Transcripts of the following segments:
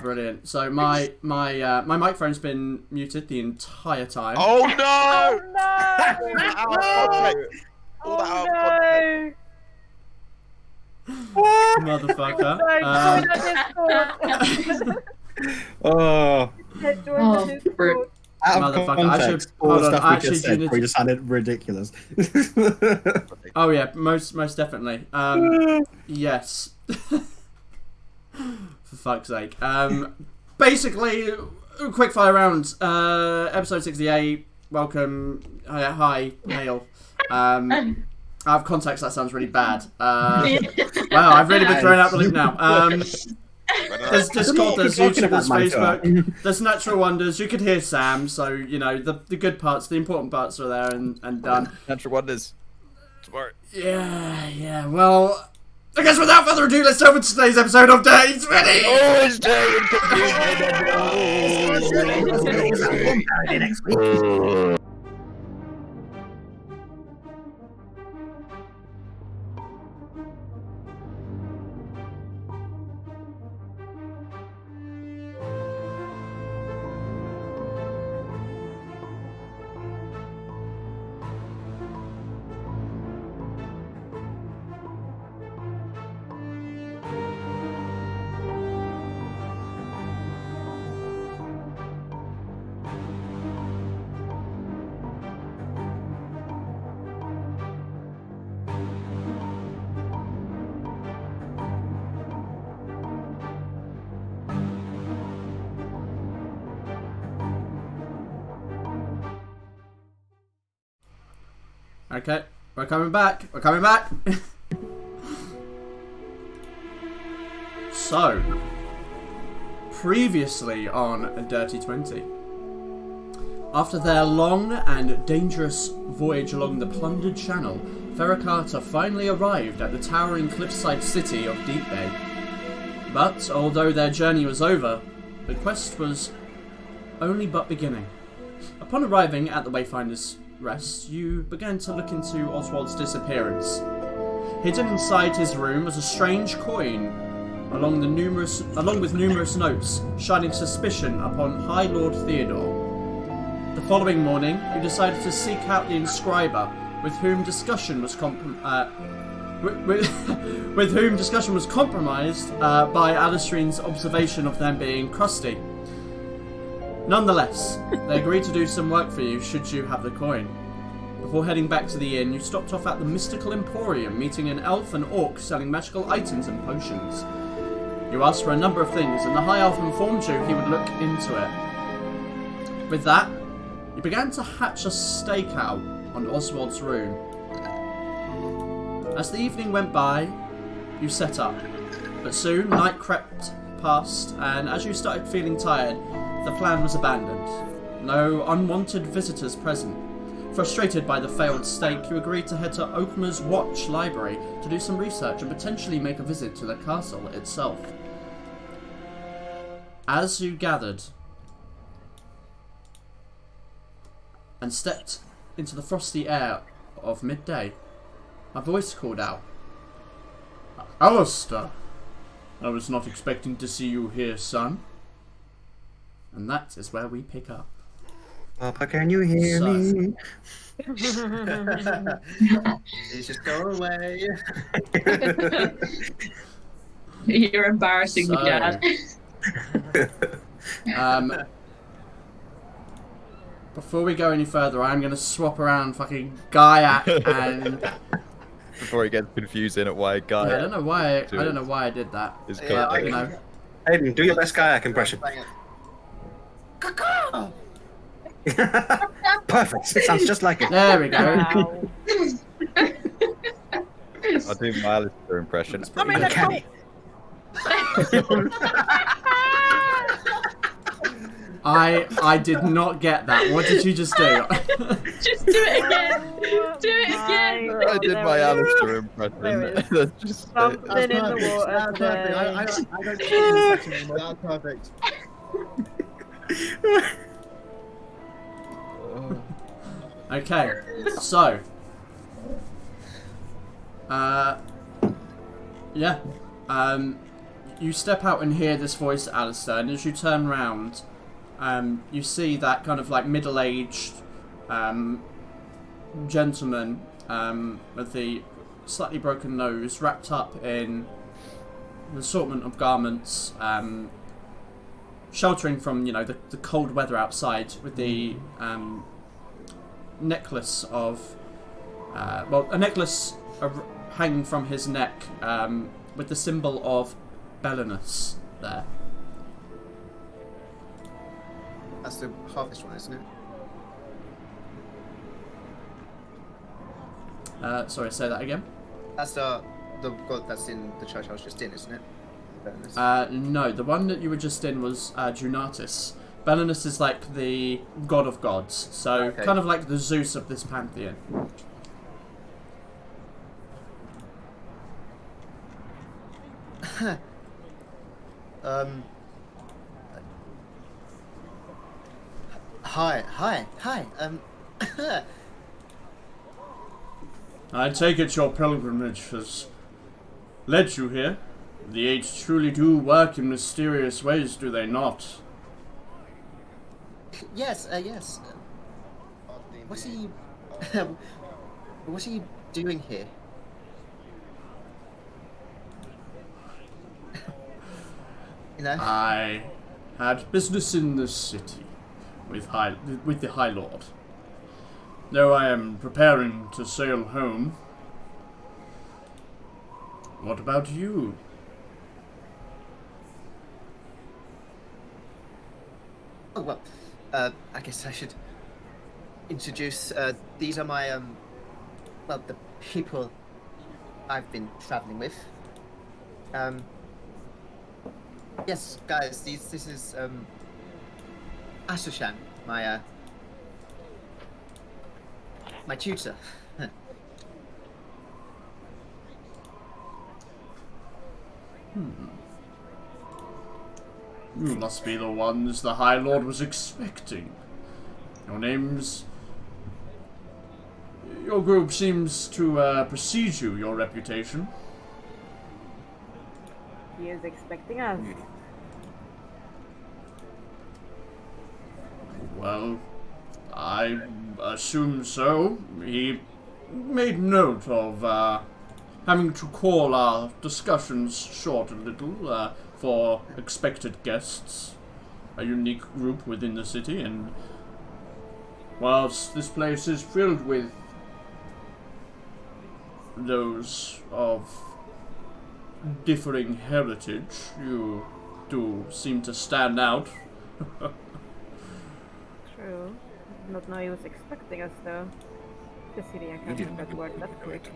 Brilliant. So my microphone's been muted the entire time. Oh no! Oh no! Motherfucker. Oh. Out of Motherfucker, context, all the stuff we just said probably just sounded ridiculous. Oh yeah, most definitely. Yes. For fuck's sake. Basically, quick fire round. Episode 68. Welcome. Hi. Hail. I have context. That sounds really bad. Wow, I've really been thrown out the loop now. There's Discord, there's YouTube, there's Facebook, there's Natural Wonders. You could hear Sam, so you know the good parts, the important parts are there and done. Natural Wonders. Smart. Yeah. Well, I guess without further ado, let's over to today's episode of Days Ready. Oh, it's Day. Okay, we're coming back. So, previously on Dirty 20. After their long and dangerous voyage along the plundered channel, Fera Carta finally arrived at the towering cliffside city of Deepbay. But, although their journey was over, the quest was only but beginning. Upon arriving at the Wayfinder's Rest, you began to look into Oswald's disappearance. Hidden inside his room was a strange coin, along with numerous notes, shining suspicion upon High-Lord Theodore. The following morning, you decided to seek out the inscriber, with whom discussion was compromised by Alistair's observation of them being crusty. Nonetheless, they agreed to do some work for you should you have the coin. Before heading back to the inn, you stopped off at the Mystical Emporium, meeting an elf and orc selling magical items and potions. You asked for a number of things, and the High Elf informed you he would look into it. With that, you began to hatch a stakeout on Oswald's room. As the evening went by, you set up, but soon night crept past, and as you started feeling tired, the plan was abandoned. No unwanted visitors present. Frustrated by the failed stake, you agreed to head to Oakmer's Watch Library to do some research and potentially make a visit to the castle itself. As you gathered and stepped into the frosty air of midday, a voice called out, "Alistair, I was not expecting to see you here, son." And that is where we pick up. Papa, can you hear me? Please just go away. You're embarrassing me, Dad. Before we go any further, I'm going to swap around fucking Gaiac and... Before it gets confusing at why Gaiac... Yeah, I don't know why I did that. You know. Hayden, do your best Gaiac impression. Perfect. It sounds just like it. There we go. I'll do my Alistair impression. Uncanny. I did not get that. What did you just do? Just do it again. Do it again. I did my Alistair impression. That's just something in the water. That's perfect. I don't need this section anymore. That's perfect. Okay, so yeah, you step out and hear this voice, Alistair, and as you turn round, you see that kind of like middle-aged gentleman with the slightly broken nose, wrapped up in an assortment of garments, sheltering from the cold weather outside, with the necklace of a necklace hanging from his neck with the symbol of Belinus there. That's the harvest one, isn't it? Sorry, say that again. That's the god that's in the church I was just in, isn't it? No, the one that you were just in was Junatis. Belinus is like the god of gods, so Okay. kind of like the Zeus of this pantheon. Hi. I take it your pilgrimage has led you here. The eight truly do work in mysterious ways, do they not? Yes. What's he? What's he doing here? I had business in the city with the High-Lord. Though I am preparing to sail home. What about you? Oh well, I guess I should introduce. These are my the people I've been traveling with. Yes, guys, this is Astoshan, my tutor. You must be the ones the High-Lord was expecting. Your names... Your group seems to precede you, your reputation. He is expecting us. Well, I assume so. He made note of having to call our discussions short a little for expected guests. A unique group within the city, and whilst this place is filled with those of differing heritage, you do seem to stand out. True. Did not know he was expecting us though. The city, I can't remember that word that quick.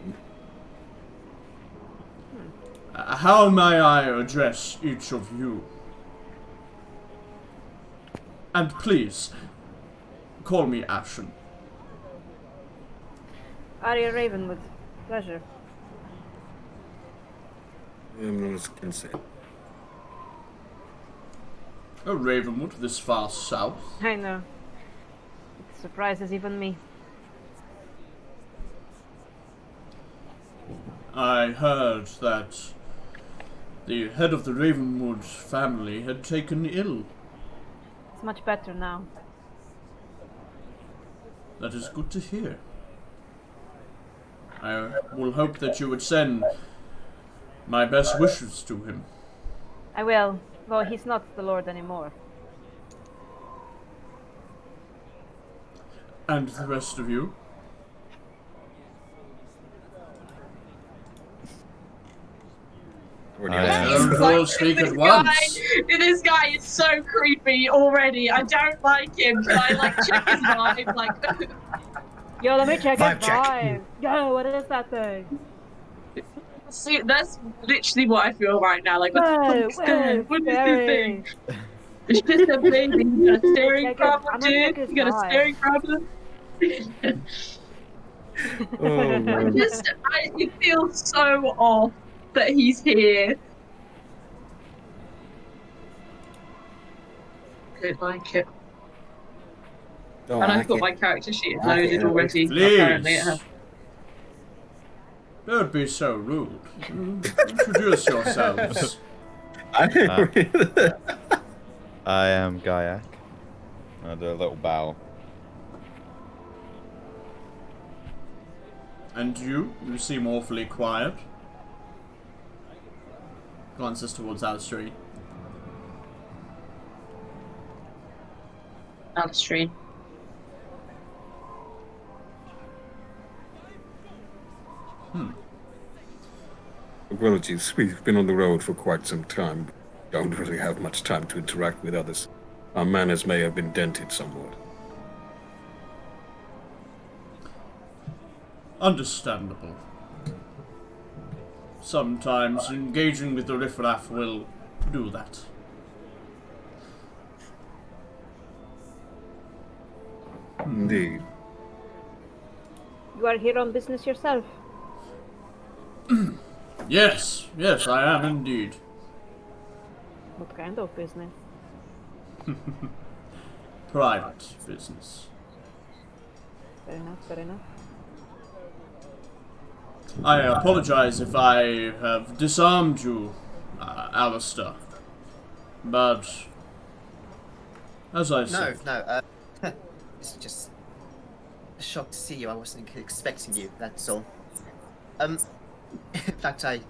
How may I address each of you? And please, call me Ashen. Arya Ravenwood. Pleasure. Consent. Oh, Ravenwood, this far south. I know. It surprises even me. I heard that the head of the Ravenwood family had taken ill. It's much better now. That is good to hear. I will hope that you would send my best wishes to him. I will, though he's not the Lord anymore. And the rest of you? Don't all speak at once. This guy is so creepy already. I don't like him. Can I check his vibe? Yo, let me check his Vibe check. vibe. Yo, what is that thing? See, that's literally what I feel right now. What the Whoa, fuck's going? What is this scary. thing? It's just a baby. You got a staring I'm problem, gonna dude. check his You got a vibe. staring problem. Oh, man. It feels so off that he's here. Don't like it. Don't And I've like got it. my character sheet Like loaded it. already. Please. Apparently, it has. Don't be so rude. Introduce yourselves. I am Gaiak. I do a little bow. And you? You seem awfully quiet. Glances towards Alistair. Alistair. Apologies, we've been on the road for quite some time. Don't really have much time to interact with others. Our manners may have been dented somewhat. Understandable. Sometimes engaging with the riffraff will do that. Indeed. You are here on business yourself. Yes, I am indeed. What kind of business? Private business. Fair enough, fair enough. I apologize if I have disarmed you, Alistair. But, as I said... No, it's just a shock to see you. I wasn't expecting you, that's all. In fact, I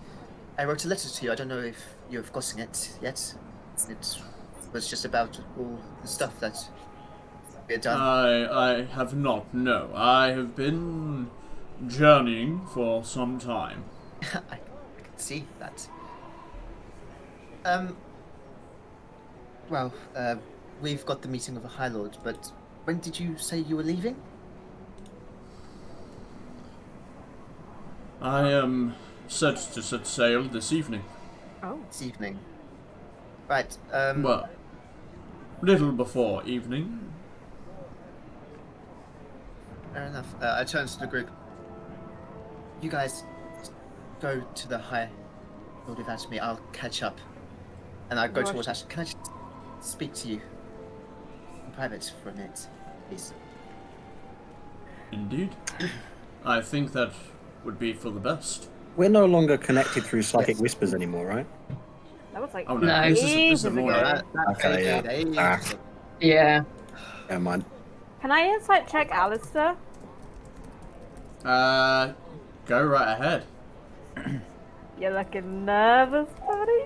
wrote a letter to you. I don't know if you've gotten it yet. It was just about all the stuff that we had done. I have not, no. I have been journeying for some time. I can see that. Well, we've got the meeting of the High-Lord, but when did you say you were leaving? I am set to set sail this evening. Oh, this evening. Right, Well, little before evening. fair enough. I turned to the group. You guys go to the High-Lord without me. I'll catch up. And I go towards Ashton. Can I just speak to you in private for a minute, please? Indeed. I think that would be for the best. We're no longer connected through psychic whispers anymore, right? That was like Oh no, No. this is ages a morning. ago. Okay, yeah. Yeah. Never mind. Can I insight check Alistair? Go right ahead. You're looking nervous, buddy.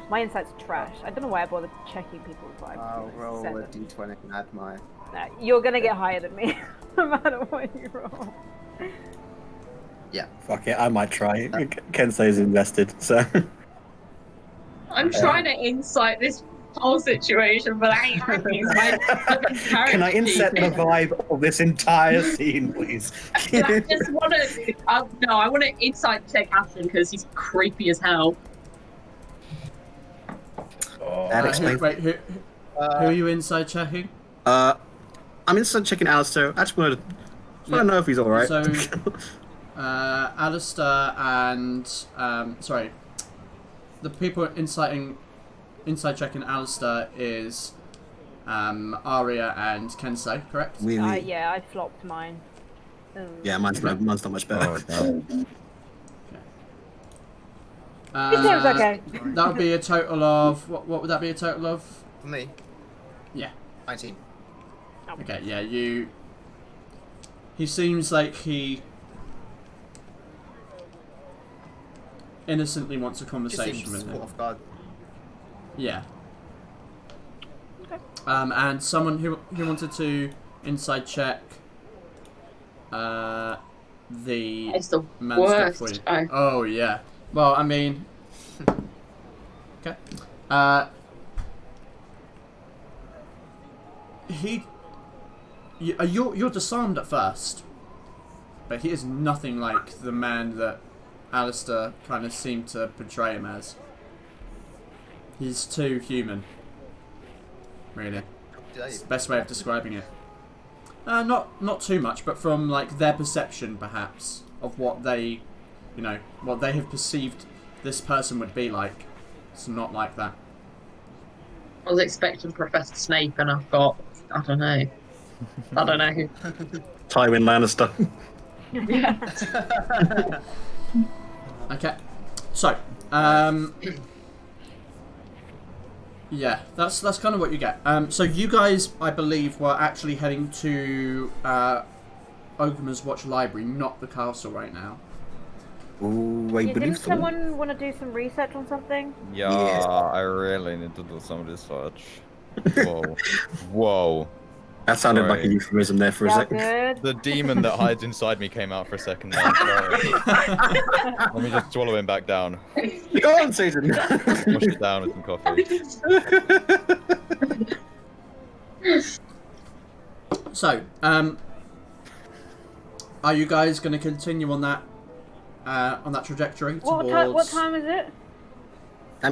My insight's trash. I don't know why I bothered checking people's vibes. I'll roll a 7. d20 and add my... Nah, you're gonna get higher than me, no matter what you roll. Yeah. Fuck it, I might try. Kensei's invested, so. I'm trying to insight this whole situation, but I ain't working. So Can I inset the vibe of this entire scene, please? I just want to. No, I want to insight check Ashton because he's creepy as hell. That explains. Wait, who are you inside checking? I'm inside checking Alistair. I just want to know if he's alright. So, Alistair and sorry, the people inside checking Alistair is Aria and Kensei, correct? Yeah, I flopped mine. Yeah, mine's not much better. Oh, no. It seems okay. That would be a total of what would that be a total of? For me, Yeah. 19. Okay. Yeah. You. He seems like he innocently wants a Just conversation seems with caught him. off guard. Yeah. Okay. And someone who wanted to inside check the It's the manuscript for worst. you. Oh yeah. Well, I mean, okay. You're disarmed at first, but he is nothing like the man that Alistair kind of seemed to portray him as. He's too human. Really. It's the best way of describing it. Not too much, but from like their perception, perhaps, of what they, what they have perceived this person would be like. It's not like that. I was expecting Professor Snape, and I've got I don't know. Tywin Lannister. Okay, so Yeah, that's kind of what you get. So you guys, I believe, were actually heading to Ogma's Watch Library, not the castle right now. Ooh, I Yeah, believe didn't so. someone want to do some research on something? Yeah, I really need to do some research. Whoa. Whoa. That sounded like a Sorry. euphemism there for a Yeah, second. good. The demon that hides inside me came out for a second there. Sorry. Let me just swallow him back down. Go on, Satan. Wash it down with some coffee. So, are you guys going to continue on that trajectory towards? What time is it?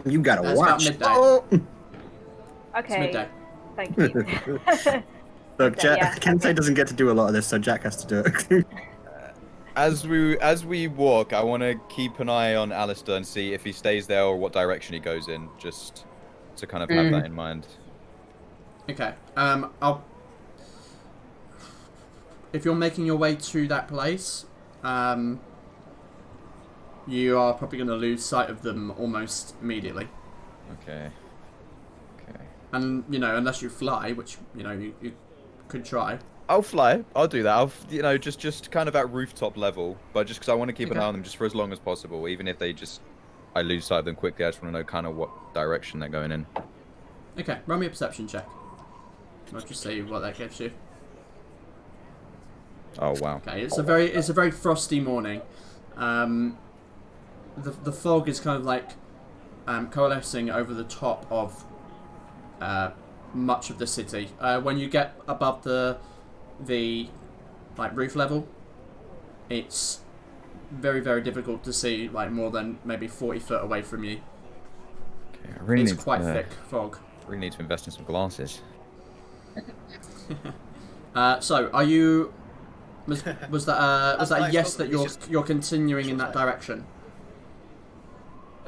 You gotta It's about watch. midday. Oh. Okay. Midday. Thank you. Look, Yeah. Kensei doesn't get to do a lot of this, so Jack has to do it. As we walk, I want to keep an eye on Alistair and see if he stays there or what direction he goes in, just to kind of have that in mind. Okay. If you're making your way to that place, you are probably going to lose sight of them almost immediately. Okay. And unless you fly, which you could try. I'll fly. I'll do that. I'll, just kind of at rooftop level, but just because I want to keep an eye on them just for as long as possible, even if I lose sight of them quickly. I just want to know kind of what direction they're going in. Okay, roll me a perception check. I'll just see what that gives you. Oh wow. Okay, it's a very frosty morning. The fog is kind of like coalescing over the top of much of the city. When you get above the roof level, it's very, very difficult to see more than maybe 40 foot away from you. Okay, I really It's need quite to, thick fog. Really need to invest in some glasses. So, are you? Was that a yes that It's you're continuing in that direction?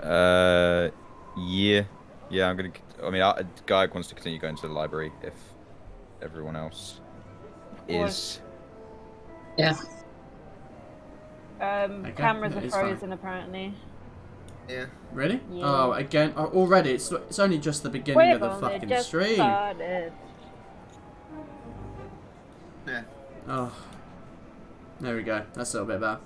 Yeah. I'm gonna. I mean, Guy wants to continue going to the library if everyone else is. Yeah. Cameras that are is fine. frozen apparently. Yeah. Really? Yeah. Oh, again? already? It's only just the beginning of the They fucking just stream. started. Yeah. Oh, there we go. That's a little bit better.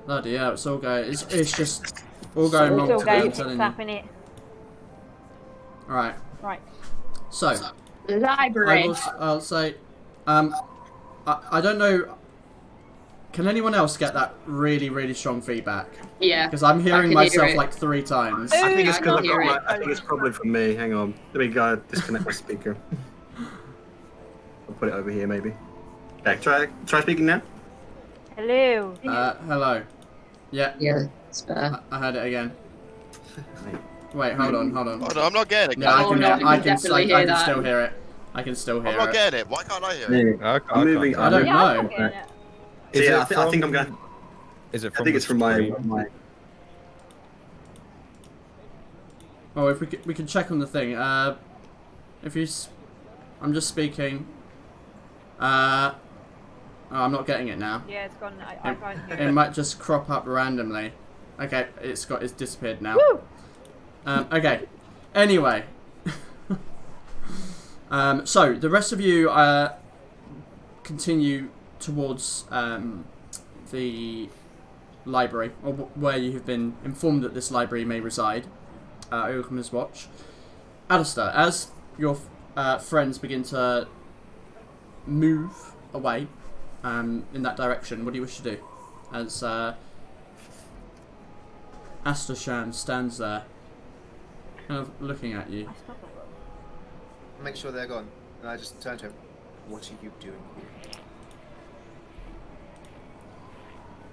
Bloody hell, it's all going. It's just all going wrong Still today. I'm going, telling you. tapping it. All right. Right. So Library. I'll say, I don't know. Can anyone else get that really, really strong feedback? Yeah. Because I'm hearing can myself hear it. like 3 times. I think it's I can because hear it. I think it's probably from me. Hang on. Let me go disconnect my speaker. I'll put it over here, maybe. Okay, try speaking now. Hello. Hello. Yeah, Yeah, it's better. I heard it again. Wait, hold on. Oh, no, I'm not getting it. Yeah, I Oh, can. no, you I can definitely hear that. still hear it. I can still hear I'm not it. getting it. Why can't I hear it? I'm moving. I don't Yeah, know. I'm getting it. So Is yeah, it I think I'm from- going. Is it I from? think the it's from stream? my. Oh, if we can check on the thing. If you, I'm just speaking. Oh, I'm not getting it now. Yeah, it's gone. I can't hear It it. might just crop up randomly. Okay, it's disappeared now. Woo! Okay. Anyway. So the rest of you continue towards the library, or where you have been informed that this library may reside. Ogma's Watch. Alistair, as your friends begin to move away in that direction, what do you wish to do? As Astoshan stands there, kind of looking at you. Make sure they're gone. And I just turn to him. What are you doing here?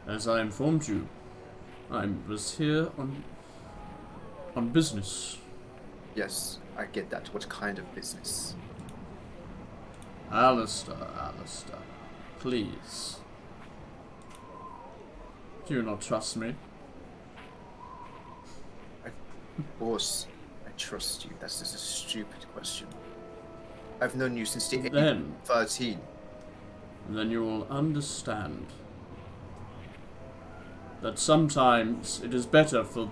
As I informed you, I was here on business. Yes, I get that. What kind of business? Alistair, please. Do you not trust me? Of course, I trust you. That's just a stupid question. I've known you since the age of Then- 13. Then you will understand that sometimes it is better for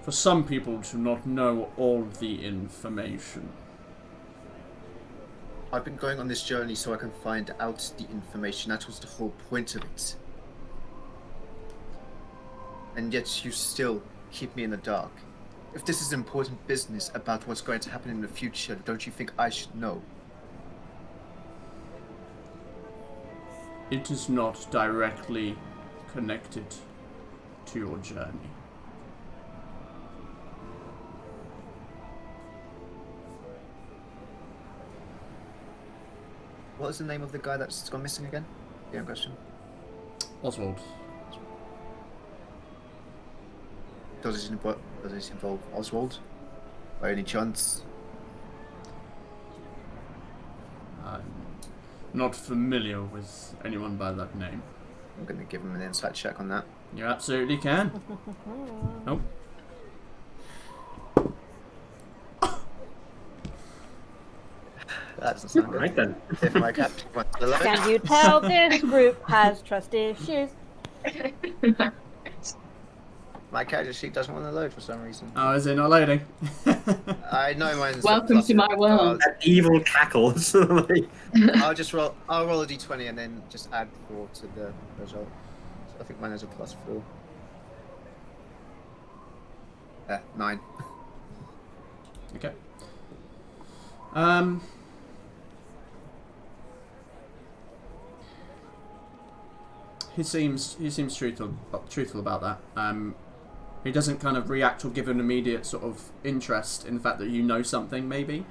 for some people to not know all the information. I've been going on this journey so I can find out the information. That was the whole point of it. And yet you still keep me in the dark. If this is important business about what's going to happen in the future, don't you think I should know? It is not directly connected to your journey. What is the name of the guy that's gone missing again? Yeah, question. Oswald. Does it involve Oswald? By any chance? I'm not familiar with anyone by that name. I'm going to give him an insight check on that. You absolutely can. Nope. That doesn't sound good. Right then. If my captain wants to load. Can you tell this group has trust issues? My character sheet doesn't want to load for some reason. Oh, is it not loading? I know mine's. Welcome to my world. That evil cackles. I'll roll a d20 and then just add 4 to the result. So I think mine is a +4. 9. Okay. He seems truthful about that. He doesn't kind of react or give an immediate sort of interest in the fact that you know something, maybe.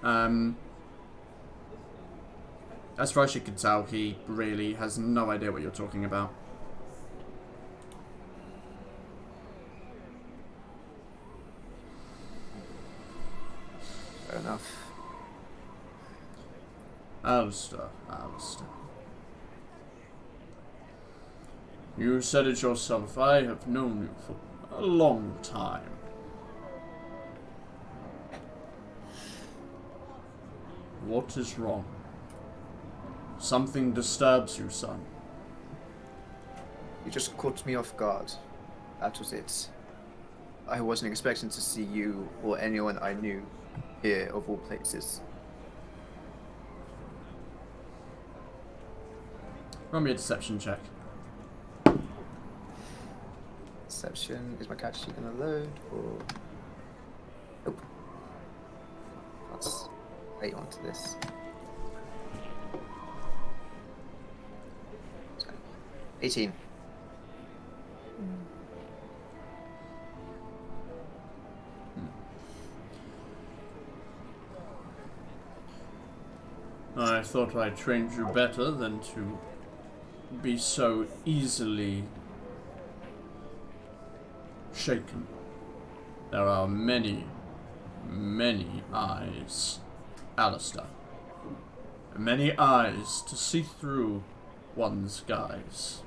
As far as you can tell, he really has no idea what you're talking about. Fair enough. Alistair. You said it yourself, I have known you for a long time. What is wrong? Something disturbs you, son. You just caught me off guard. That was it. I wasn't expecting to see you or anyone I knew here, of all places. Roll me a deception check. Deception. Is my character sheet going to load? Or... Nope. Let's wait on to this. 18. I thought I trained you better than to be so easily shaken. There are many, many eyes, Alistair. Many eyes to see through one's guise.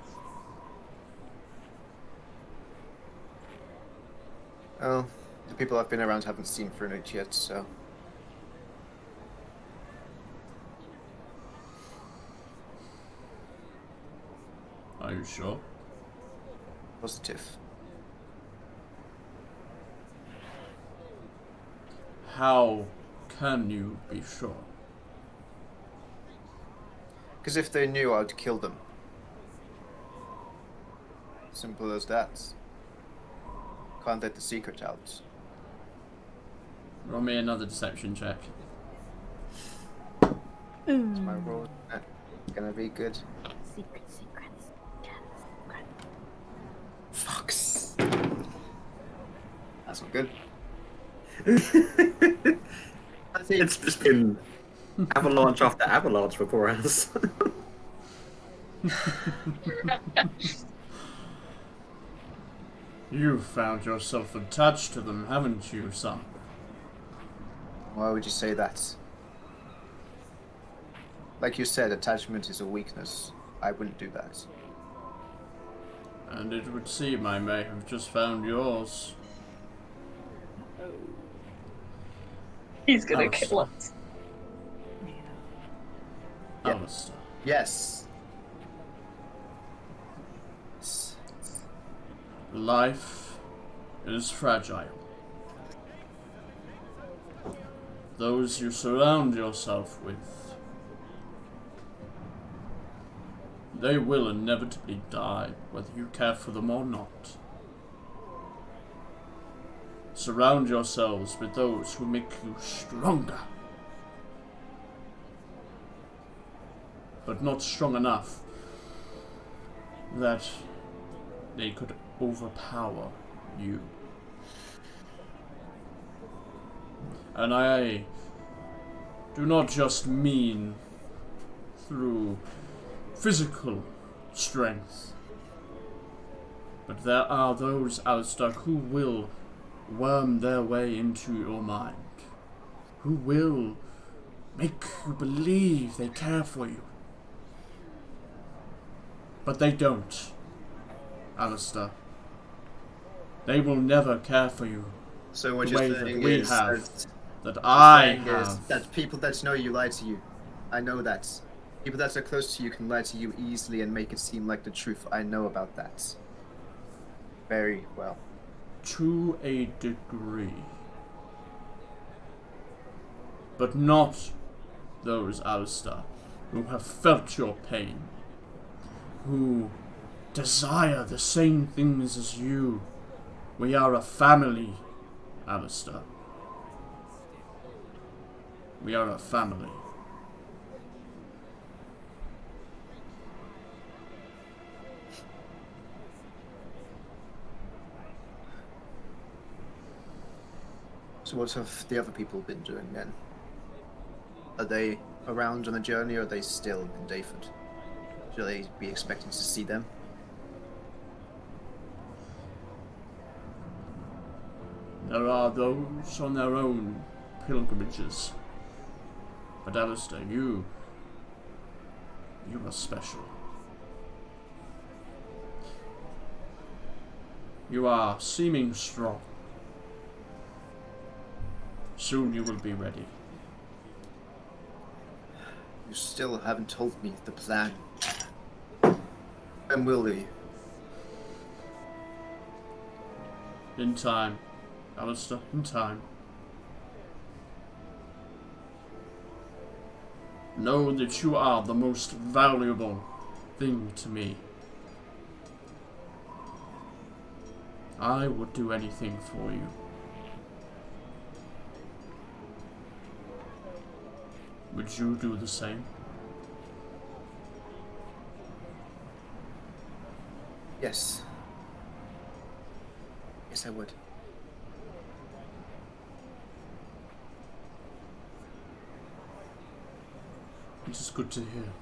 Well, the people I've been around haven't seen through it yet, so... Are you sure? Positive. How can you be sure? Because if they knew, I'd kill them. Simple as that. Can't let the secret out. Roll me another deception check. Is my roll gonna be good? Secrets. Fox. That's not good. It's just been avalanche after avalanche for 4 hours. You've found yourself attached to them, haven't you, son? Why would you say that? Like you said, attachment is a weakness. I wouldn't do that. And it would seem I may have just found yours. He's gonna Alistair. kill us. Yeah. Alistair. Yes. Life is fragile. Those you surround yourself with, they will inevitably die, whether you care for them or not. Surround yourselves with those who make you stronger, but not strong enough that they could overpower you. And I do not just mean through physical strength, but there are those, Alistair, who will worm their way into your mind, who will make you believe they care for you. But they don't, Alistair. They will never care for you So what the you're way saying that we is have, that what I you're saying is have. that people that know you lie to you. I know that. People that are close to you can lie to you easily and make it seem like the truth. I know about that. Very well. To a degree. But not those, Alistair, who have felt your pain, who desire the same things as you. We are a family, Alistair. We are a family. So what have the other people been doing then? Are they around on the journey, or are they still in Dayford? Should they be expecting to see them? There are those on their own pilgrimages. But Alistair, you are special. You are seeming strong. Soon you will be ready. You still haven't told me the plan. When will we? In time, Alistair, in time. Know that you are the most valuable thing to me. I would do anything for you. Would you do the same? Yes. Yes, I would. It is good to hear.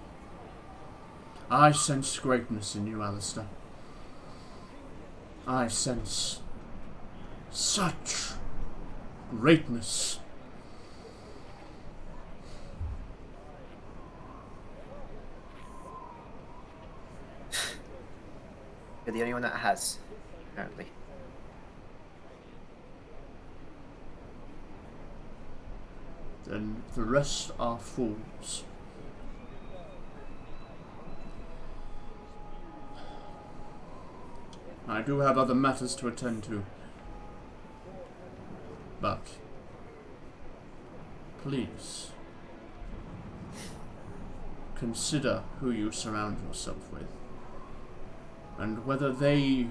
I sense greatness in you, Alistair. I sense such greatness. You're the only one that has, apparently. Then the rest are fools. I do have other matters to attend to. But please consider who you surround yourself with, and whether they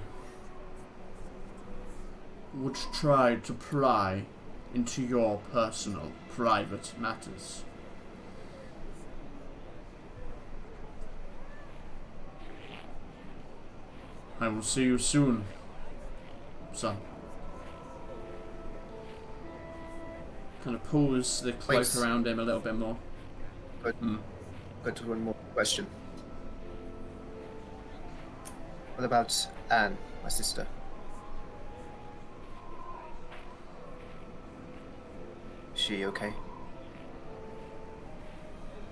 would try to pry into your personal, private matters. I will see you soon, son. Kind of pulls the cloak Wait. around him a little bit more. But got one more question. What about Anne, my sister? Is she okay?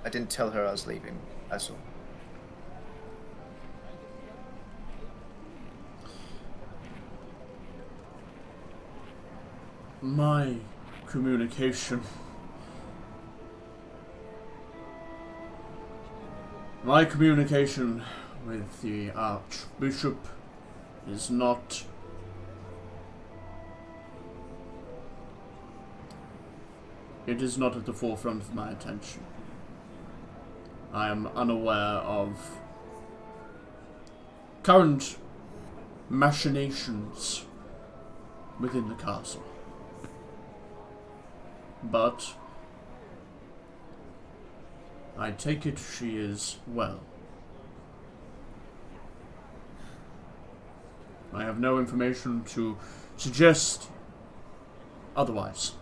I didn't tell her I was leaving, that's all. My communication with the Archbishop is not it is not at the forefront of my attention. I am unaware of current machinations within the castle. But I take it she is well. I have no information to suggest otherwise.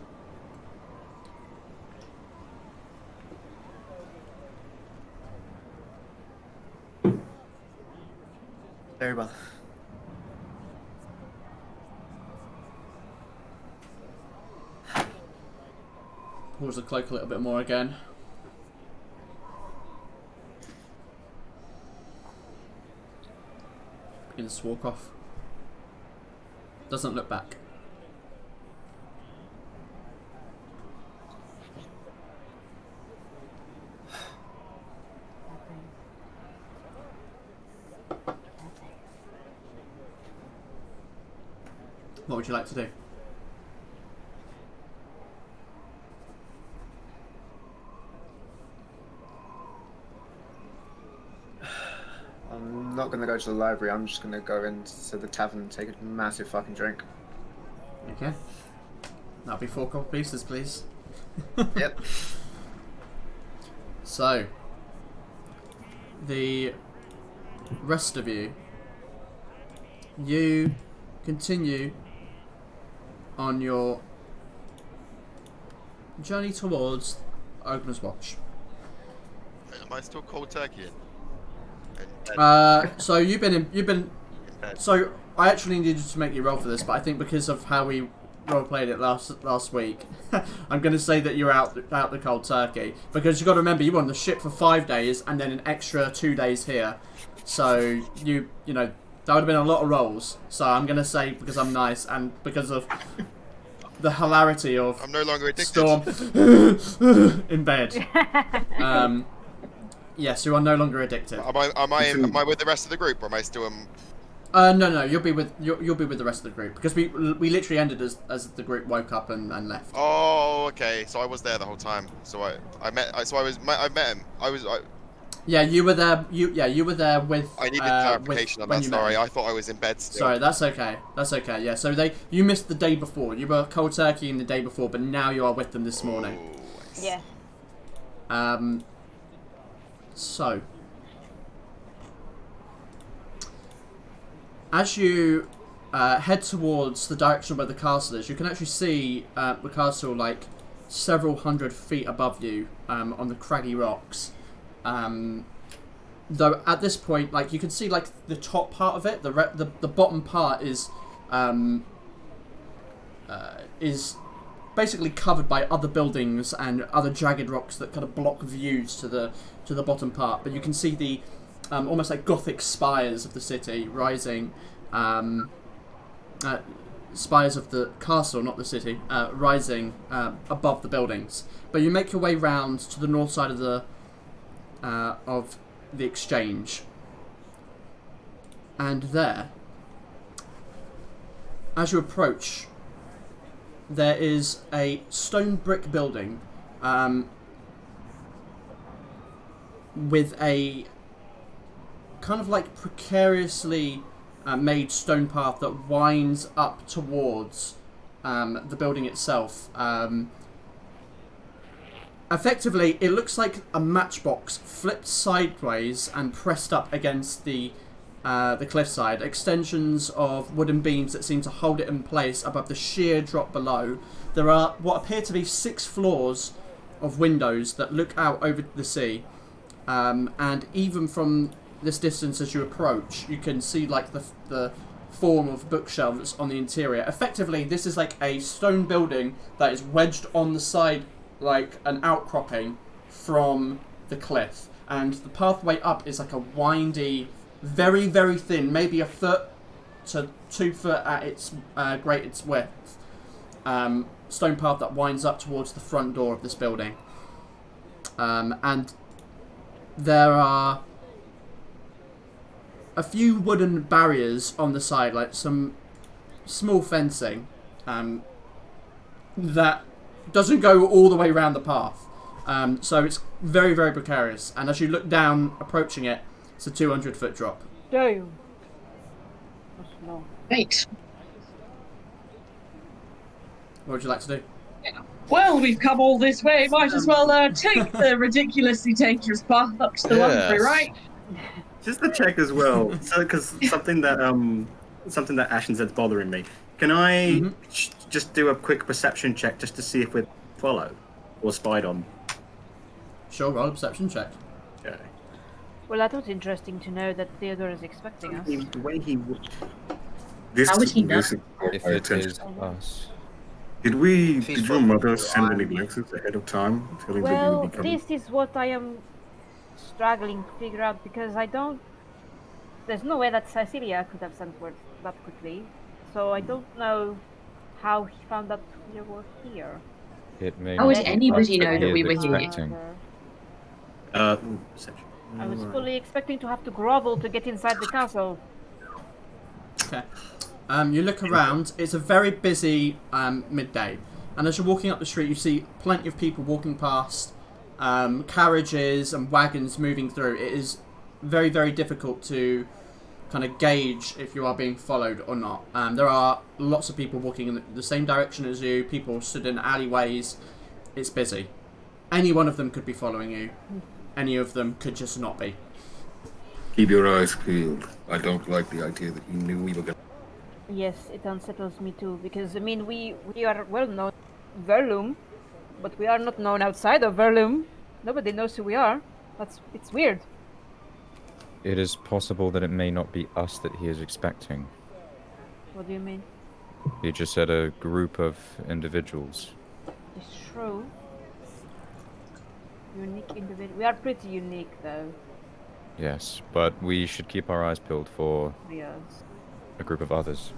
Very well. Pulls the cloak a little bit more again. Begins to walk off. Doesn't look back. What would you like to do? I'm not gonna go to the library, I'm just gonna go into the tavern and take a massive fucking drink. Okay. That'll be 4 gold pieces, please. Yep. So, the rest of you continue on your journey towards Ogre's Watch. Am I still cold turkey? So you've been. So I actually needed to make you roll for this, but I think because of how we role played it last week, I'm going to say that you're out the cold turkey, because you got to remember you were on the ship for 5 days and then an extra 2 days here, so you know that would have been a lot of rolls. So I'm going to say, because I'm nice and because of the hilarity of I'm no longer addicted. Storm in bed. Yes, you are no longer addicted. Am I with the rest of the group, or am I still? No, you'll be with the rest of the group, because we literally ended as the group woke up and left. Oh, okay. So I was there the whole time. So I met him. Yeah, you were there. You were there with. I needed clarification on that. Sorry, I thought I was in bed still. Sorry, that's okay. That's okay. Yeah, so you missed the day before. You were cold turkey in the day before, but now you are with them this morning. Yeah. So, as you head towards the direction where the castle is, you can actually see the castle like several hundred feet above you on the craggy rocks. Though at this point, like, you can see like the top part of it, the bottom part is basically covered by other buildings and other jagged rocks that kind of block views to the bottom part. But you can see the almost like Gothic spires of the city rising, spires of the castle, not the city, rising above the buildings. But you make your way round to the north side of the exchange, and there, as you approach, there is a stone brick building with a kind of like precariously made stone path that winds up towards the building itself. Effectively, it looks like a matchbox flipped sideways and pressed up against the cliffside. Extensions of wooden beams that seem to hold it in place above the sheer drop below. There are what appear to be 6 floors of windows that look out over the sea. And even from this distance, as you approach, you can see like the form of bookshelves on the interior. Effectively, this is like a stone building that is wedged on the side, like an outcropping from the cliff, and the pathway up is like a windy, very, very thin, maybe 1 foot to 2 foot at its greatest width, stone path that winds up towards the front door of this building. And there are a few wooden barriers on the side, like some small fencing, that doesn't go all the way around the path. So it's very, very precarious. And as you look down, approaching it, it's a 200-foot drop. Damn. That's long. Right. What would you like to do? Well, we've come all this way. Might as well take the ridiculously dangerous path up to the library, right? Just to check as well, because something that Ashen said's bothering me. Can I just do a quick perception check just to see if we're followed or spied on? Sure, roll a perception check. Okay. Well, I thought it interesting to know that Theodore is expecting us. The way he would. How would he know? This is If my it attention. is us. Did your mother send any messages ahead of time telling that you Well, would be coming? this is what I am struggling to figure out because I don't. There's no way that Cecilia could have sent word that quickly, so I don't know how he found out we were here. It may How would not be anybody us know he that is we were here? expecting. Perception. I was fully expecting to have to grovel to get inside the castle. Okay. You look around. It's a very busy midday, and as you're walking up the street, you see plenty of people walking past, carriages and wagons moving through. It is very, very difficult to kind of gauge if you are being followed or not. There are lots of people walking in the same direction as you. People stood in alleyways. It's busy. Any one of them could be following you. Any of them could just not be. Keep your eyes peeled. I don't like the idea that you knew we were going to... Yes, it unsettles me too because I mean we are well known in Verlum, but we are not known outside of Verlum. Nobody knows who we are. It's weird. It is possible that it may not be us that he is expecting. What do you mean? He just said a group of individuals. It's true. Unique individual. We are pretty unique though. Yes, but we should keep our eyes peeled for Yes. a group of others.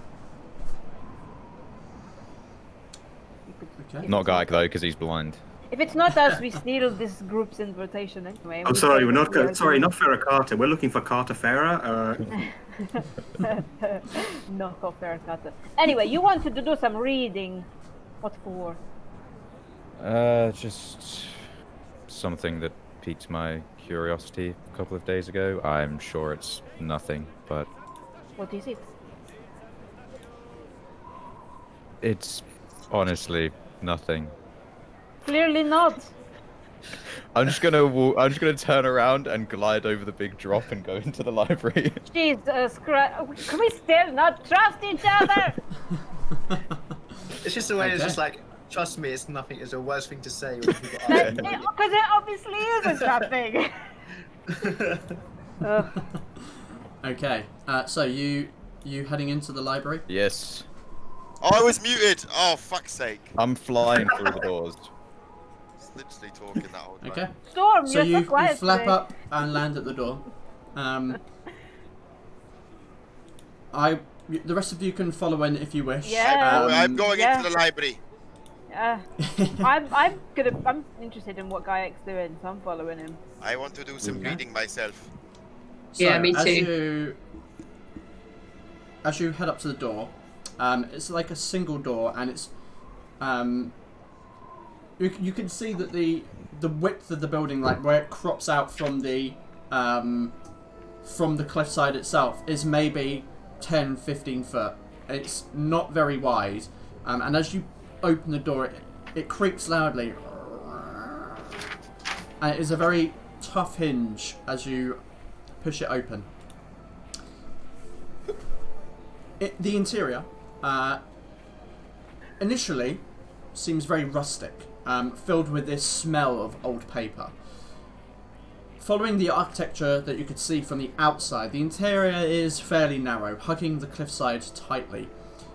Okay. Not Gaik though, because he's blind. If it's not us, we steal this group's invitation anyway. I'm sorry, we're not. Sorry, not Fera Carta. We're looking for Carta Fera. No, for Fera Carta. Anyway, you wanted to do some reading. What for? Just something that piqued my curiosity a couple of days ago. I'm sure it's nothing, but What is it? it's honestly nothing. Clearly not. I'm just gonna turn around and glide over the big drop and go into the library. Jesus Christ. Can we still not trust each other? It's just the way it's Okay. just like, trust me, it's nothing. It's the worst thing to say when people ask Because me. it obviously isn't something. Ugh. Okay. So you heading into the library? Yes, Oh, I was muted. Oh, fuck's sake. I'm flying through the doors. Just literally talking that whole time. Okay. Storm, So you're you so quiet flap today. up and land at the door. The rest of you can follow in if you wish. Yeah. I'm going yeah. into the library. I'm interested in what Gaiac's doing, so I'm following him. I want to do some Okay. reading myself. So, Yeah, me too. As you head up to the door, it's like a single door, and it's you can see that the width of the building, like where it crops out from the cliffside itself, is maybe 10-15 foot. It's not very wide, and as you open the door, it creaks loudly, and it is a very tough hinge as you push it open. The interior initially seems very rustic, filled with this smell of old paper. Following the architecture that you could see from the outside, the interior is fairly narrow, hugging the cliffside tightly.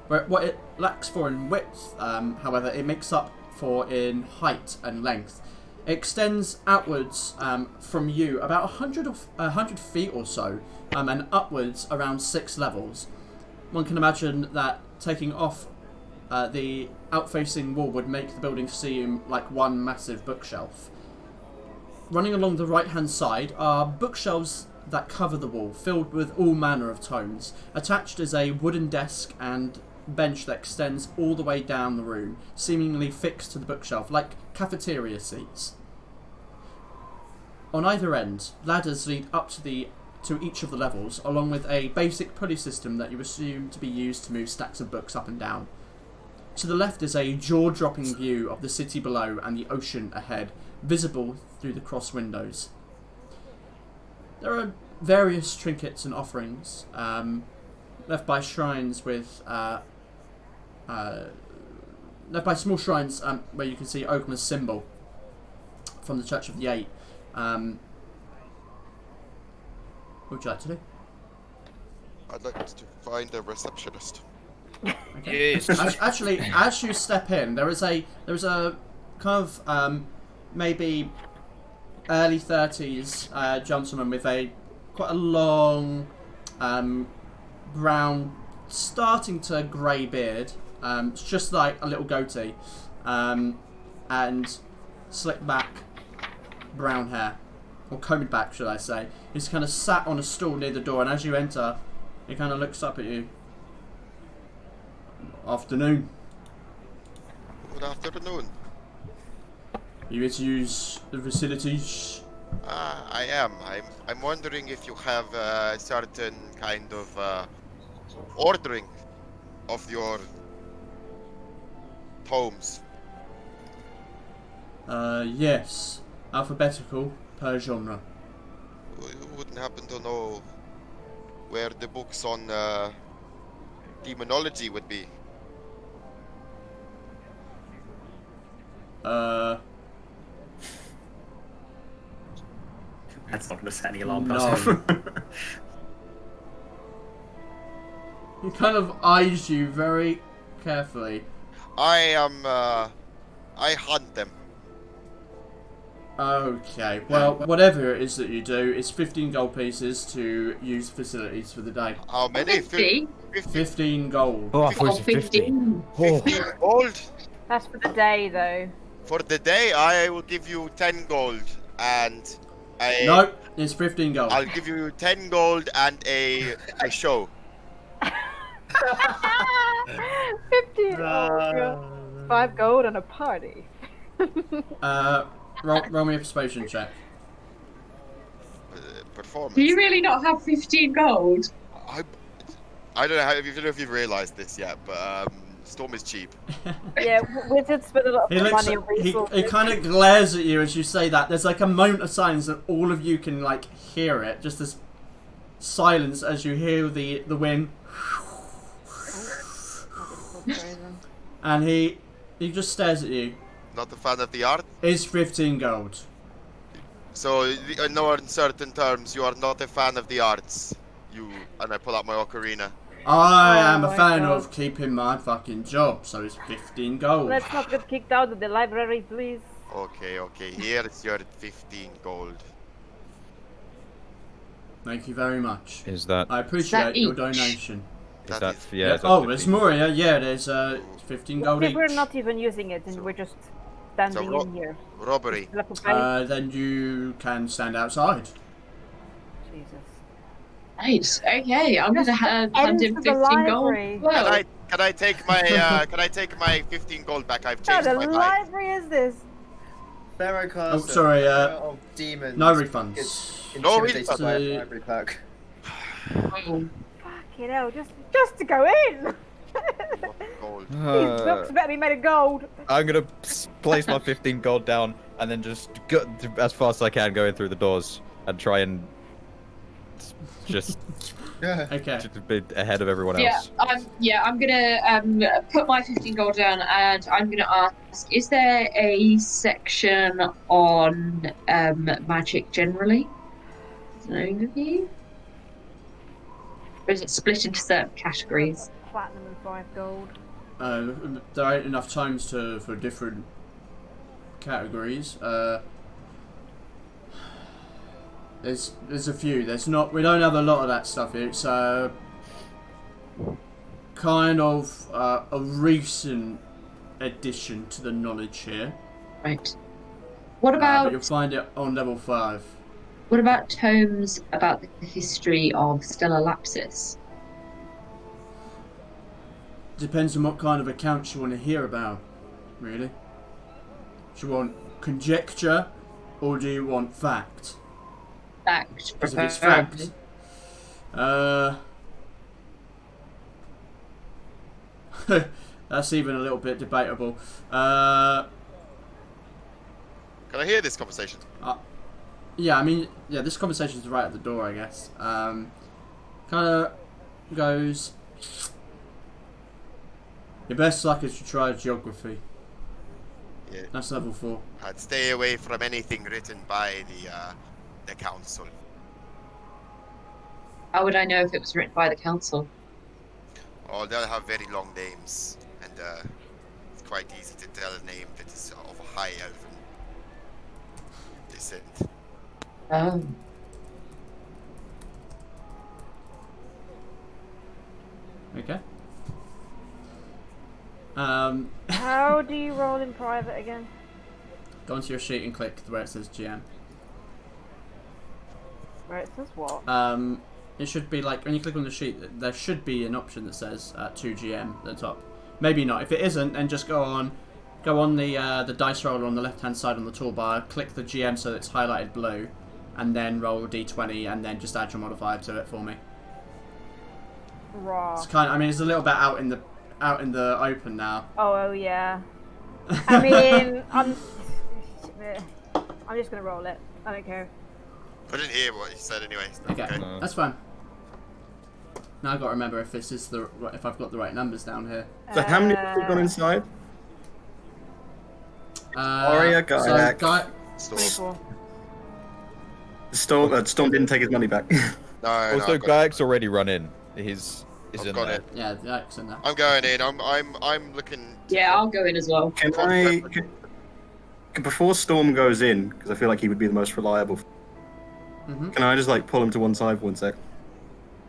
What it lacks for in width, however, it makes up for in height and length. It extends outwards from you about 100 feet or so, and upwards around 6 levels. One can imagine that taking off the outfacing wall would make the building seem like one massive bookshelf. Running along the right-hand side are bookshelves that cover the wall, filled with all manner of tomes. Attached is a wooden desk and bench that extends all the way down the room, seemingly fixed to the bookshelf, like cafeteria seats. On either end, ladders lead up to each of the levels, along with a basic pulley system that you assume to be used to move stacks of books up and down. To the left is a jaw-dropping view of the city below and the ocean ahead, visible through the cross windows. There are various trinkets and offerings left by shrines with left by small shrines where you can see Ogma's symbol from the Church of the Eight. What would you like to do? I'd like to find a receptionist. Okay. Yes. Actually, as you step in, there is a kind of maybe early 30s gentleman with quite a long brown, starting to grey beard. It's just like a little goatee, and slicked back brown hair, or combed back, should I say. He's kind of sat on a stool near the door, and as you enter, he kind of looks up at you. Afternoon. Good afternoon. You here to use the facilities? I am. I'm wondering if you have a certain kind of ordering of your tomes. Yes. Alphabetical per genre. You wouldn't happen to know where the books on demonology would be? That's not going to set any alarm bells No. off. He kind of eyes you very carefully. I hunt them. Okay, well, whatever it is that you do, it's 15 gold pieces to use facilities for the day. How many? 50? 15 gold. Oh, I thought it was 50. 50 gold? That's for the day, though. For the day, I will give you 10 gold and No, it's 15 gold. I'll give you 10 gold and a show. 50. Oh, God. 5 gold and a party. Roll me a persuasion check. Performance. Do you really not have 15 gold? I don't know if you've realised this yet, but Storm is cheap. Yeah, wizards spend a lot He of looks. money on He resources. kind of glares at you as you say that. There's like a moment of silence, and all of you can like hear it. Just this silence as you hear the wind, and he just stares at you. Not a fan of the art. Is 15 gold. So, in no uncertain terms, you are not a fan of the arts. And I pull out my ocarina. I Oh am a my fan God. of keeping my fucking job, so it's 15 gold. Let's not get kicked out of the library, please. Okay, here's your 15 gold. Thank you very much. Is that? I appreciate your each? donation. Is That that? is- Yeah. Is that Oh, 50? there's more. Yeah, there's 15 gold If each. we're not even using it, and So- we're just standing ro- in here. Robbery. Like a place. Then you can stand outside. Jesus. Nice. Okay, I'm Just gonna hand him enter the 15 gold. library. Well, Can I take my can I take my 15 gold back? I've What changed kind my of mind. library is this? Fera Carta. Oh, sorry, of demons. No refunds. Gets No intimidated refunds. by a library clerk. oh, Fucking hell, just to go in! Gold. These books better be made of gold. I'm gonna place my 15 gold down and then just go as fast as I can, go in through the doors and try and just Okay. a bit ahead of everyone yeah, else. I'm gonna put my 15 gold down, and I'm gonna ask: is there a section on magic generally? Is there an overview? Or is it split into certain categories? Platinum and 5 gold. There ain't enough times for different categories. There's a few. We don't have a lot of that stuff here. It's kind of a recent addition to the knowledge here. Right. What But about you'll find it on level 5. what about tomes about the history of Stellar Lapsis? Depends on what kind of accounts you want to hear about, really. Do you want conjecture, or do you want fact? Fact. Because if it's fact, that's even a little bit debatable. Can I hear this conversation? Yeah, I mean, yeah, this conversation's right at the door, I guess. Kind of goes, your best luck is to try geography. Yeah. That's level 4. I'd stay away from anything written by the council. How would I know if it was written by the council? Oh, they'll have very long names, and it's quite easy to tell a name that is of high elven descent. Oh. Okay. How do you roll in private again? Go onto your sheet and click where it says GM. Where it says what? It should be like when you click on the sheet, there should be an option that says 2GM at the top. Maybe not. If it isn't, then just go on the dice roller on the left hand side on the toolbar, click the GM so it's highlighted blue, and then roll a d20 and then just add your modifier to it for me. Raw. It's kind of, I mean, it's a little bit out in the open now. Oh yeah. I mean, I'm just gonna roll it. I don't care. I didn't hear what you said anyway. So Okay, that's fine. Now I've got to remember if if I've got the right numbers down here. So how many have we got inside? Aria, Gaiac. Storm. 24. Storm didn't take his money back. No, Also, I've got Gaiac's already run in. He's I've in got there. it. Yeah, the X in there. I'm going in. I'm looking. Yeah, I'll go in as well. Before Storm goes in, because I feel like he would be the most reliable. Can I just like pull him to one side for 1 sec?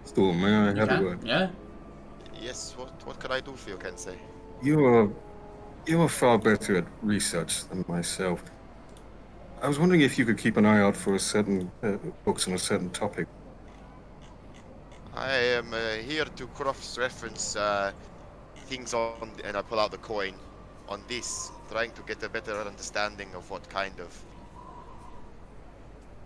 Storm, may I have a word? Yeah. Yes. What could I do for you, Kensei? You are far better at research than myself. I was wondering if you could keep an eye out for a certain books on a certain topic. I am here to cross-reference things on, and I pull out the coin on this, trying to get a better understanding of what kind of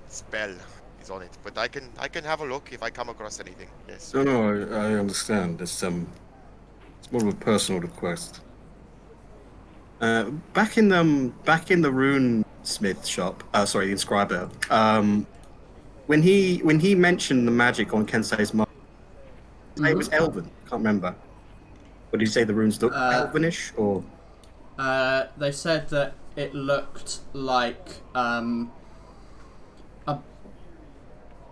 spell is on it. But I can have a look if I come across anything. Yes. No, I understand. It's more of a personal request. Back in the rune smith shop, sorry, the inscriber. When he mentioned the magic on Kensei's mark, it was Elven. Can't remember. What did you say? The runes look Elvenish, or? They said that it looked like a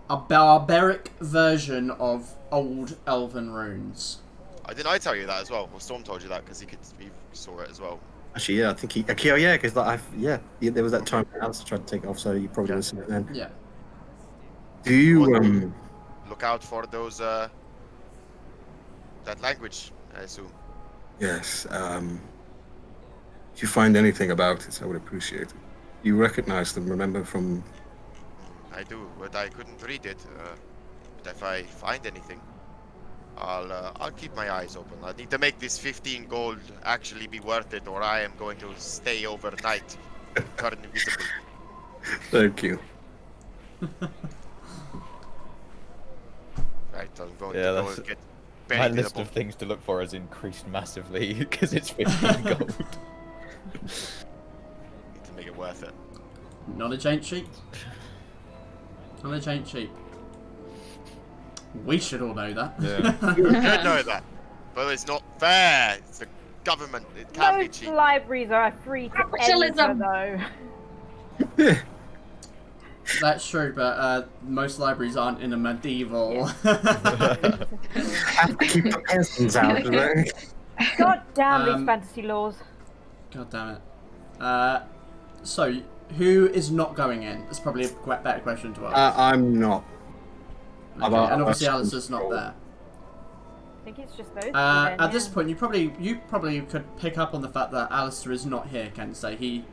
barbaric version of old Elven runes. Didn't I tell you that as well? Well, Storm told you that because he saw it as well. Actually, yeah, I think he. Okay, yeah, because there was that time when Alistair tried to take it off, so you probably would have seen it then. Yeah. Do you look out for those that language, I assume. Yes. If you find anything about it, I would appreciate it. You recognize them, remember, from... I do, but I couldn't read it. But if I find anything, I'll keep my eyes open. I need to make this 15 gold actually be worth it, or I am going to stay overnight, turn invisible. Thank you. Right, I'm going Yeah, to go that's... and get My buried in a list book. of things to look for has increased massively because it's 15 gold. Need to make it worth it. Knowledge ain't cheap. Knowledge ain't cheap. We should all know that. Yeah. You should know that, but it's not fair. It's the government. It can't be Most cheap. libraries are free to enter, Capitalism. though. That's true, but most libraries aren't in a medieval. have to keep the peasants out, right? God damn these fantasy laws. God damn it. So, who is not going in? That's probably a better question to ask. I'm not. Okay, and obviously Alistair's not there. I think it's just those two At this point, you probably could pick up on the fact that Alistair is not here. Kensei, he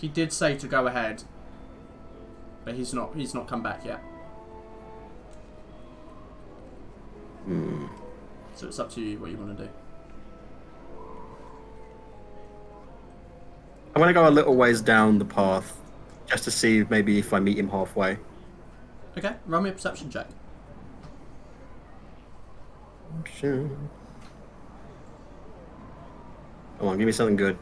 did say to go ahead, but he's not come back yet. So it's up to you what you want to do. I'm gonna go a little ways down the path, just to see maybe if I meet him halfway. Okay, roll me a perception check. Sure. Come on, give me something good.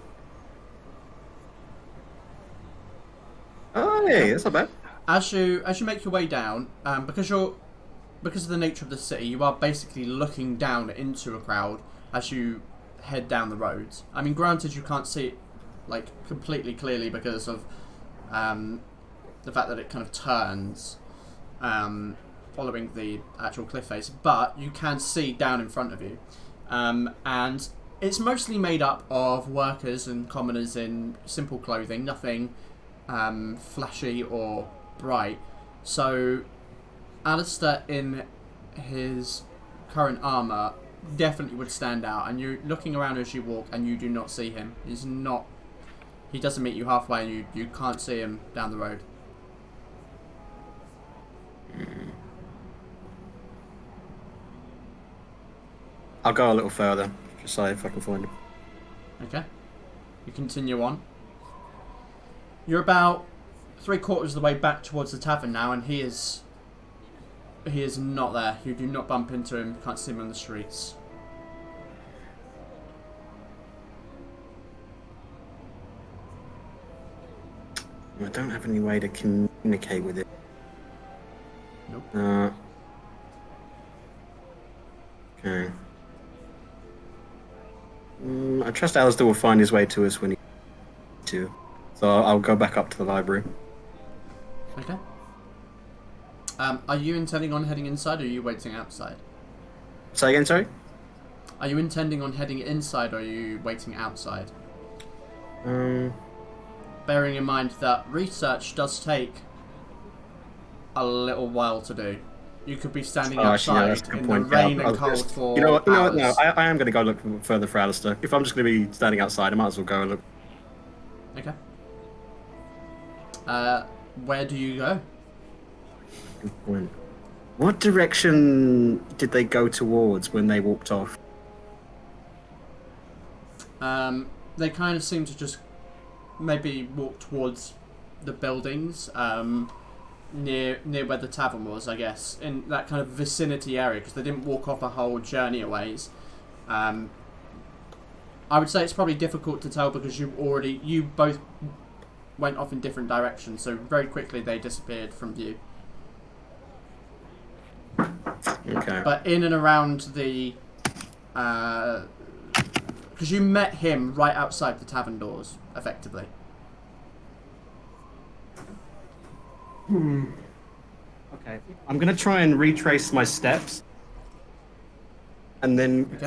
Oh, hey, that's not bad. As you make your way down, because of the nature of the city, you are basically looking down into a crowd as you head down the roads. I mean, granted, you can't see it like completely clearly because of the fact that it kind of turns following the actual cliff face, but you can see down in front of you, and it's mostly made up of workers and commoners in simple clothing, nothing flashy or bright. So Alistair in his current armour definitely would stand out, and you're looking around as you walk and you do not see him. He doesn't meet you halfway, and you can't see him down the road. I'll go a little further, just see if I can find him. Okay. You continue on. You're about 3/4 of the way back towards the tavern now, and he is not there. You do not bump into him, can't see him on the streets. I don't have any way to communicate with it. Nope. Okay. I trust Alistair will find his way to us when he needs to. So I'll go back up to the library. Okay. Are you intending on heading inside, or are you waiting outside? Say again, sorry? Are you intending on heading inside, or are you waiting outside? Bearing in mind that research does take a little while to do. You could be standing outside in the rain and cold for You know what? hours. No, I am going to go look further for Alistair. If I'm just going to be standing outside, I might as well go and look. Okay. Where do you go? Good point. What direction did they go towards when they walked off? They kind of seem to just maybe walk towards the buildings, near where the tavern was, I guess, in that kind of vicinity area, because they didn't walk off a whole journey a ways. I would say it's probably difficult to tell because you both went off in different directions, so very quickly they disappeared from view. Okay. But in and around the... because you met him right outside the tavern doors, effectively. Okay. I'm going to try and retrace my steps. And then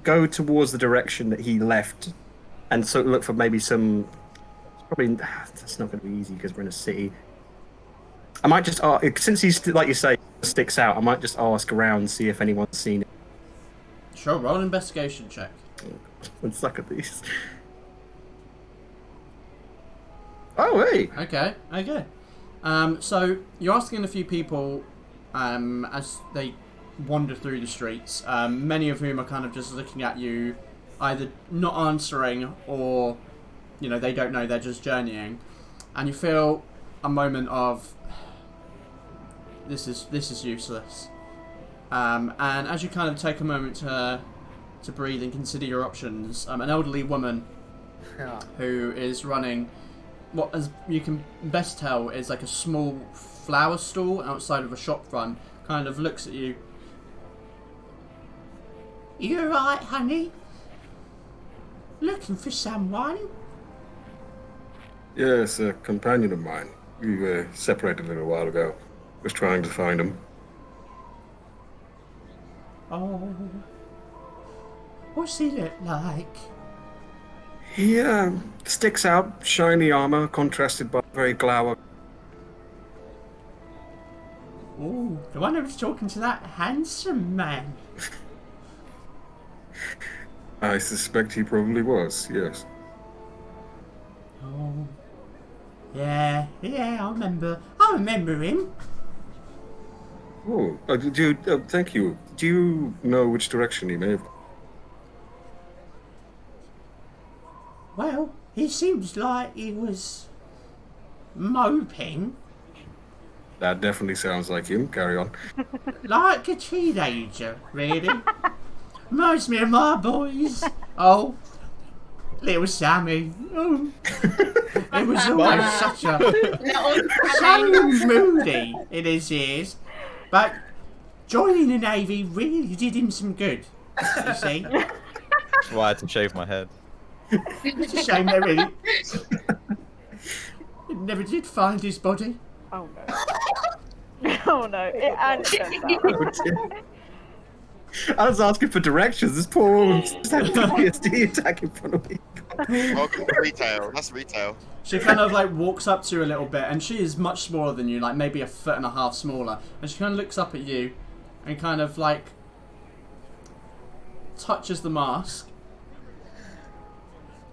go towards the direction that he left. And so look for maybe some... Probably... That's not going to be easy because we're in a city. I might just... since he's, like you say, sticks out, I might just ask around, see if anyone's seen it. Sure, roll an investigation check. I'm stuck at these. Oh, hey! Okay. So you're asking a few people as they wander through the streets, many of whom are kind of just looking at you, either not answering or, they don't know, they're just journeying. And you feel a moment of, this is useless. And as you kind of take a moment to breathe and consider your options, an elderly woman who is running what, as you can best tell, is like a small flower stall outside of a shop front, kind of looks at you. You alright, honey? Looking for someone? Yes, a companion of mine. We were separated a little while ago. Was trying to find him. Oh. What's he look like? He sticks out, shiny armor, contrasted by very glower. Ooh, the one who was talking to that handsome man. I suspect he probably was, yes. Oh. Yeah, I remember him. Oh, thank you. Do you know which direction he may have gone? Well, He seems like he was moping. That definitely sounds like him. Carry on. Like a teenager, really. Reminds me of my boys. Oh, little Sammy. Oh. It was always such a... so moody in his years. But joining the Navy really did him some good, you see. That's why I had to shave my head. It's a shame they really... never did find his body. Oh no. Oh no. And I was asking for directions. This poor woman just had a PTSD attack in front of me. Welcome to retail. That's retail. She kind of like walks up to you a little bit, and she is much smaller than you, like maybe 1.5 feet smaller. And she kind of looks up at you, and kind of like touches the mask.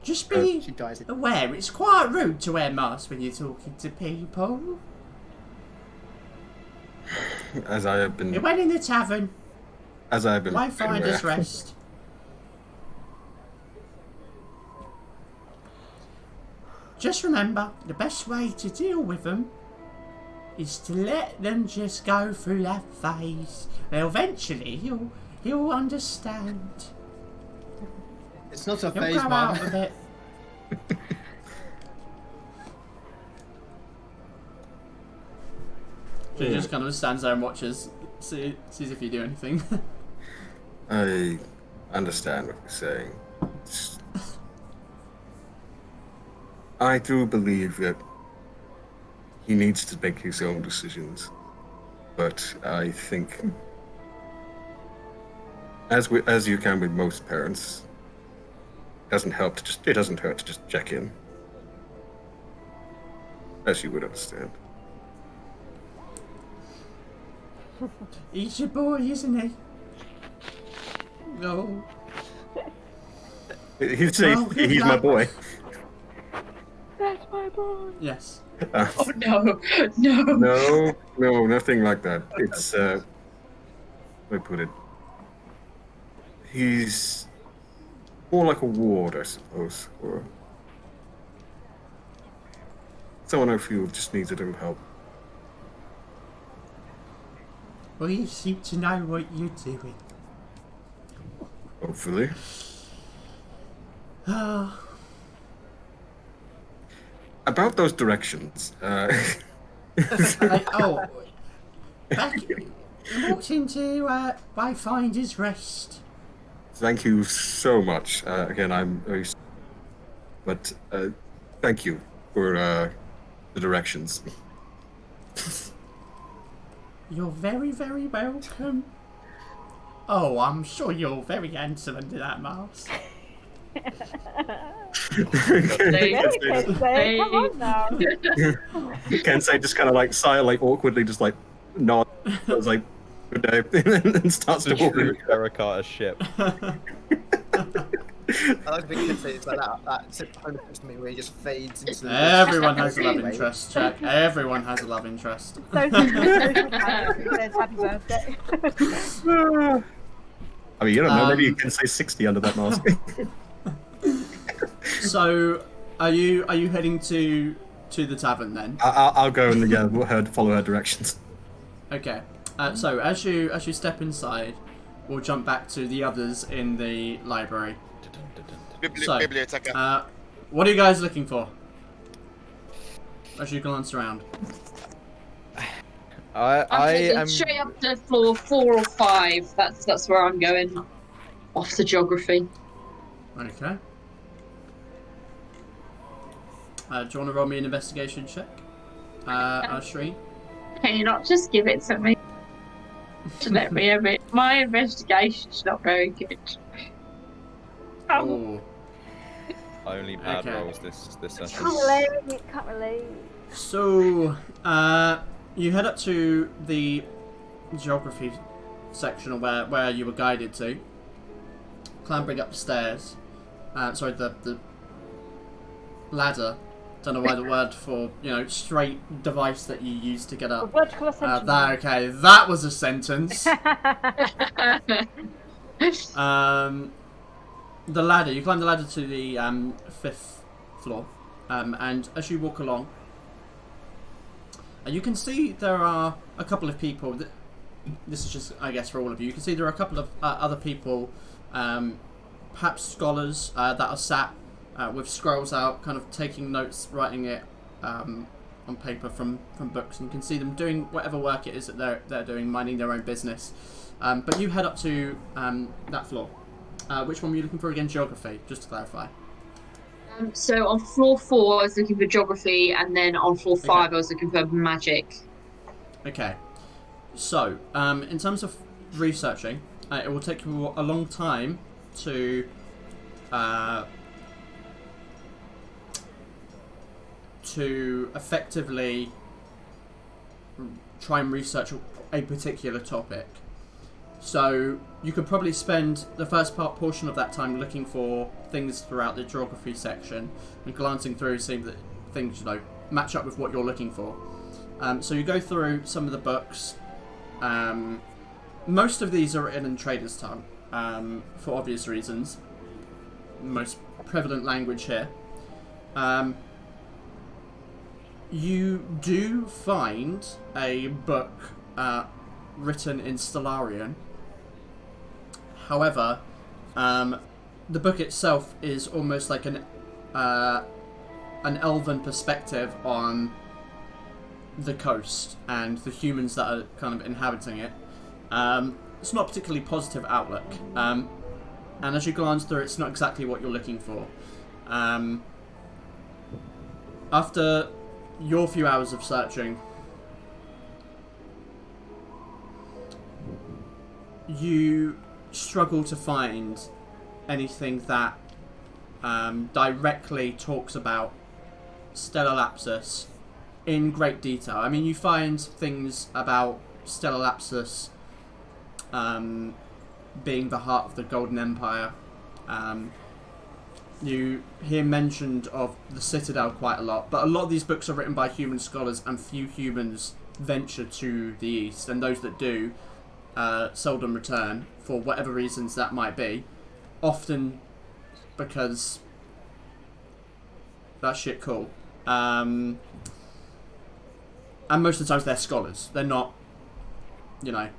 Just be She dies. aware, it's quite rude to wear masks when you're talking to people. As I have been. He went in the tavern. As I have been. Why find his aware. rest? Just remember, the best way to deal with them is to let them just go through that phase. Now, eventually, he'll understand. It's not a He'll phase, grow Mom. out of it. She just kind of stands there and watches, sees if you do anything. I understand what you're saying. I do believe that he needs to make his own decisions, but I think, as you can with most parents, it doesn't hurt to just check in, as you would understand. He's your boy, isn't he? No. He'd say Well, good he's my luck. boy. that's my boy. Yes. Oh no, no. No, nothing like that. It's, let me put it. He's more like a ward, I suppose, or someone I feel just needs a little help. Well, you seem to know what you're doing. Hopefully. Ah, About those directions, oh, back. He walked into Wayfinder's Rest. thank you so much. Again, I'm very... But, thank you for, the directions. You're very, very welcome. Oh, I'm sure you're very handsome under that mask. Say, come on now. Kensei just kind of like awkwardly just like nod. I was like, good day, and starts to The walk. true Fera Carta ship. I like the kids say it's like that home to me where he just fades into the Everyone has a love Anyway. interest, Jack. Everyone has a love interest. So says happy birthday. I mean, you don't know. Maybe you Um, can say 60 under that mask. So, are you heading to the tavern then? I'll go and follow her directions. Okay. So as you step inside, we'll jump back to the others in the library. So, Biblioteca. what are you guys looking for? As you glance around. I I'm heading am. straight up to floor 4 or 5. That's where I'm going. Off to geography. Okay. Do you want to roll me an investigation check? Ashri? Can you not just give it to me? To let me have it. My investigation's not very good. Oh, Oh. Only bad Okay. rolls this session. Can't relate. Can't relate. So, you head up to the geography section where you were guided to. Clambering up the stairs. The ladder. Don't know why the word for, straight device that you use to get up. Vertical ascension. That was a sentence. The ladder. You climb the ladder to the fifth floor, and as you walk along, you can see there are a couple of people. This is just, I guess, for all of you. You can see there are a couple of other people, perhaps scholars that are sat with scrolls out, kind of taking notes, writing it on paper from books. And you can see them doing whatever work it is that they're doing, minding their own business. But you head up to that floor. Which one were you looking for again? Geography, just to clarify. So on floor 4, I was looking for geography, and then on floor 5, I was looking for magic. Okay. So, in terms of researching, it will take you a long time to effectively try and research a particular topic. So you could probably spend the first portion of that time looking for things throughout the geography section and glancing through, seeing that things, you know, match up with what you're looking for. So you go through some of the books. Most of these are written in trader's tongue, for obvious reasons. Most prevalent language here. You do find a book written in Stellarian. However, the book itself is almost like an elven perspective on the coast and the humans that are kind of inhabiting it. It's not a particularly positive outlook. And as you glance through, it's not exactly what you're looking for. After your few hours of searching, you struggle to find anything that directly talks about Stellar Lapsus in great detail. I mean, you find things about Stellar Lapsus being the heart of the Golden Empire. You hear mentioned of the Citadel quite a lot, but a lot of these books are written by human scholars, and few humans venture to the east, and those that do seldom return for whatever reasons that might be, often because that shit cool. And most of the times they're scholars. They're not, you know,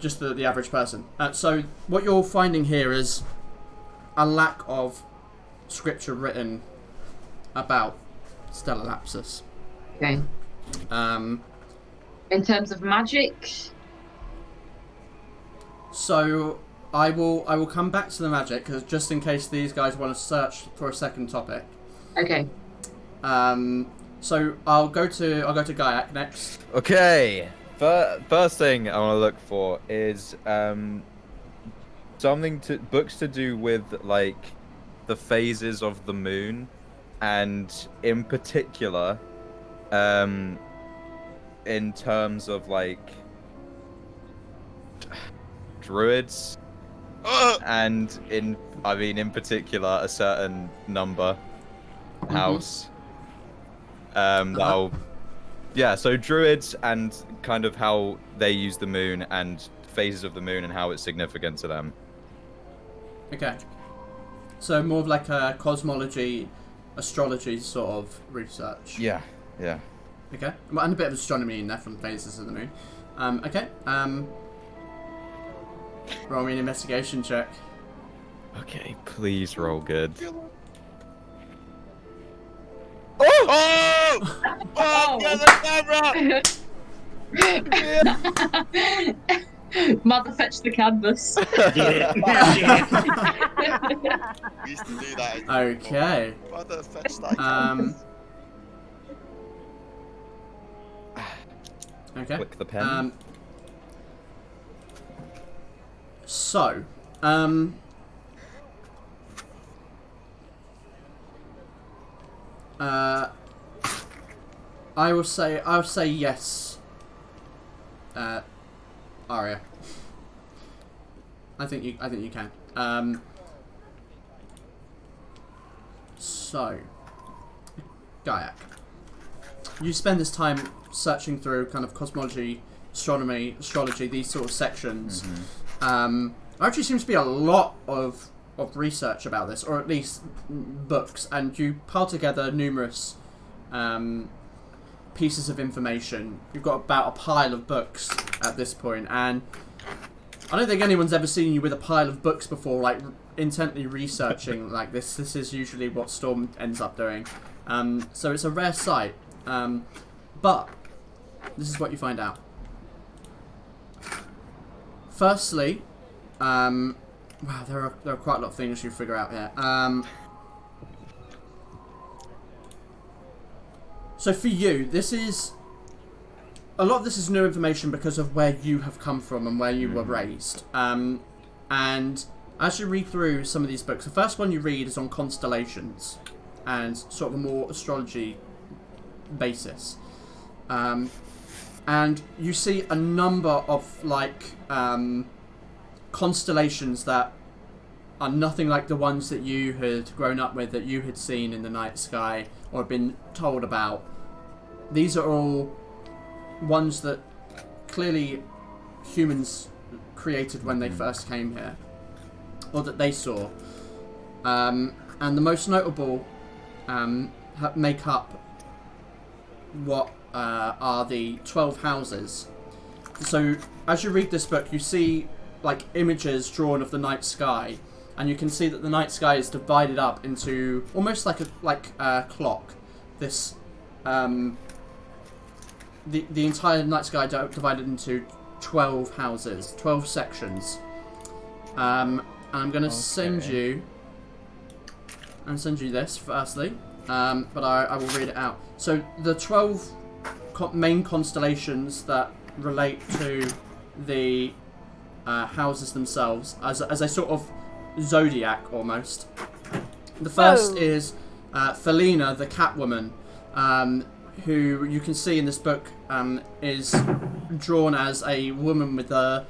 just the average person. So what you're finding here is a lack of scripture written about Stellar Lapsus. Okay. In terms of magic? So I will come back to the magic, because just in case these guys want to search for a second topic. Okay. So I'll go to Gaiac next. Okay. First thing I want to look for is books to do with like the phases of the moon, and in particular, in terms of like druids, and in particular a certain number house. So druids and kind of how they use the moon and phases of the moon and how it's significant to them. Okay. So more of like a cosmology, astrology sort of research. Yeah. Okay. Well, and a bit of astronomy in there from phases of the moon. Okay. Roll me an investigation check. Okay, please roll good. Oh! Get the camera! Mother, fetch the canvas. We used to do that. Okay. Mother, fetch that canvas. Okay. Click the pen. So, I'll say yes. Aria. I think you can. So, Gaiac, you spend this time searching through kind of cosmology, astronomy, astrology, these sort of sections. There actually seems to be a lot of of research about this, or at least books, and you pile together numerous pieces of information. You've got about a pile of books at this point, and I don't think anyone's ever seen you with a pile of books before, like intently researching like this. This is usually what Storm ends up doing. So it's a rare sight. But this is what you find out. Firstly, wow, there are quite a lot of things you figure out here. So for you, a lot of this is new information because of where you have come from and where you were raised. And as you read through some of these books, the first one you read is on constellations and sort of a more astrology basis. And you see a number of constellations that are nothing like the ones that you had grown up with, that you had seen in the night sky or been told about. These are all ones that clearly humans created when they first came here, or that they saw. And the most notable make up what are the 12 houses. So as you read this book, you see like images drawn of the night sky, and you can see that the night sky is divided up into almost like a clock. This the entire night sky divided into 12 houses, 12 sections. And I'm going to send you this firstly, but I will read it out. So the 12 main constellations that relate to the houses themselves as a sort of zodiac almost. The first is Felina, the Catwoman, who you can see in this book is drawn as a woman with the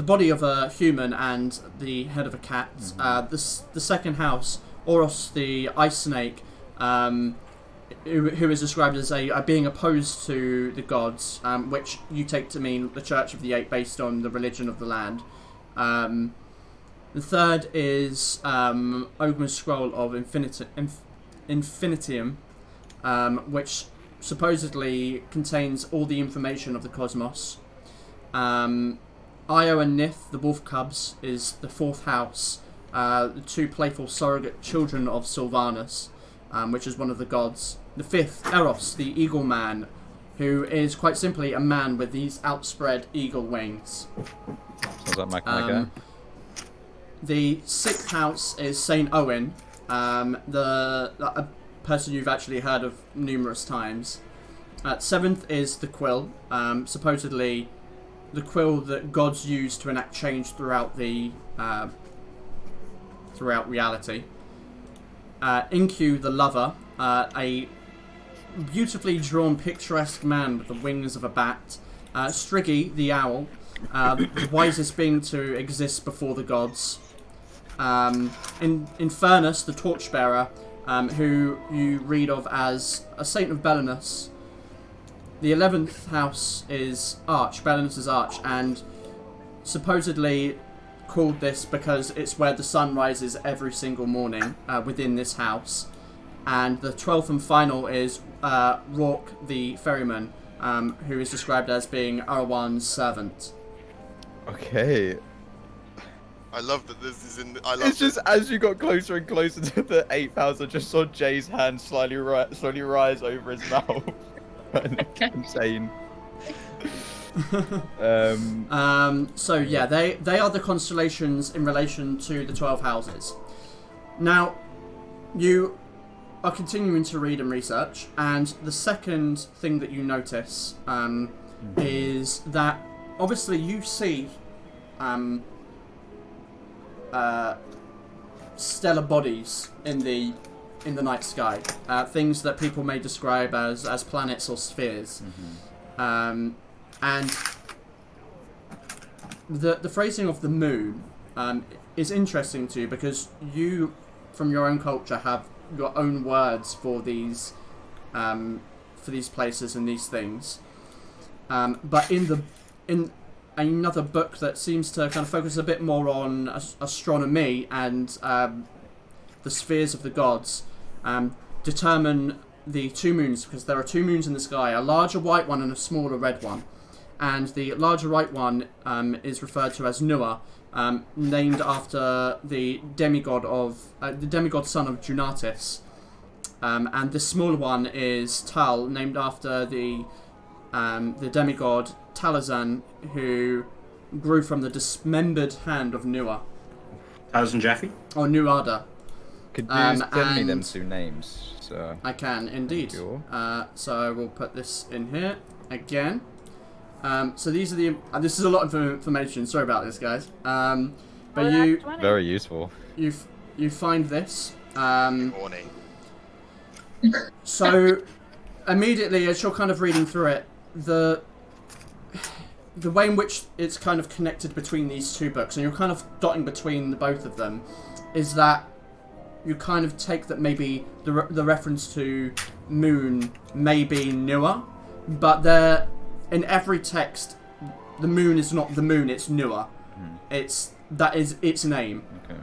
body of a human and the head of a cat. The second house, Oros, the ice snake, who is described as a being opposed to the gods, which you take to mean the Church of the Eight based on the religion of the land. The third is Ogma's Scroll of Infinitium, which supposedly contains all the information of the cosmos. Io and Nith, the wolf cubs, is the fourth house, the two playful surrogate children of Sylvanus, which is one of the gods. The fifth, Eros, the eagle man, who is quite simply a man with these outspread eagle wings. Sounds like my kind of guy. The sixth house is Saint Owen, a person you've actually heard of numerous times. Seventh is the quill, supposedly the quill that gods use to enact change throughout reality. Incu, the lover, a beautifully drawn, picturesque man with the wings of a bat. Striggy, the owl, the wisest being to exist before the gods. Infernus, the torchbearer, who you read of as a saint of Belenus. The 11th house is Arch, Belenus' Arch, and supposedly called this because it's where the sun rises every single morning within this house. And the 12th and final is Rourke, the ferryman, who is described as being Arwan's servant. Okay. I love that this is in. It's just as you got closer and closer to the 8th house, I just saw Jay's hand slowly rise over his mouth. Insane. So yeah, they are the constellations in relation to the 12 houses. Now, you are continuing to read and research, and the second thing that you notice is that obviously you see stellar bodies in the night sky, things that people may describe as planets or spheres. And the phrasing of the moon is interesting to you because you, from your own culture, have your own words for these places and these things. But in another book that seems to kind of focus a bit more on astronomy and the spheres of the gods, determine the two moons, because there are two moons in the sky, a larger white one and a smaller red one. And the larger white one is referred to as Nua, named after the demigod son of Junatis. And the smaller one is Tal, named after the demigod Talazan, who grew from the dismembered hand of Nua. Talazan Jaffe? Or Nuada. Could you send me them two names? So I can, indeed. Sure. So I will put this in here again. So these are the... this is a lot of information. Sorry about this, guys. But you... Very useful. You find this. Morning. So immediately, as you're kind of reading through it, the way in which it's kind of connected between these two books, and you're kind of dotting between the both of them, is that you kind of take that maybe the reference to moon may be Nua, but there in every text the moon is not the moon, it's Nua. That is its name. Okay.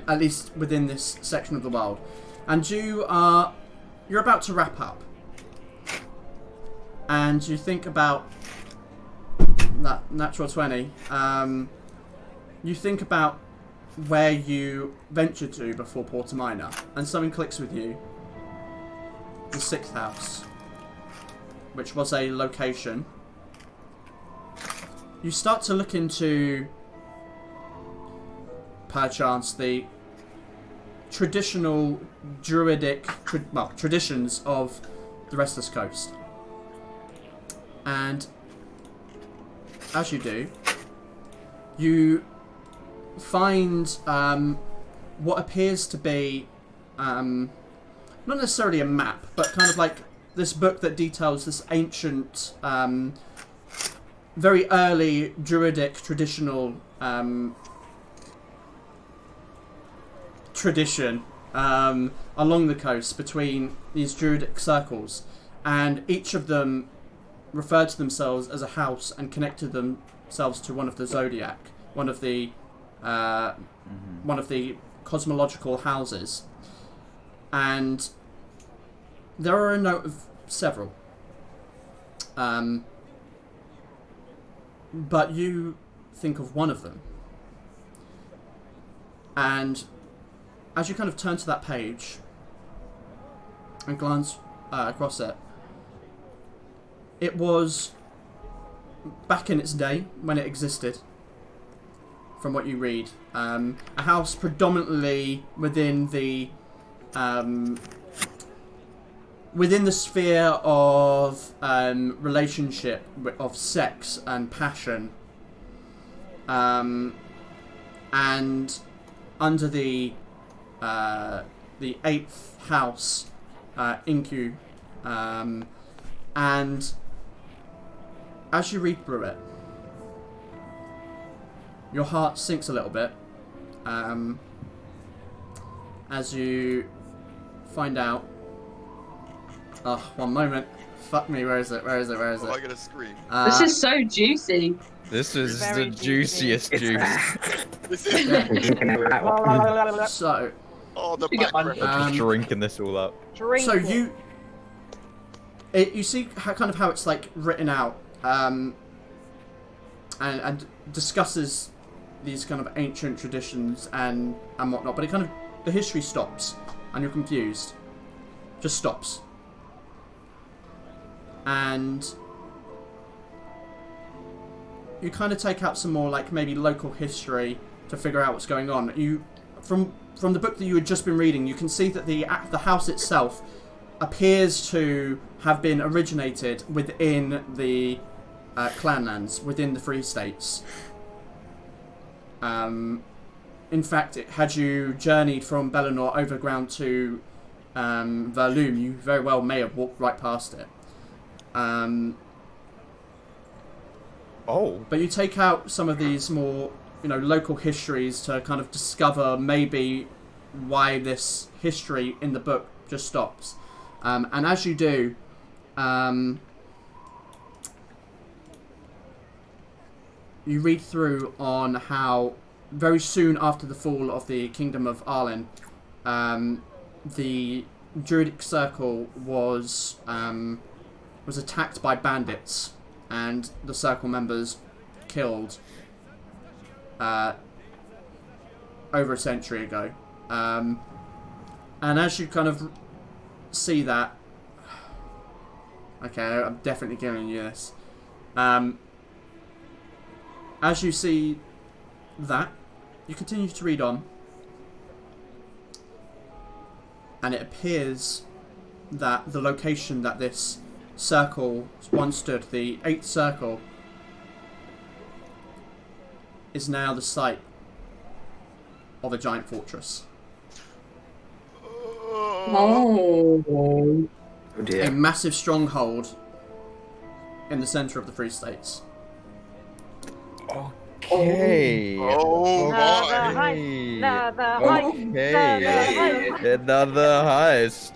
At least within this section of the world. And you're about to wrap up. And you think about that natural 20. You think about where you ventured to before Porta Minor, and something clicks with you. The 6th house, which was a location. You start to look into, perchance, the traditional druidic traditions of the Restless Coast. And as you do, you find what appears to be not necessarily a map, but kind of like this book that details this ancient, very early druidic traditional tradition along the coast between these druidic circles, and each of them referred to themselves as a house and connected themselves to one of the zodiac, one of the cosmological houses. And there are a note of several, but you think of one of them, and as you kind of turn to that page and glance across it, it was back in its day when it existed, from what you read, a house predominantly within the sphere of relationship, of sex and passion, and under the 8th house, Inku, and as you read through it, your heart sinks a little bit, as you find out. Oh, one moment. Fuck me, where is it? Where is it? Where is it? Oh, I'm gonna scream. This is so juicy. This is Very the juiciest juice. This is So, oh the You get one. background. I'm just drinking this all up. Drink so it. you see kind of how it's like written out, and discusses these kind of ancient traditions and whatnot, but it kind of, the history stops and you're confused. Just stops. And you kind of take out some more like maybe local history to figure out what's going on. You from the book that you had just been reading, you can see that the house itself appears to have been originated within the clanlands, within the Free States. In fact, had you journeyed from Bellinor overground to Verloom, you very well may have walked right past it. But you take out some of these more, local histories to kind of discover maybe why this history in the book just stops. And as you do, you read through on how very soon after the fall of the Kingdom of Arlen, the Druidic Circle was attacked by bandits, and the Circle members killed over a century ago. And as you kind of see that, okay, I'm definitely giving you this. As you see that, you continue to read on, and it appears that the location that this circle once stood, the 8th circle, is now the site of a giant fortress. Oh. Oh dear. A massive stronghold in the centre of the Free States. Okay. Oh my. Okay. Another heist.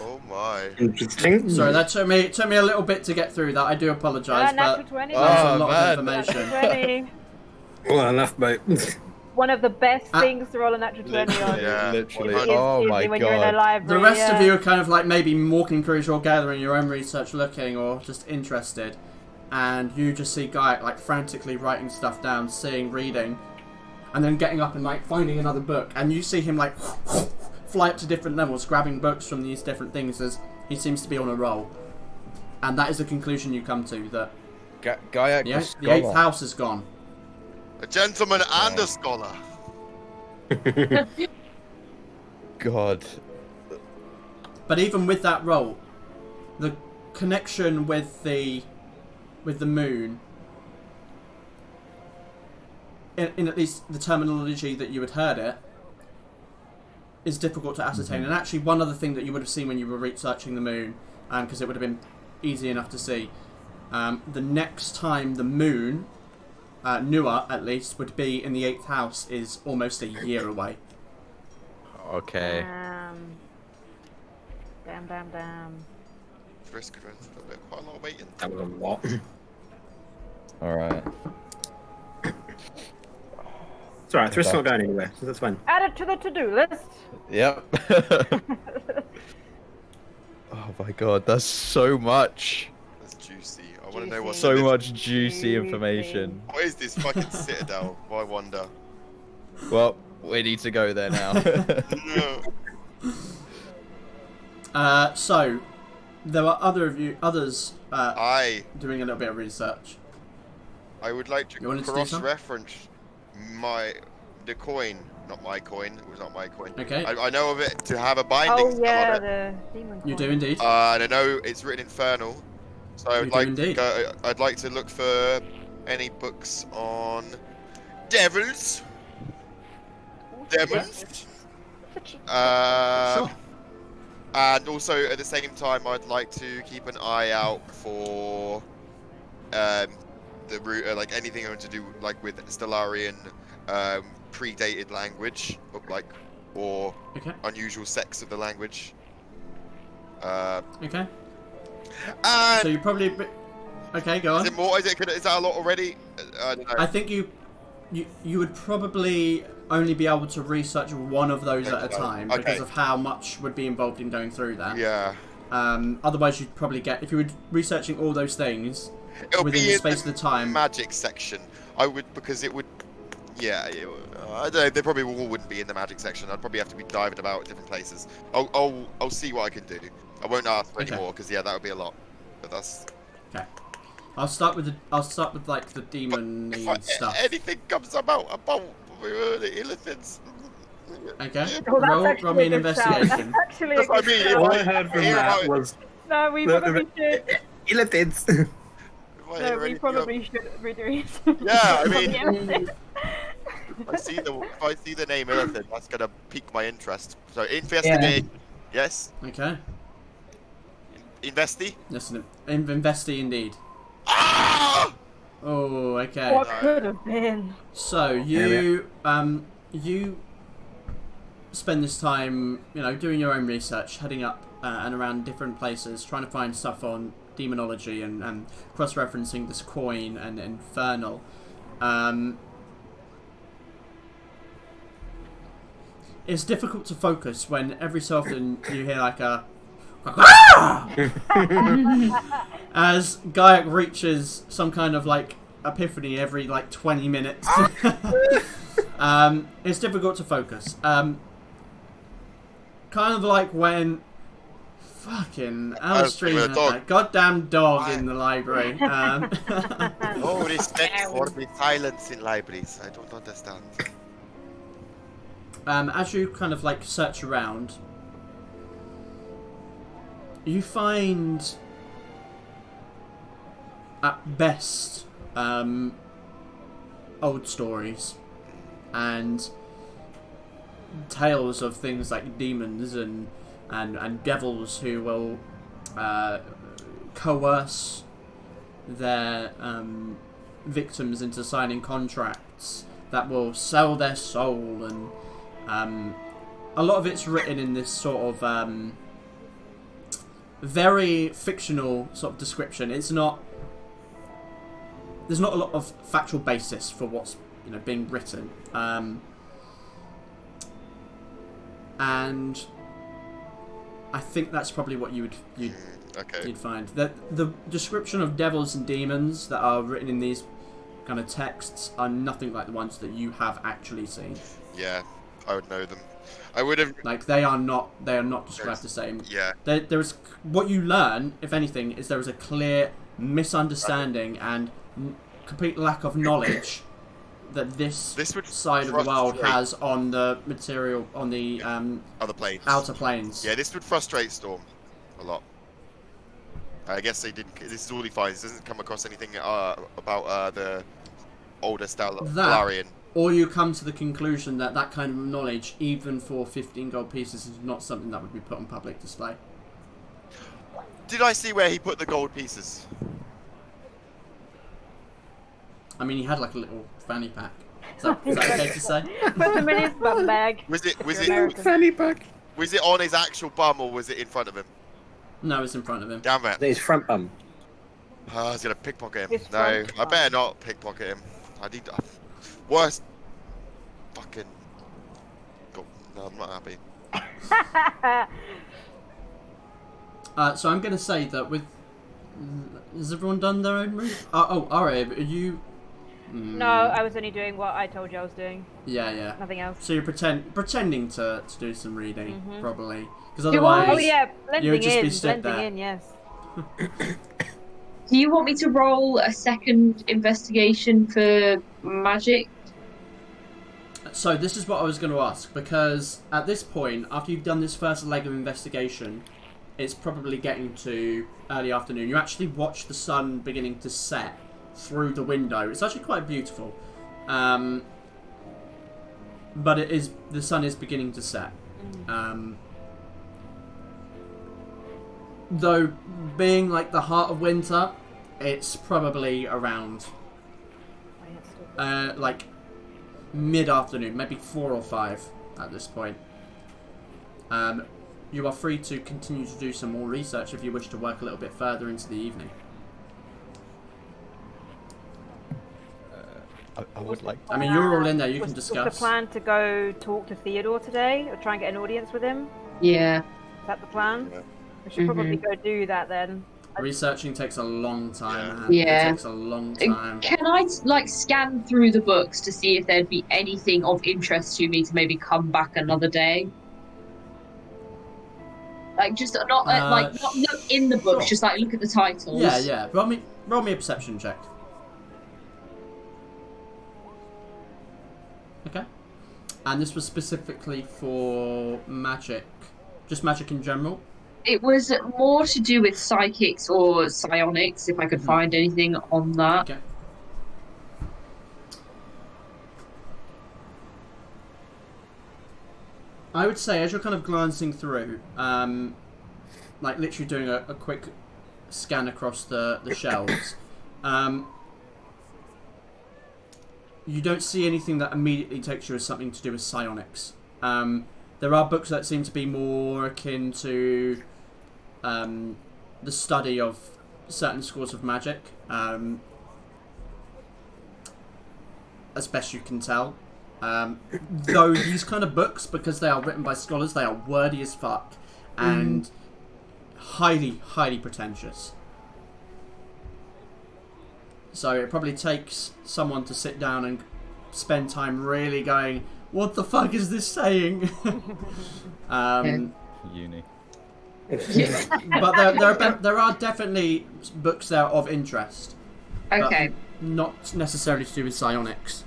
Oh my. Interesting. Sorry, that took me a little bit to get through that. I do apologise, but Natural 20. that's a Oh, lot man. of information. 20. Well, enough, mate. One of the best things to roll a natural 20 on. Yeah. Literally. Is Oh my when you're in a god. library. The rest of you are kind of like maybe walking through as you're gathering your own research, looking, or just interested. And you just see Guy like frantically writing stuff down, seeing, reading, and then getting up and like finding another book. And you see him like fly up to different levels, grabbing books from these different things as he seems to be on a roll. And that is the conclusion you come to, that Gaiac yeah, was the 8th scholar. house is gone. A gentleman and a scholar. God. But even with that roll, the connection with the moon, in at least the terminology that you had heard it, is difficult to ascertain. And actually, one other thing that you would have seen when you were researching the moon, because it would have been easy enough to see, the next time the moon, newer at least, would be in the 8th house is almost a year away. Okay. Damn. Frisk runs a bit, quite a lot of waiting. That was a lot. Alright. It's alright, Thrift's not going anywhere, so that's fine. Add it to the to-do list. Yep. Oh my god, that's so much. That's juicy. I want to know what's So in it. much juicy information. What is this fucking citadel? I wonder. Well, we need to go there now. So, there were others I doing a little bit of research. would like You to wanted to do some? cross-reference the coin. Not my coin. It was not my coin. Okay. I know of it to have a binding Oh spell yeah, on it. the demon. You coin. do indeed. And I know it's written infernal, so I You would do like indeed. I'd like to look for any books on devils. Demons. Sure. And also at the same time, I'd like to keep an eye out for the root, like anything having to do like with Stellarian predated language, or Okay. unusual sex of the language. Okay. And So you probably. Okay, go is on. it more? Is that a lot already? I don't know. I think you would probably only be able to research one of those at a time because Okay. of how much would be involved in going through that. Yeah. Otherwise, you'd probably get, if you were researching all those things It'll within be the in space of the time. magic section. I would, because it would. Yeah, I don't know. They probably all wouldn't be in the magic section. I'd probably have to be diving about different places. I'll see what I can do. I won't ask for any Okay. more because that would be a lot. But that's. Okay. I'll start with like the demon-y If stuff. anything comes about the illithids. Okay. Oh, that's Roll actually me a an good shout. investigation. That's actually a That's what I good mean, shout. All I heard from Hear that about- was No, we the- probably should. illithids. No, we probably should be doing. Yeah, I mean- Yeah. If I see the name illithid, that's gonna pique my interest. So investigate. Yes. Okay. Investi. Yes, investi indeed. Ah! Oh, okay. What could have been? So you you spend this time, doing your own research, heading up and around different places, trying to find stuff on demonology and cross-referencing this coin and infernal. It's difficult to focus when every so often you hear like a as Gaiac reaches some kind of like epiphany every like 20 minutes. It's difficult to focus. Kind of like when fucking Alistair had that goddamn dog in the library. No respect for the silence in libraries. I don't understand. As you kind of like search around, you find at best old stories and tales of things like demons and devils who will coerce their victims into signing contracts that will sell their soul, and a lot of it's written in this sort of very fictional sort of description. It's not. There's not a lot of factual basis for what's being written, and I think that's probably what you'd find. That the description of devils and demons that are written in these kind of texts are nothing like the ones that you have actually seen. Yeah, I would know them. I would have. Like they are not described the same. Yeah. There is what you learn, if anything, is there is a clear misunderstanding and complete lack of knowledge that this side of the world has on the material, on the other planes, outer planes. Yeah, this would frustrate Storm a lot. I guess they didn't. This is all he finds. Doesn't come across anything about the older Val-Aerian. Or you come to the conclusion that that kind of knowledge, even for 15 gold pieces, is not something that would be put on public display. Did I see where he put the gold pieces? I mean, he had like a little fanny pack. Is that okay to say? Put them in his bum bag. Was it fanny pack? Was it on his actual bum or was it in front of him? No, it's in front of him. Damn it! His front bum. I was gonna pickpocket him. His No, front I better not pickpocket him. I need worst. Fucking. God, no, I'm not happy. So I'm gonna say that with. Has everyone done their own move? Aria, are you? No, I was only doing what I told you I was doing. Yeah. Nothing else. So you're pretending to do some reading, probably, because otherwise you would just be stood there. Blending in, yes. Do you want me to roll a second investigation for magic? So this is what I was going to ask, because at this point, after you've done this first leg of investigation, it's probably getting to early afternoon. You actually watch the sun beginning to set through the window. It's actually quite beautiful. But the sun is beginning to set. Though being like the heart of winter, it's probably around like mid-afternoon, maybe 4 or 5 at this point. You are free to continue to do some more research if you wish to work a little bit further into the evening. I would like. I mean, you're all in there. You can discuss. Was the plan to go talk to Theodore today, or try and get an audience with him? Yeah. Is that the plan? Yeah. We should probably go do that then. Researching takes a long time, man. Yeah. It takes a long time. Can I scan through the books to see if there'd be anything of interest to me to maybe come back another day? Like just not look in the books, just like look at the titles. Yeah. Roll me a perception check. Okay. And this was specifically for magic, just magic in general. It was more to do with psychics or psionics, if I could find anything on that. Okay. I would say, as you're kind of glancing through, like literally doing a quick scan across the shelves, you don't see anything that immediately takes you as something to do with psionics. There are books that seem to be more akin to the study of certain schools of magic, as best you can tell. Though these kind of books, because they are written by scholars, they are wordy as fuck and highly, highly pretentious. So it probably takes someone to sit down and spend time really going, what the fuck is this saying? Uni. But there are definitely books there of interest. Okay. But not necessarily to do with psionics.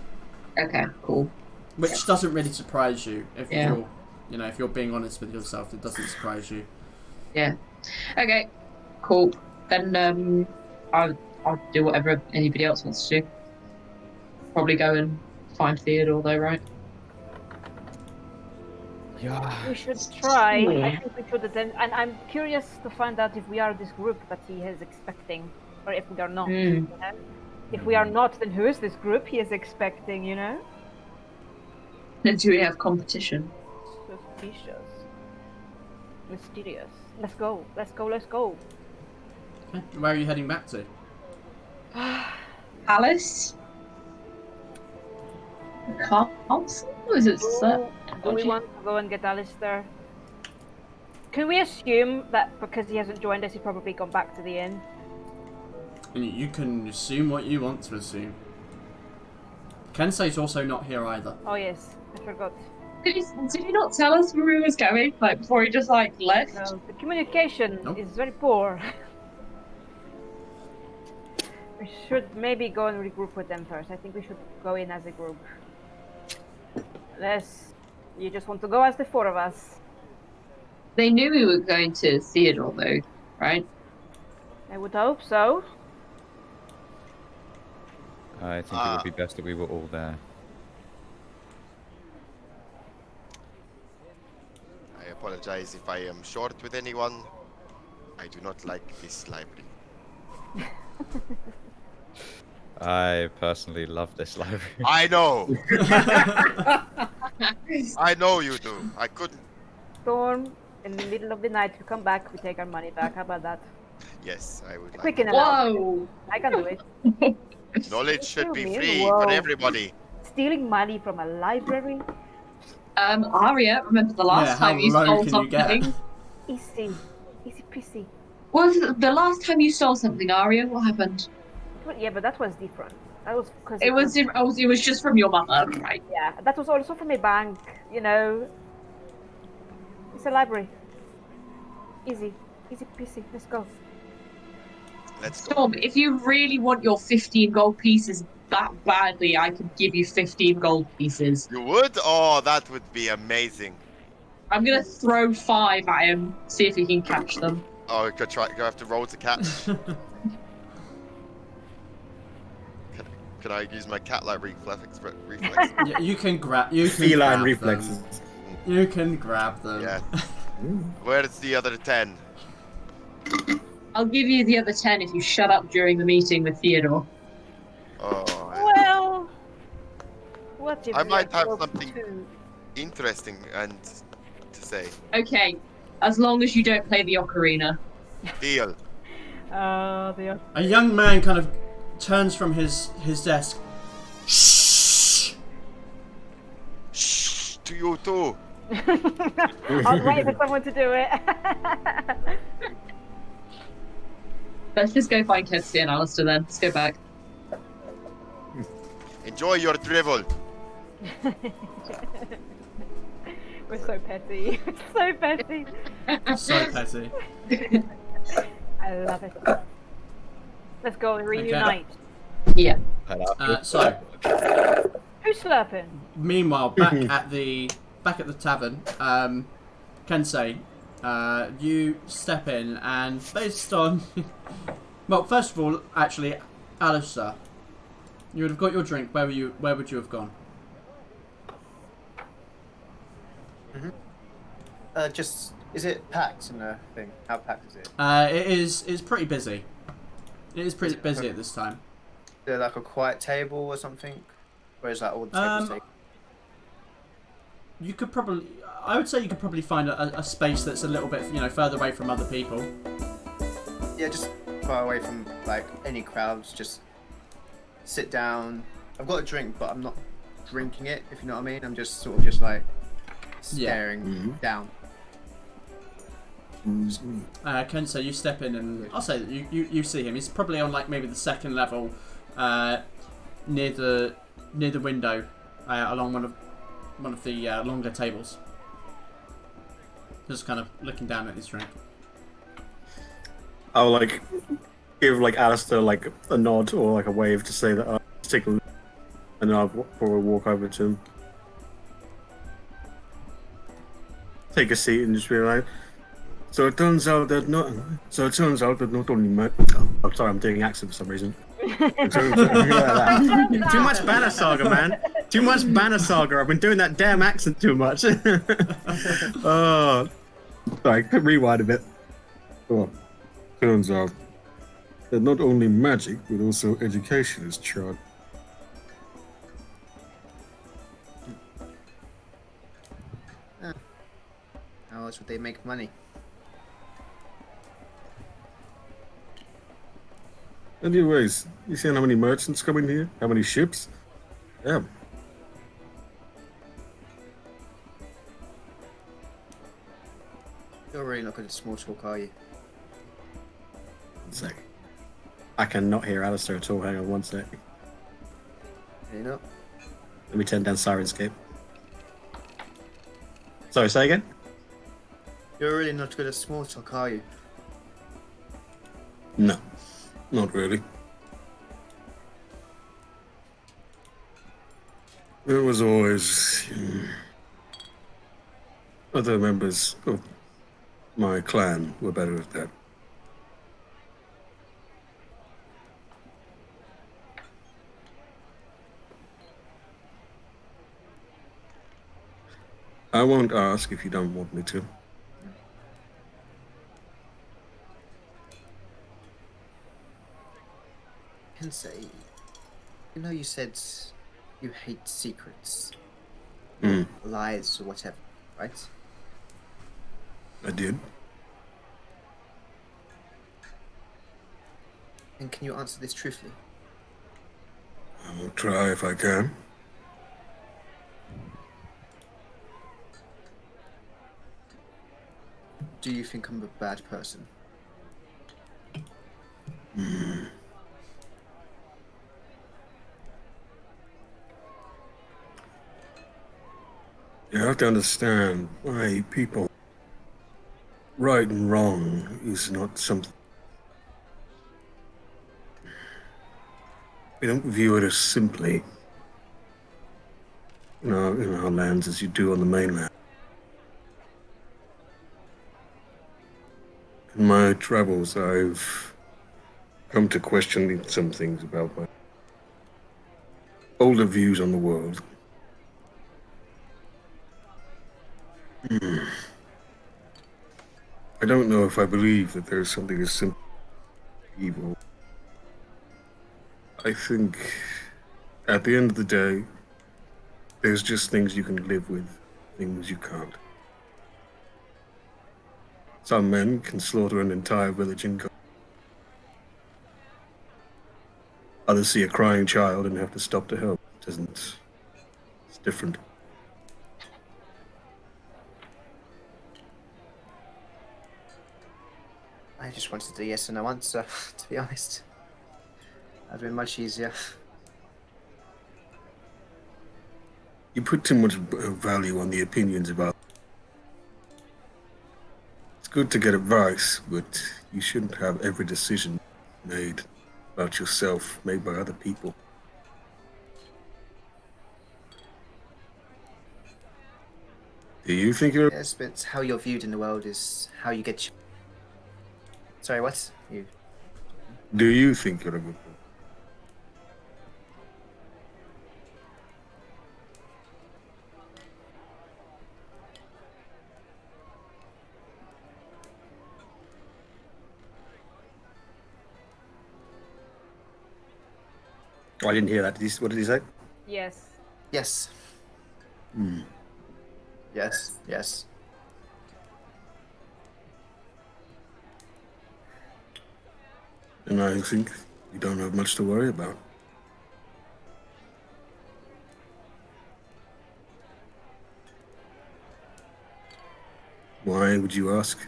Okay, cool. Which doesn't really surprise you if you're, if you're being honest with yourself. It doesn't surprise you. Yeah. Okay. Cool. Then I'll do whatever anybody else wants to do. Probably go and find Theodore, though, right? Yeah. We should try. I think we should attend. And I'm curious to find out if we are this group that he is expecting, or if we are not. You know? If we are not, then who is this group he is expecting? You know. Then do we have competition? Suspicious. Mysterious. Let's go. Let's go. Let's go. Okay. Where are you heading back to? Alice? Castle? Is it Do we want to go and get Alistair? Can we assume that because he hasn't joined us, he's probably gone back to the inn? And you can assume what you want to assume. Kensei's also not here either. Oh yes, I forgot. Did he not tell us where he was going? Like before he just left? No, the communication is very poor. We should maybe go and regroup with them first. I think we should go in as a group. Unless you just want to go as the four of us. They knew we were going to Theodore, though, right? I would hope so. I think it would be best that we were all there. I apologize if I am short with anyone. I do not like this library. I personally love this library. I know! I know you do. I couldn't. Storm, in the middle of the night, we come back, we take our money back. How about that? Yes, I would like Quick in and Whoa! out. I can do it. Knowledge should be Excuse me, free whoa. for everybody. Stealing money from a library? Aria, remember the last time you stole something? Easy. Easy peasy. Was the last time you stole something, Aria? What happened? But yeah, but that was different. That was because It was just from your mother, right? Yeah, that was also from a bank. You know, it's a library. Easy peasy. Let's go. Let's go. Storm, if you really want your 15 gold pieces that badly, I could give you 15 gold pieces. You would? Oh, that would be amazing. I'm gonna throw 5 at him, see if he can catch them. Oh, you could have to roll to catch. Can I use my cat-like reflex? Yeah, you can grab. You can Feline grab reflexes. them. You can grab them. Yeah. Where's the other 10? I'll give you the other 10 if you shut up during the meeting with Theodore. Oh. Well, what if I we might are have close something to- interesting and to say. Okay, as long as you don't play the ocarina. Deal. The A young man kind of turns from his desk. Shh. Shh, to you too. I'll wait for someone to do it. Let's just go find Kirsty and Alistair then. Let's go back. Enjoy your drivel. We're so petty. So petty. So petty. I love it. Let's go and reunite. Yeah. So, Who's slurping? meanwhile, back at the tavern, Kensei, you step in and based on, well, first of all, actually, Alistair, you would have got your drink. Where would you have gone? Just is it packed in the thing? How packed is it? It's pretty busy. It is pretty busy at this time. Is there like a quiet table or something? Where is like all the tables taken? You could probably, I would say you could probably find a space that's a little bit, further away from other people. Yeah, just far away from like any crowds, just sit down. I've got a drink, but I'm not drinking it, if you know what I mean. I'm just sort of just like staring down. Ken, so you step in and I'll say that you see him. He's probably on like maybe the second level, near the window, along one of the longer tables. Just kind of looking down at his drink. I'll like give like Alistair like a nod or like a wave to say that I'll take a look, and then I'll probably walk over to him, take a seat, and just be like, So it turns out that not only I'm sorry, I'm doing accent for some reason. Too much banner saga, man. Too much banner saga. I've been doing that damn accent too much. Oh, sorry, rewind a bit. Oh, turns out that not only magic, but also education is charged. How else would they make money? Anyways, you seen how many merchants come in here? How many ships? Yeah. You're really not good at small talk, are you? One sec. I cannot hear Alistair at all. Hang on one sec. You know? Let me turn down Sirenscape. Sorry, say again? You're really not good at small talk, are you? No, not really. There was always other members of my clan were better at that. I won't ask if you don't want me to. Can say, you know, you said you hate secrets, lies, or whatever, right? I did. And can you answer this truthfully? I will try if I can. Do you think I'm a bad person? You have to understand why people right and wrong is not something. We don't view it as simply in our lands as you do on the mainland. In my travels, I've come to question some things about my older views on the world. I don't know if I believe that there's something as simple as evil. I think at the end of the day, there's just things you can live with, things you can't. Some men can slaughter an entire village in cold. Others see a crying child and have to stop to help. It's different. I just wanted a yes or no answer, to be honest. That'd been much easier. You put too much value on the opinions about. It's good to get advice, but you shouldn't have every decision made about yourself made by other people. Do you think you're... Yes, but how you're viewed in the world is how you get... Sorry, what? You... Do you think you're a good person? Oh, I didn't hear that. What did he say? Yes. Yes. Yes, yes. And I think you don't have much to worry about. Why would you ask?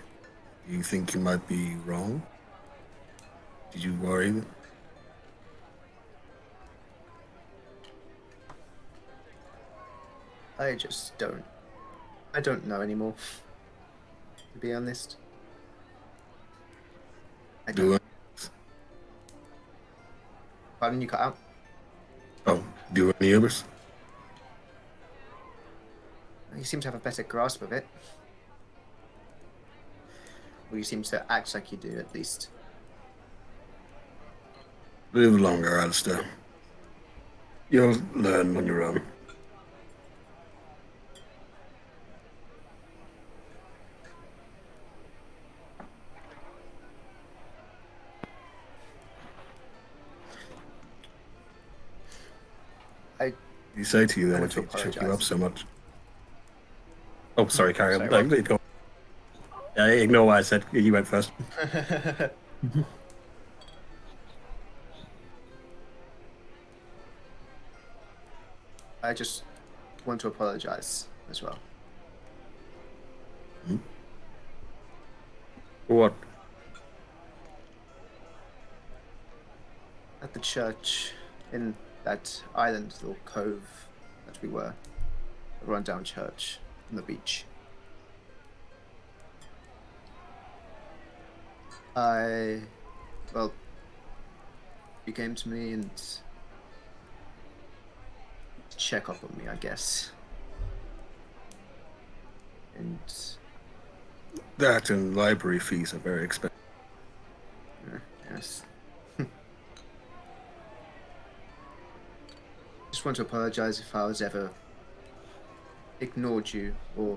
Do you think you might be wrong? Did you worry? I just don't. I don't know anymore. To be honest. I don't. Do I? Pardon, you cut out? Oh, do any of us? You seem to have a better grasp of it. Or you seem to act like you do, at least. Live longer, Alistair. You'll learn on your own. You say to you then if it shook you up so much. Oh, sorry, carry on. Sorry, No, go. Ignore what I said. You went first. I just want to apologize as well. For what? At the church, in that island little cove that we were, a rundown church on the beach. Well, you came to me and check up on me, I guess. And That and library fees are very expensive. yes. Just want to apologize if I was ever ignored you, or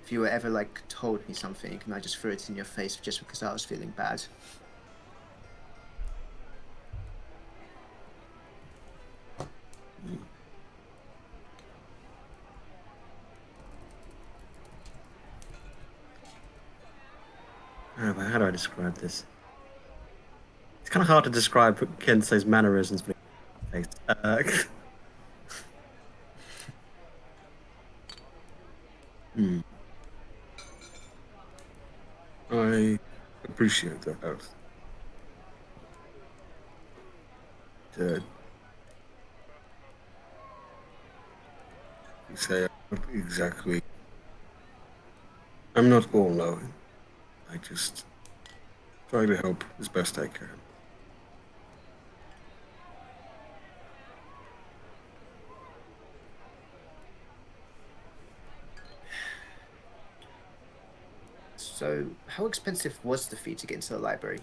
if you were ever like told me something and I just threw it in your face just because I was feeling bad. How do I describe this? It's kind of hard to describe Kensei's mannerisms. I appreciate that, Alistair. You say I'm not exactly. I'm not all knowing. I just try to help as best I can. So, how expensive was the fee to get into the library?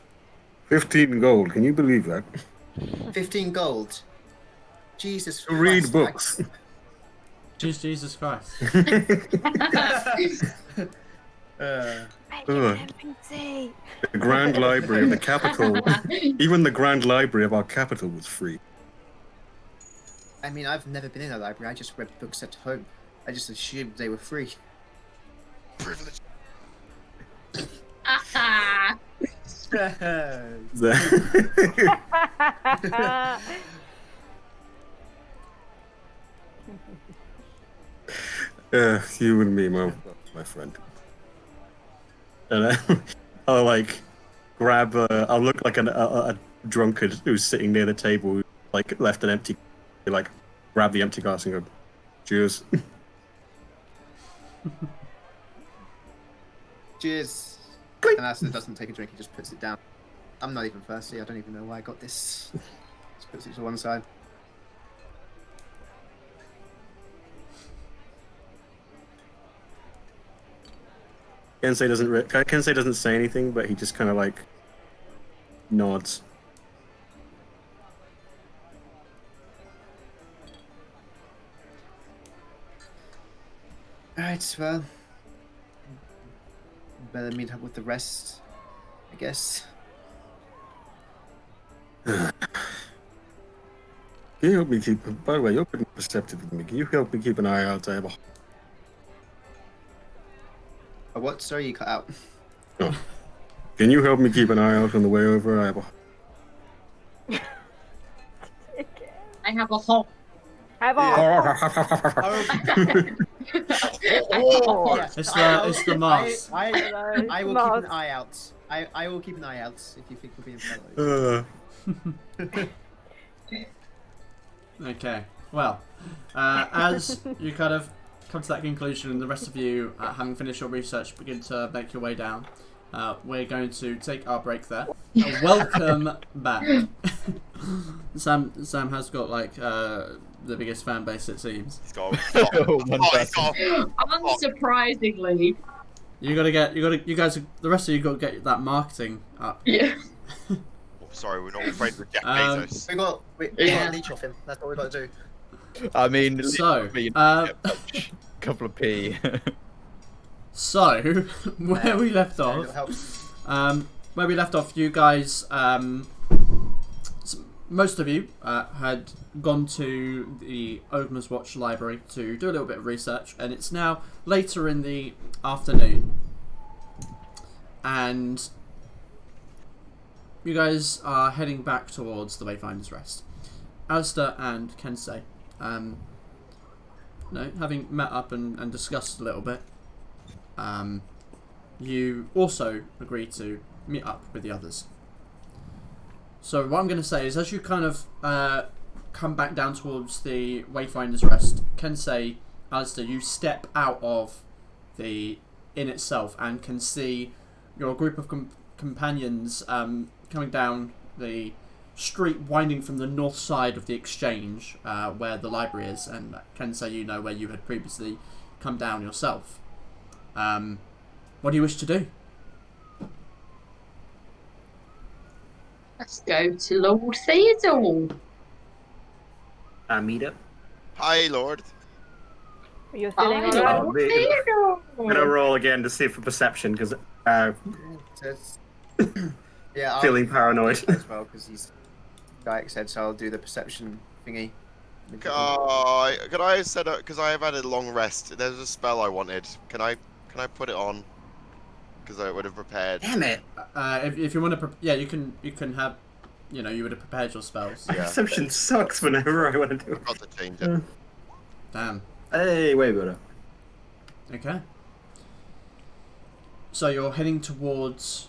15 gold, can you believe that? 15 gold. Jesus To read Christ, books. Max. Jesus Christ. Make it an NPC. The Grand Library of the capital, even the Grand Library of our capital was free. I mean, I've never been in a library. I just read books at home. I just assumed they were free. Privilege. You and me, my friend. And I'll like grab. I'll look like a drunkard who's sitting near the table, who, like left an empty. Like grab the empty glass and go, cheers. Cheers. And Alistair doesn't take a drink, he just puts it down. I'm not even thirsty, I don't even know why I got this. Just puts it to one side. Kensei doesn't say anything, but he just kind of like nods. Alright, well. Better meet up with the rest, I guess. Can you help me keep? By the way, you're pretty perceptive with me. Can you help me keep an eye out? I have a. Oh, what? Sorry, you cut out. Can you help me keep an eye out on the way over? I have a... I have a hole. Have It's the mask. I will keep an eye out. I will keep an eye out if you think we're being followed. Okay. Well, as you kind of come to that conclusion, and the rest of you, having finished your research, begin to make your way down, we're going to take our break there. Welcome back. Sam has got like the biggest fan base, it seems. He's got Unsurprisingly. You guys, the rest of you got to get that marketing up. Yeah. Oh, sorry, we're not afraid with Jeff Bezos. We got to leech off him. That's what we got to do. I mean, So, couple of P. So, where we left off, you guys, most of you had gone to the Ogmar's Watch library to do a little bit of research, and it's now later in the afternoon, and you guys are heading back towards the Wayfinder's Rest. Alistair and Kensei, having met up and discussed a little bit, you also agree to meet up with the others. So what I'm going to say is, as you kind of come back down towards the Wayfinder's Rest, Kensei, Alistair, you step out of the inn itself and can see your group of companions coming down the street winding from the north side of the exchange, where the library is, and Kensei, you know where you had previously come down yourself. What do you wish to do? Let's go to Lord Theodore. Meet up. Hi, Lord. Are you feeling Hi, alright? Lord Theodore. I'm gonna roll again to see for perception because Yeah, feeling paranoid. as well because he's like said, so I'll do the perception thingy. Could I set up, because I have had a long rest. There's a spell I wanted. Can I put it on? Because I would have prepared. Damn it! If you want to, you can have, you would have prepared your spells. My perception sucks whenever I want to do it. Got to change it. Damn. Hey, way better. Okay. So you're heading towards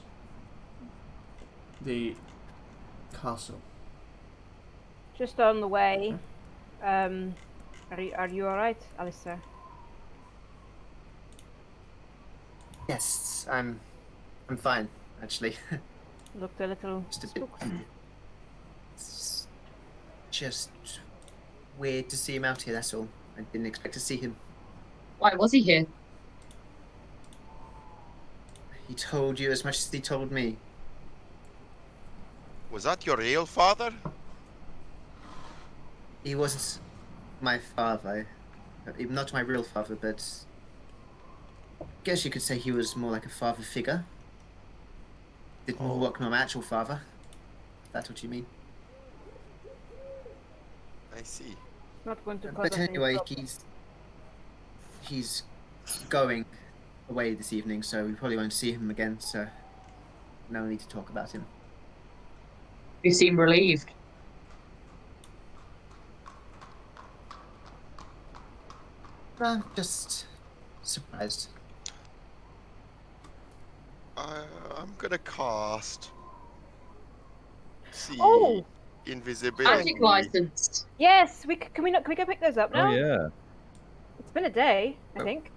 the castle. Just on the way. Are you alright, Alistair? Yes, I'm fine actually. Looked a little Just a bit. spooked. It's just weird to see him out here. That's all. I didn't expect to see him. Why was he here? He told you as much as he told me. Was that your real father? He wasn't my father. Not my real father, but I guess you could say he was more like a father figure. Did more work than my actual father. If that's what you mean. I see. Not going to cause But us any anyway, problems. he's going away this evening, so we probably won't see him again, so no need to talk about him. You seem relieved. Just surprised. I'm gonna cast. See. Oh! Invisibility. Magic license. Yes, can we go pick those up now? Oh yeah. It's been a day, I think.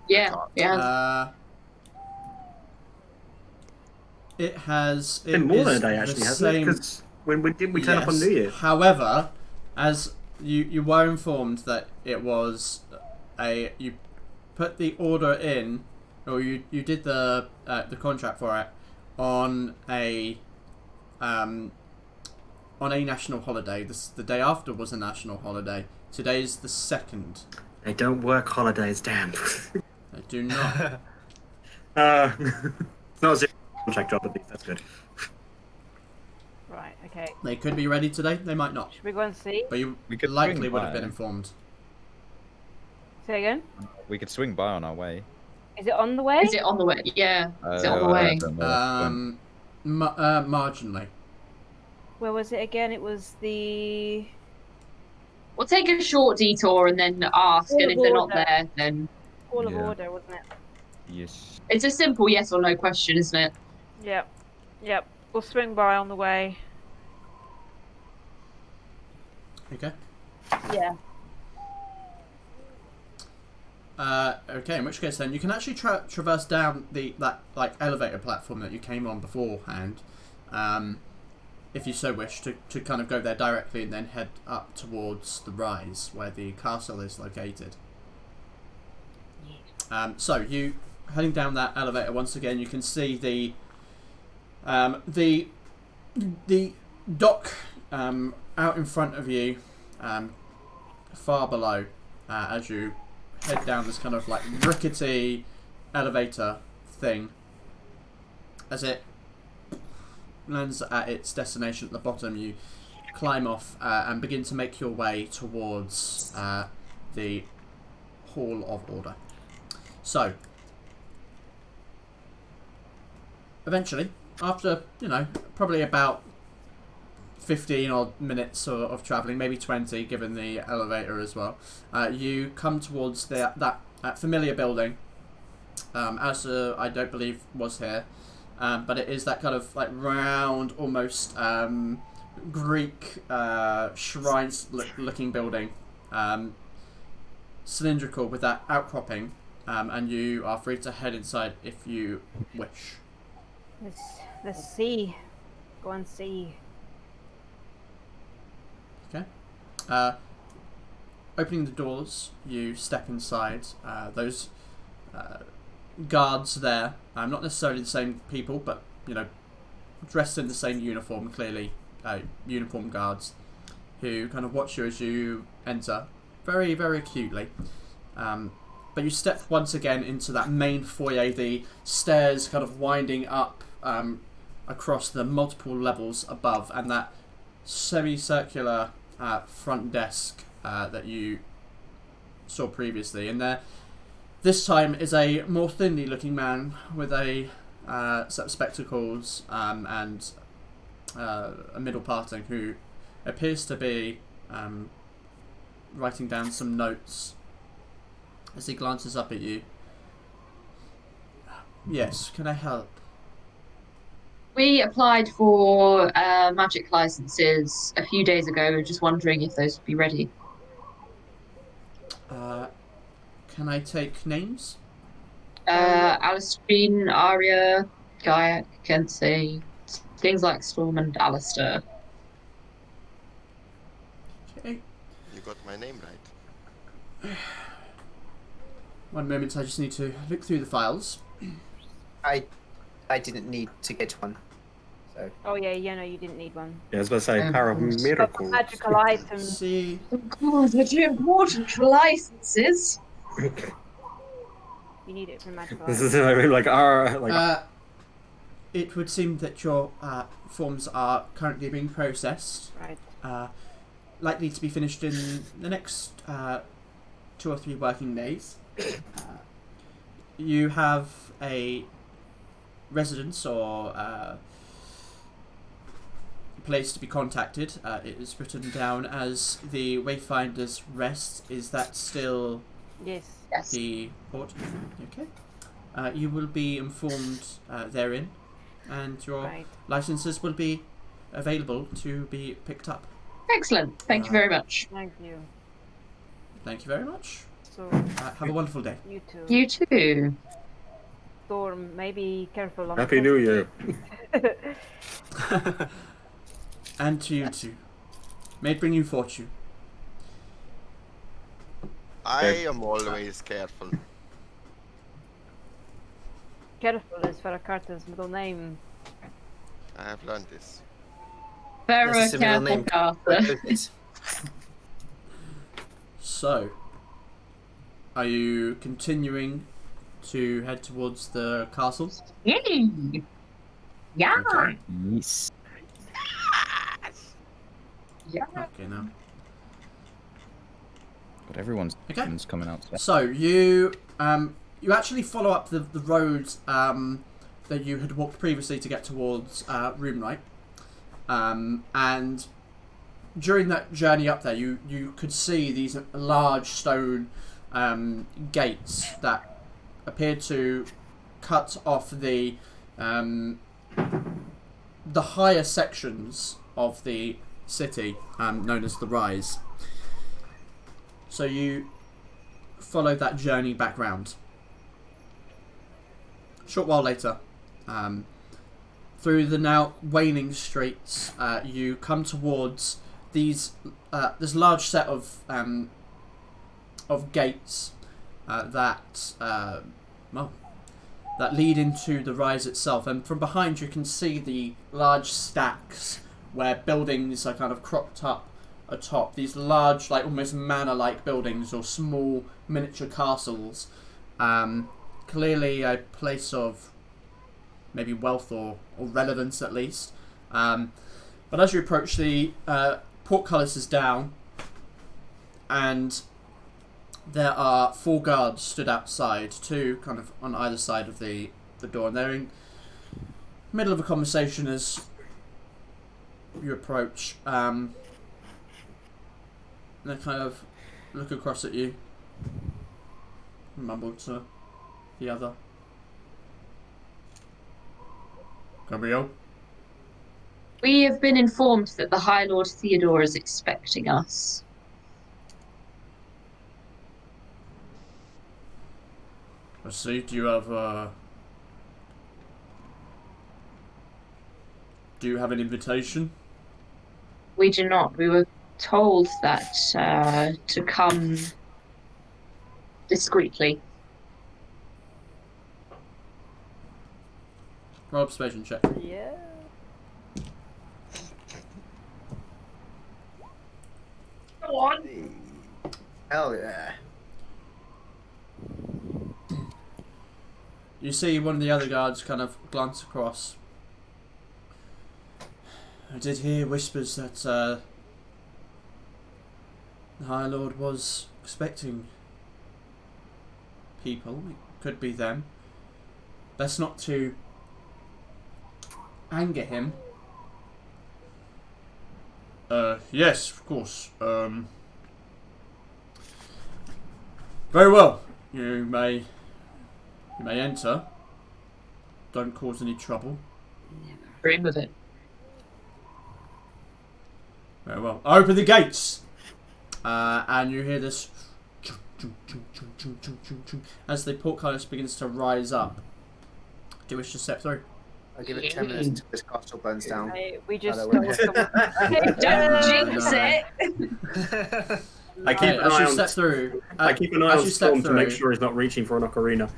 Yeah, yeah. It has. It's been more than a is day the actually, hasn't it? same- Because when we turn up on Yes. New Year? However, as you were informed that it was you put the order in, or you did the contract for it on a national holiday. The day after was a national holiday. Today's the 2nd. They don't work holidays, damn. They do not. It's not a zero contract job at least, that's good. Right, okay. They could be ready today. They might not. Should we go and see? But you We could likely swing would have by. been informed. Say again? We could swing by on our way. Is it on the way? Is it on the way? Yeah. Is it on the I way? don't know. Marginally. Where was it again? It was the We'll take a short detour and then ask, Hall and of if they're not Order. there, then Hall of Yeah. Order, wasn't it? Yes. it's a simple yes or no question, isn't it? Yep. Yep. We'll swing by on the way. Okay. Yeah. Okay, in which case then you can actually traverse down that elevator platform that you came on beforehand, if you so wish, to kind of go there directly and then head up towards the rise where the castle is located. So you heading down that elevator once again, you can see the dock out in front of you, far below, as you head down this kind of like rickety elevator thing. As it lands at its destination at the bottom, you climb off and begin to make your way towards the Hall of Order. So, eventually, after, probably about 15 odd minutes of travelling, maybe 20 given the elevator as well, you come towards that familiar building, as I don't believe was here, but it is that kind of like round, almost Greek shrines looking building, cylindrical with that outcropping, and you are free to head inside if you wish. Let's see. Go and see. Okay. Opening the doors, you step inside. Those guards there, not necessarily the same people, but dressed in the same uniform, clearly uniform guards, who kind of watch you as you enter, very, very acutely. But you step once again into that main foyer, the stairs kind of winding up across the multiple levels above, and that semicircular front desk that you saw previously. And there, this time, is a more thinly looking man with a set of spectacles and a middle parting, who appears to be writing down some notes as he glances up at you. Yes, can I help? We applied for magic licenses a few days ago. We're just wondering if those would be ready. Can I take names? Alistair, Aria, Kayak, Kensei, things like Storm and Alistair. Okay. You got my name right. One moment, I just need to look through the files. I didn't need to get one. So Oh yeah, no, you didn't need one. Yeah, I was about to say, power of But miracles. magical items. See, Of course, they're too important for licenses. You need it for magical This items. is like it would seem that your forms are currently being processed, Right. likely to be finished in the next 2 or 3 working days. You have a residence or place to be contacted. It is written down as the Wayfinder's Rest. Is that still Yes. Yes. the port? Okay. You will be informed therein, and your Right. licenses will be available to be picked up. Excellent. Thank you very much. Thank you. Thank you very much. So Have a wonderful day. you too. You too. Storm, maybe careful on Happy the New Year. And to you too. May it bring you fortune. I am always careful. Careful is Fera Carta's middle name. I have learned this. Fera Yes, it's a middle Carta. name. Carta. So, are you continuing to head towards the castle? Yay! Yeah. Okay. Yes. Yeah. Okay, now. But everyone's Okay. coming out. So you you actually follow up the road that you had walked previously to get towards Roomlight. And during that journey up there, you could see these large stone gates that appeared to cut off the higher sections of the city, known as the Rise. So you follow that journey back round. A short while later, through the now waning streets, you come towards this large set of gates that lead into the Rise itself, and from behind you can see the large stacks where buildings are kind of cropped up atop. These large, like almost manor-like buildings or small miniature castles. Clearly a place of maybe wealth or relevance at least. But as you approach, the portcullis is down, and there are 4 guards stood outside, 2 kind of on either side of the door, and they're in the middle of a conversation as you approach. They kind of look across at you, mumble to the other. Gabriel? We have been informed that the High-Lord Theodore is expecting us. I see. Do you have an invitation? We do not. We were told that to come discreetly. Roll persuasion check. Yeah. Go on. Hell yeah. You see one of the other guards kind of glance across. I did hear whispers that the High Lord was expecting people. It could be them. Best not to anger him. Yes, of course. Very well. You may enter. Don't cause any trouble. Dream of it. Very well. I open the gates, and you hear this as the portcullis begins to rise up. Do you wish to step through? I'll give it 10 minutes until this castle burns down. We just By don't Don't jinx it. I keep an as eye you on. step through. I keep an eye on you step Storm to make through- sure he's not reaching for an ocarina.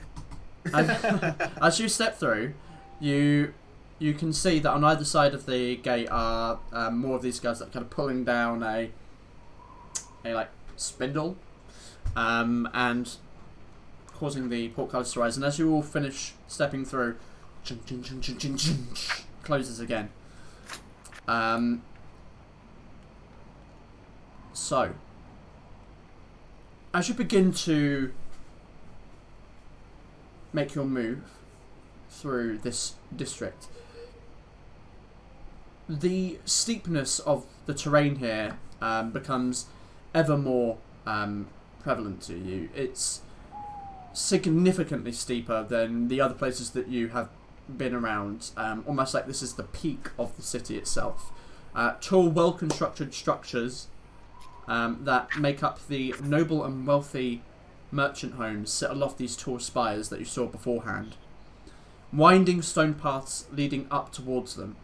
As you step through, you can see that on either side of the gate are more of these guys that are kind of pulling down a like spindle, and causing the portcullis to rise. And as you all finish stepping through, closes again. So, as you begin to make your move through this district, the steepness of the terrain here becomes ever more prevalent to you. It's significantly steeper than the other places that you have been around, almost like this is the peak of the city itself. Tall, well-constructed structures that make up the noble and wealthy merchant homes sit aloft these tall spires that you saw beforehand. Winding stone paths leading up towards them.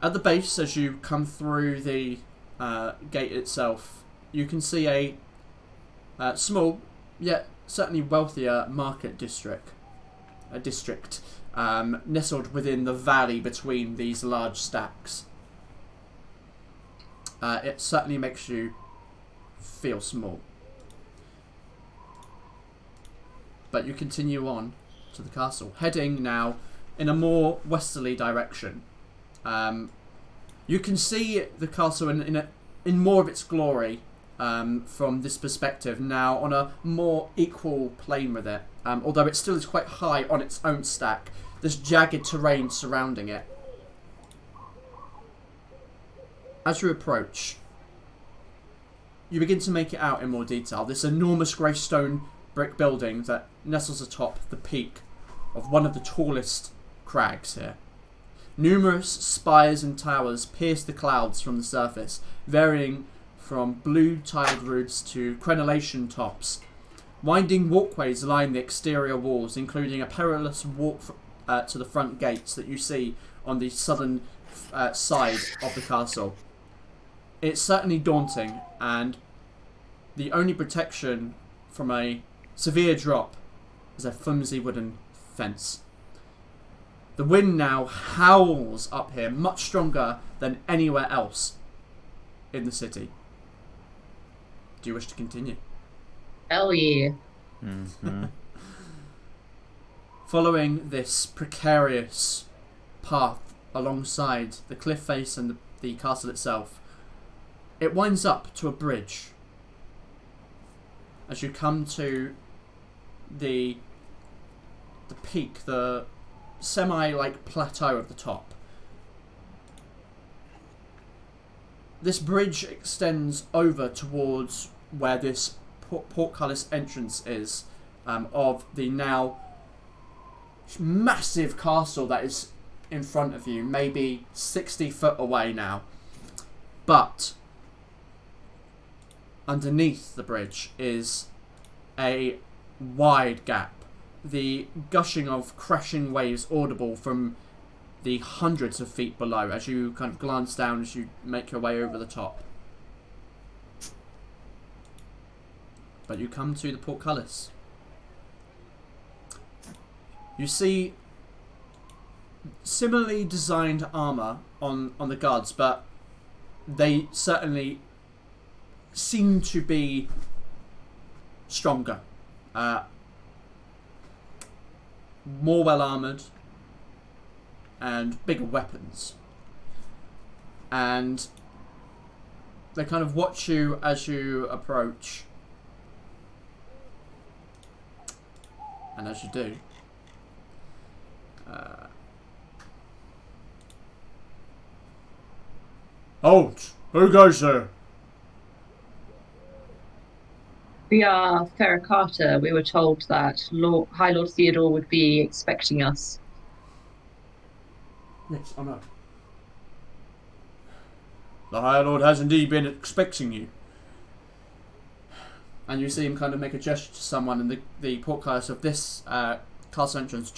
At the base, as you come through the gate itself, you can see a small, yet certainly wealthier market district. Nestled within the valley between these large stacks. It certainly makes you feel small. But you continue on to the castle, heading now in a more westerly direction. You can see the castle in more of its glory from this perspective, now on a more equal plane with it. Although it still is quite high on its own stack, this jagged terrain surrounding it. As you approach, you begin to make it out in more detail. This enormous grey stone brick building that nestles atop the peak of one of the tallest crags here. Numerous spires and towers pierce the clouds from the surface, varying from blue tiled roofs to crenellation tops. Winding walkways line the exterior walls, including a perilous walk to the front gates that you see on the southern side of the castle. It's certainly daunting, and the only protection from a severe drop is a flimsy wooden fence. The wind now howls up here, much stronger than anywhere else in the city. Do you wish to continue? Hell yeah. Mm-hmm. Following this precarious path alongside the cliff face and the castle itself, it winds up to a bridge. As you come to the peak, the semi-like plateau of the top. This bridge extends over towards where this portcullis entrance is, of the now massive castle that is in front of you, maybe 60 foot away now. But underneath the bridge is a wide gap, the gushing of crashing waves audible from the hundreds of feet below as you kind of glance down as you make your way over the top. But you come to the portcullis. You see similarly designed armour on the guards, but they certainly seem to be stronger. More well armoured and bigger weapons. And they kind of watch you as you approach. And as you do, halt! Who goes there? We are Fera Carta. We were told that High-Lord Theodore would be expecting us. Yes, I know. The High-Lord has indeed been expecting you. And you see him kind of make a gesture to someone, and the portcullis of this castle entrance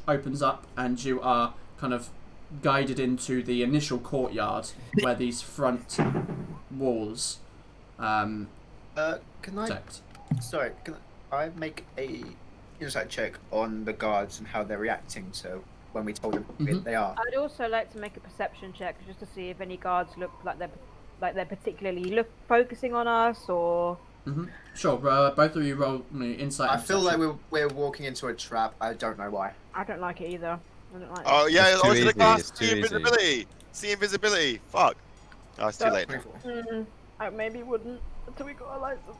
opens up, and you are kind of guided into the initial courtyard where these front walls Can I? protect. Sorry, can I make a insight check on the guards and how they're reacting to when we told them who they are? I'd also like to make a perception check just to see if any guards look like they're particularly focusing on us, or. Sure, both of you roll me insight. I and feel like perception. we're walking into a trap. I don't know why. I don't like it either. I don't like Oh it. yeah, It's I too was gonna easy, cast it's too see easy. invisibility. See invisibility. Fuck. Oh, it's too late now. I maybe wouldn't until we got our license.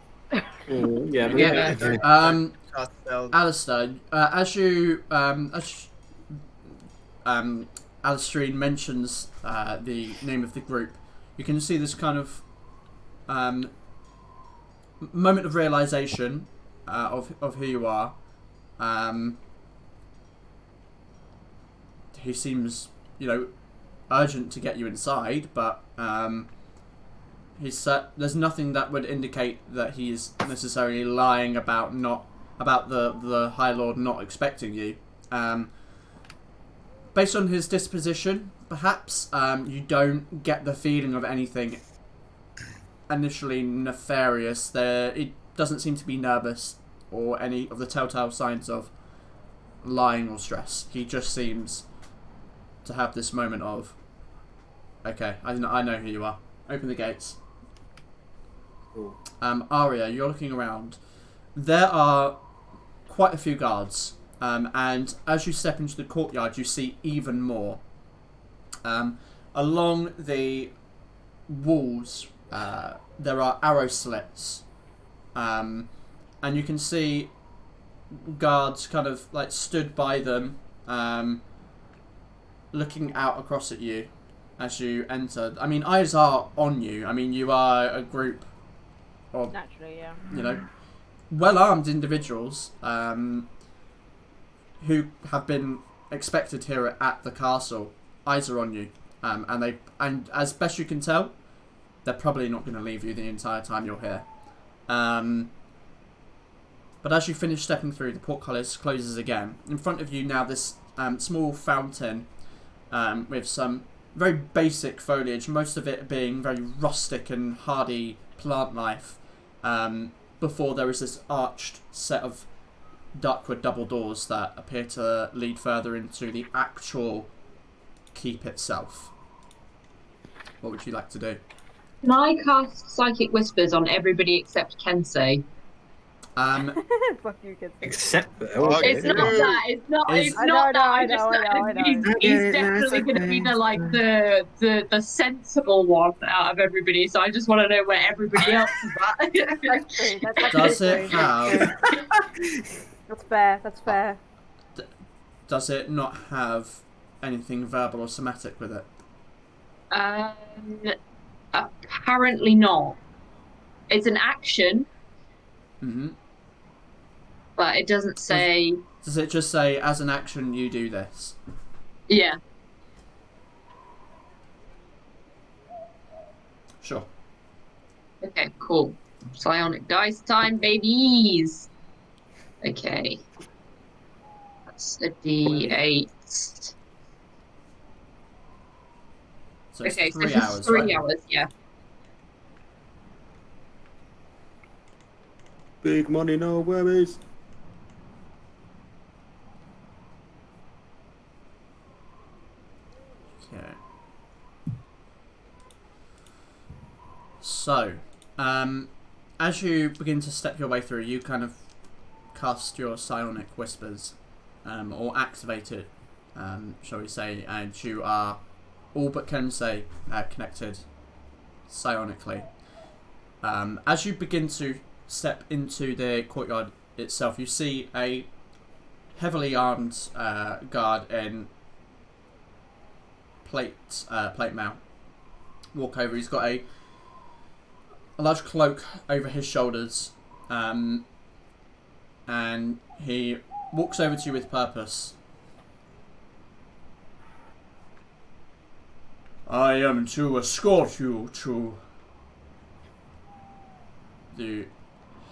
Cast spell. Alistair, as you Alistair mentions the name of the group, you can see this kind of moment of realization of who you are. He seems, urgent to get you inside, but there's nothing that would indicate that he is necessarily lying about the High Lord not expecting you. Based on his disposition, perhaps you don't get the feeling of anything initially nefarious. It doesn't seem to be nervous or any of the telltale signs of lying or stress. He just seems to have this moment of, okay, I know who you are. Open the gates. Cool. Aria, you're looking around. There are quite a few guards, and as you step into the courtyard, you see even more. Along the walls, there are arrow slits, and you can see guards kind of like stood by them, looking out across at you as you enter. I mean, eyes are on you. I mean, you are a group of, Naturally, yeah. you know, well-armed individuals who have been expected here at the castle. Eyes are on you, and as best you can tell, they're probably not going to leave you the entire time you're here. But as you finish stepping through, the portcullis closes again. In front of you now, this small fountain with some very basic foliage, most of it being very rustic and hardy plant life. Before there is this arched set of darkwood double doors that appear to lead further into the actual keep itself. What would you like to do? Can I cast Psychic Whispers on everybody except Kensei? Fuck you, kids. Except Okay. It's not that. It's not. It's I not know, that. I I just. know. He's definitely going to be the sensible one out of everybody. So I just want to know where everybody else is at. Does it have? That's fair. That's fair. Does it not have anything verbal or somatic with it? Apparently not. It's an action. Mm-hmm. But it doesn't say. Does it just say, as an action, you do this? Yeah. Sure. Okay, cool. Psionic dice time, babies. Okay. That's a D8. So it's Okay, 3 so hours, it's 3 right? hours, yeah. Big money, no worries. Okay. So, as you begin to step your way through, you kind of cast your psionic whispers, or activate it, shall we say, and you are all but Kensei connected psionically. As you begin to step into the courtyard itself, you see a heavily armed guard in plate mail walk over. He's got a large cloak over his shoulders, and he walks over to you with purpose. I am to escort you to the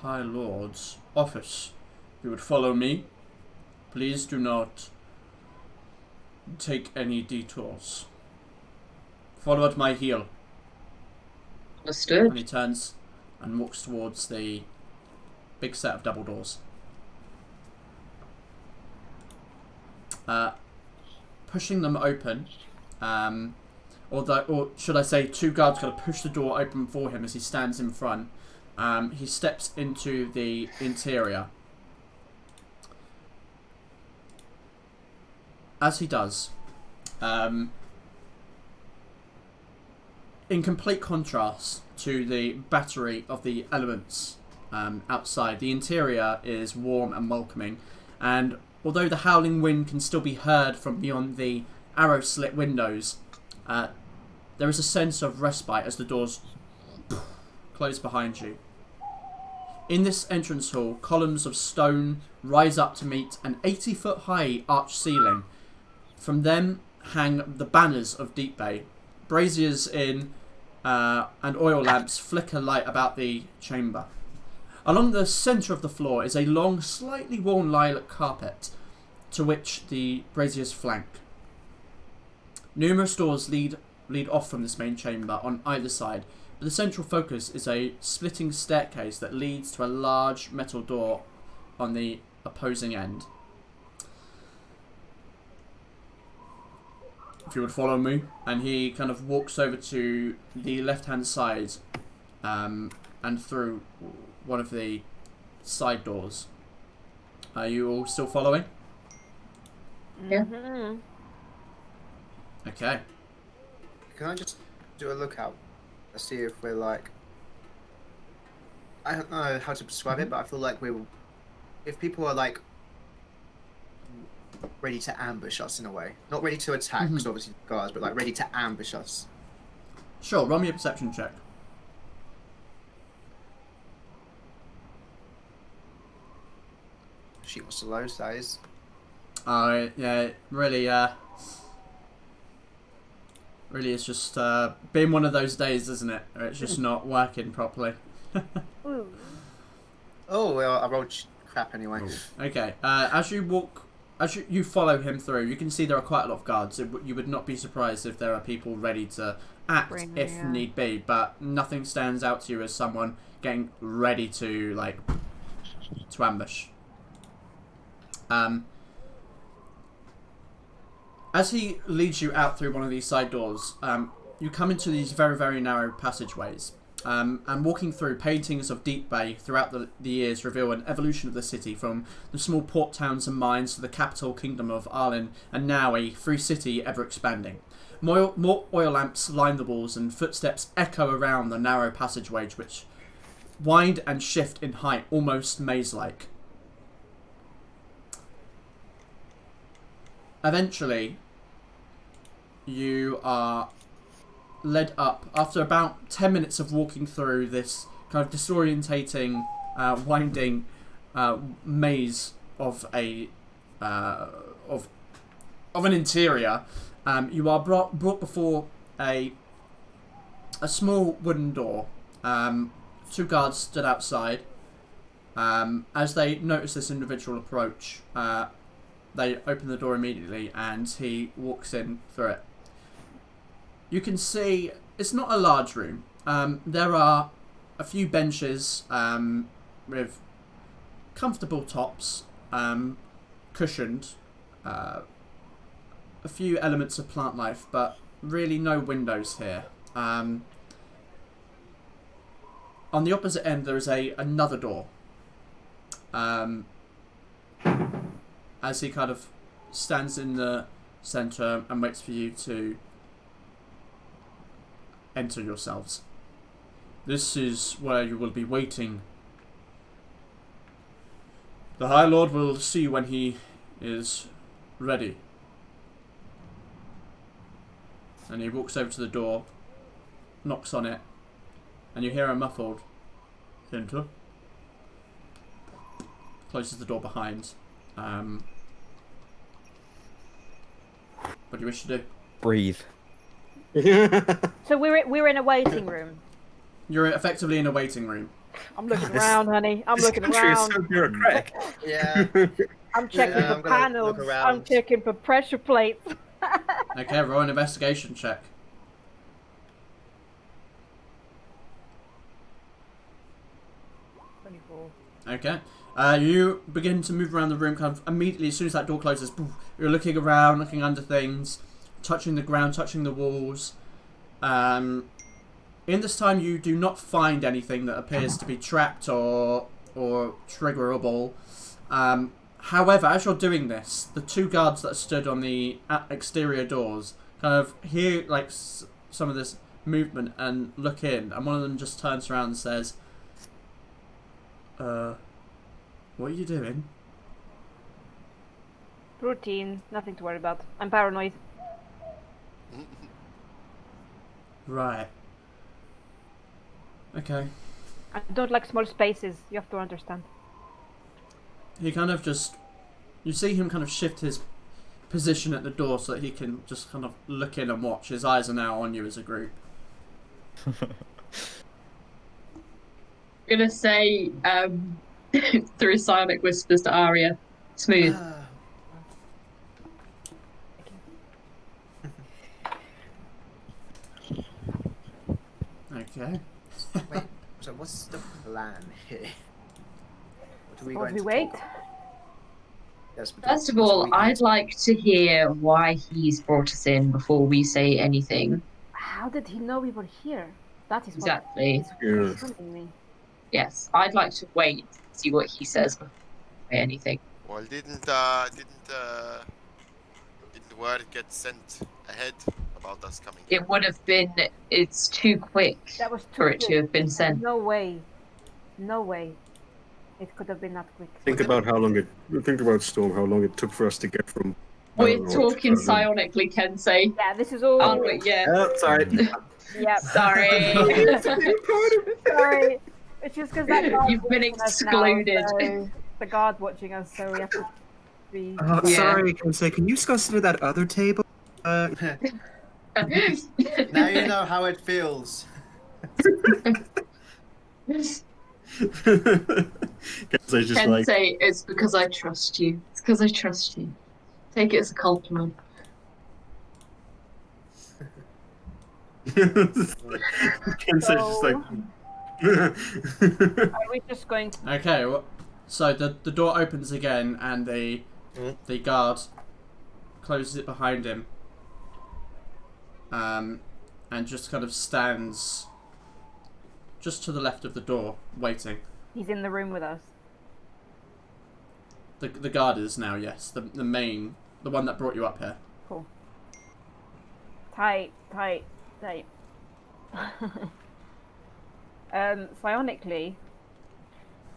High-Lord's office. You would follow me. Please do not take any detours. Follow at my heel. Understood. And he turns and walks towards the big set of double doors. Pushing them open, or should I say, two guards kind of push the door open for him as he stands in front. He steps into the interior. As he does, in complete contrast to the battery of the elements outside, the interior is warm and welcoming, and although the howling wind can still be heard from beyond the arrow-slit windows, there is a sense of respite as the doors close behind you. In this entrance hall, columns of stone rise up to meet an 80-foot-high arched ceiling. From them hang the banners of Deepbay. Braziers and oil lamps flicker light about the chamber. Along the centre of the floor is a long, slightly worn lilac carpet, to which the braziers flank. Numerous doors lead off from this main chamber on either side, but the central focus is a splitting staircase that leads to a large metal door on the opposing end. If you would follow me, and he kind of walks over to the left-hand side, and through one of the side doors. Are you all still following? Yeah. Mm-hmm. Okay. Can I just do a lookout? Let's see if we're like I don't know how to describe it, but I feel like if people are like ready to ambush us in a way, not ready to attack, because obviously guards, but like ready to ambush us. Sure, roll me a perception check. Shoot, what's the lowest that is? Yeah, really, really it's just been one of those days, isn't it? Where it's just not working properly. Ooh. Oh, well, I rolled crap anyway. Okay, as you follow him through, you can see there are quite a lot of guards. You would not be surprised if there are people ready to act if need be, but nothing stands out to you as someone getting ready to ambush. As he leads you out through one of these side doors, you come into these very, very narrow passageways. And walking through, paintings of Deepbay throughout the years reveal an evolution of the city from the small port towns and mines to the capital kingdom of Arlen, and now a free city ever expanding. More oil lamps line the walls, and footsteps echo around the narrow passageways, which wind and shift in height, almost maze-like. Eventually, you are led up after about 10 minutes of walking through this kind of disorientating, winding maze of an interior. You are brought before a small wooden door. Two guards stood outside. As they notice this individual approach, they open the door immediately, and he walks in through it. You can see it's not a large room. There are a few benches with comfortable tops, cushioned, a few elements of plant life, but really no windows here. On the opposite end, there is another door. As he kind of stands in the centre and waits for you to enter yourselves. This is where you will be waiting. The High-Lord will see when he is ready. And he walks over to the door, knocks on it, and you hear a muffled enter. Closes the door behind. What do you wish to do? Breathe. So we're in a waiting room. You're effectively in a waiting room. I'm looking around, honey. I'm looking Country is around. so bureaucratic. Yeah. I'm checking I'm for gonna panels. look around. I'm checking for pressure plates. Okay, roll an investigation check. 24. Okay. You begin to move around the room kind of immediately as soon as that door closes. You're looking around, looking under things, touching the ground, touching the walls. In this time, you do not find anything that appears to be trapped or triggerable. However, as you're doing this, the two guards that stood on the exterior doors kind of hear some of this movement and look in, and one of them just turns around and says, what are you doing? Routine. Nothing to worry about. I'm paranoid. Right. Okay. I don't like small spaces. You have to understand. He kind of just... You see him kind of shift his position at the door so that he can just kind of look in and watch. His eyes are now on you as a group. I'm gonna say through sonic whispers to Aria, smooth. Okay. Wait, so what's the plan here? What are we Suppose going we to wait. talk? Yes, but First of what are all, we going I'd to- like to hear why he's brought us in before we say anything. How did he know we were here? That is Exactly. what Yeah. is concerning me. Yes, I'd like to wait and see what he says before we say anything. Well, didn't word get sent ahead about us coming? It would have been, it's too quick That was too for it to quick. have been sent. No way. No way. It could have been that quick. Think about Storm, how long it took for us to get from. We're Val-Aeria talking to Ireland. psionically, Kensei. Yeah, this is all. Aren't we? Yeah. Oh, sorry. Yeah. Sorry. Sorry. It's just because that guard You've been watching us now, excluded. so the guard watching us, so we have to be. Oh, Yeah. sorry, Kensei, can you consider that other table? Now you know how it feels. Kensei's just like, Kensei, it's because I trust you. It's because I trust you. Take it as a compliment. Kensei's just like. Are we just going to. Okay, well, so the door opens again, and the guard closes it behind him, and just kind of stands just to the left of the door, waiting. He's in the room with us. The guard is now, yes, the one that brought you up here. Cool. Tight. Psionically,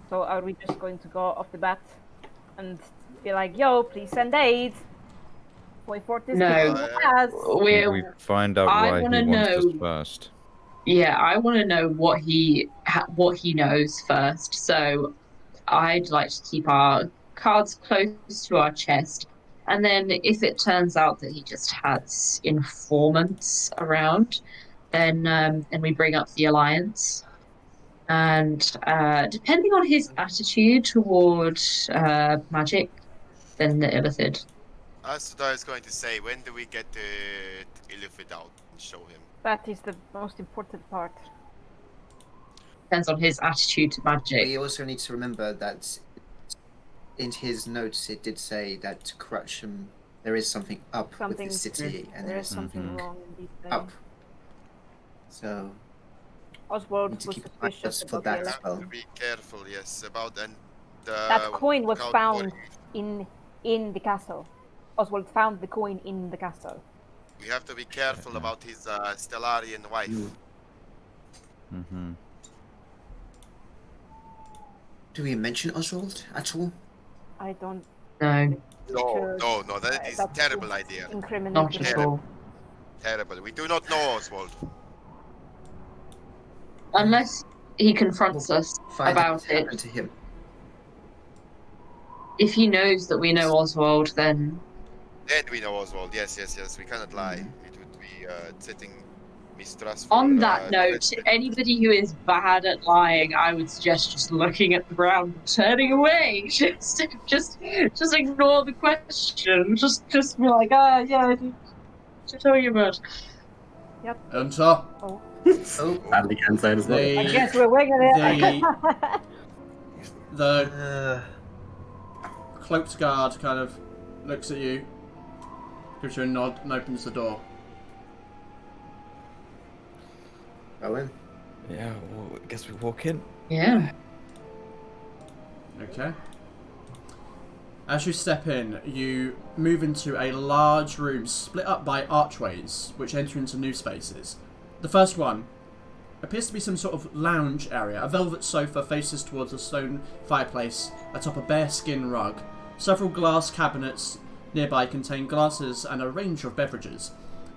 so are we just going to go off the bat and be like, yo, please send aid? Wait for this. No. We find out I why he wanna wants us know- first. Yeah, I want to know what he knows first. So I'd like to keep our cards close to our chest, and then if it turns out that he just has informants around, then we bring up the alliance. And depending on his attitude toward magic, then the Illithid. That's what I was going to say. When do we get the Illithid out and show him? That is the most important part. Depends on his attitude to magic. We also need to remember that in his notes it did say that corruption, there is something up with the city, and there is something wrong in these things. up. So Oswald need to was keep an eye out suspicious for about that the as well. To be careful, yes, about and That coin was Count found Borg. in the castle. Oswald found the coin in the castle. We have to be careful about his Stellarian wife. Mm-hmm. Do we mention Oswald at all? I don't. No, No, that is a That's terrible idea. incriminating. not at all. Terrible. We do not know Oswald. Unless he confronts us Find out about what it. happened to him. If he knows that we know Oswald, then Then we know Oswald. Yes. We cannot lie. It would be setting mistrustful. on that note, anybody who is bad at lying, I would suggest just looking at the ground, turning away. Just ignore the question. Just be like, yeah, I did. To tell you about. And so Oh, Sadly, Kensei as well. I guess we're winging it. the cloaked guard kind of looks at you, gives you a nod, and opens the door. go in. Yeah, well, I guess we walk in. Yeah. Okay. As you step in, you move into a large room split up by archways, which enter into new spaces. The first one appears to be some sort of lounge area. A velvet sofa faces towards a stone fireplace atop a bearskin rug. Several glass cabinets nearby contain glasses and a range of beverages.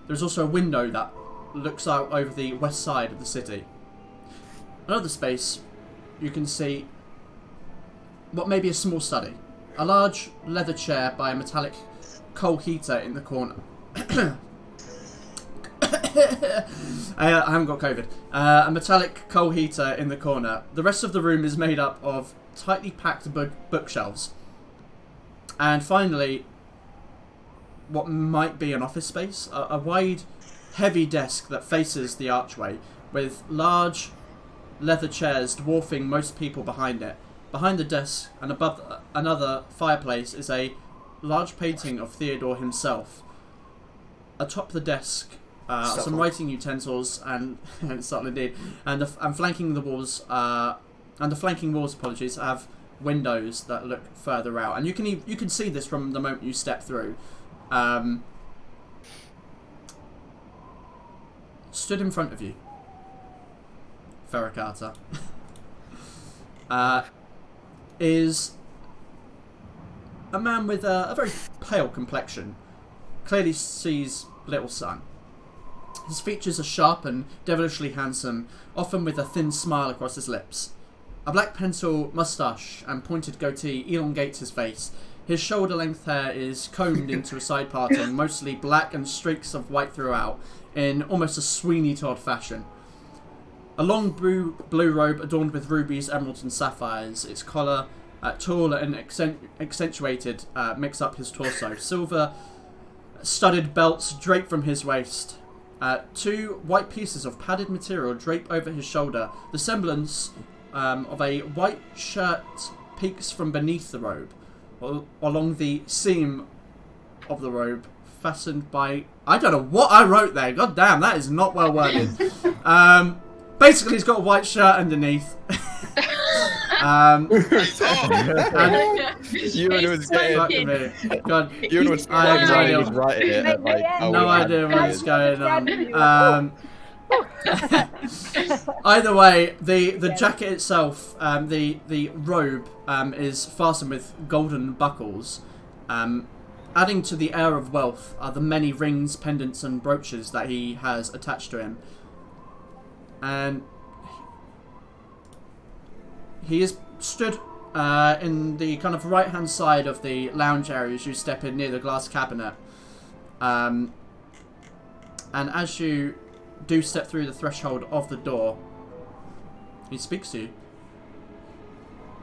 There's also a window that looks out over the west side of the city. Another space, you can see what may be a small study. A large leather chair by a metallic coal heater in the corner. I haven't got COVID. A metallic coal heater in the corner. The rest of the room is made up of tightly packed bookshelves. And finally, what might be an office space. A wide, heavy desk that faces the archway with large leather chairs dwarfing most people behind it. Behind the desk and above another fireplace is a large painting of Theodore himself. Atop the desk, some writing utensils and subtle indeed, and flanking the walls, apologies, have windows that look further out, and you can see this from the moment you step through. Stood in front of you, Fera Carta. is a man with a very pale complexion. Clearly sees little sun. His features are sharp and devilishly handsome, often with a thin smile across his lips. A black pencil moustache and pointed goatee elongates his face. His shoulder-length hair is combed into a side parting, mostly black and streaks of white throughout, in almost a Sweeney Todd fashion. A long blue robe adorned with rubies, emeralds and sapphires. Its collar, tall and accentuated, mix up his torso. Silver studded belts drape from his waist. Two white pieces of padded material drape over his shoulder. The semblance of a white shirt peeks from beneath the robe, along the seam of the robe, fastened by... I don't know what I wrote there. God damn, that is not well worded. Basically, he's got a white shirt underneath. Ewan was getting... God, Ewan was I was writing it at like... no idea what's going on. Either way, the jacket itself, the robe, is fastened with golden buckles. Adding to the air of wealth are the many rings, pendants, and brooches that he has attached to him. And he is stood in the kind of right-hand side of the lounge area as you step in near the glass cabinet. And as you do step through the threshold of the door, he speaks to you.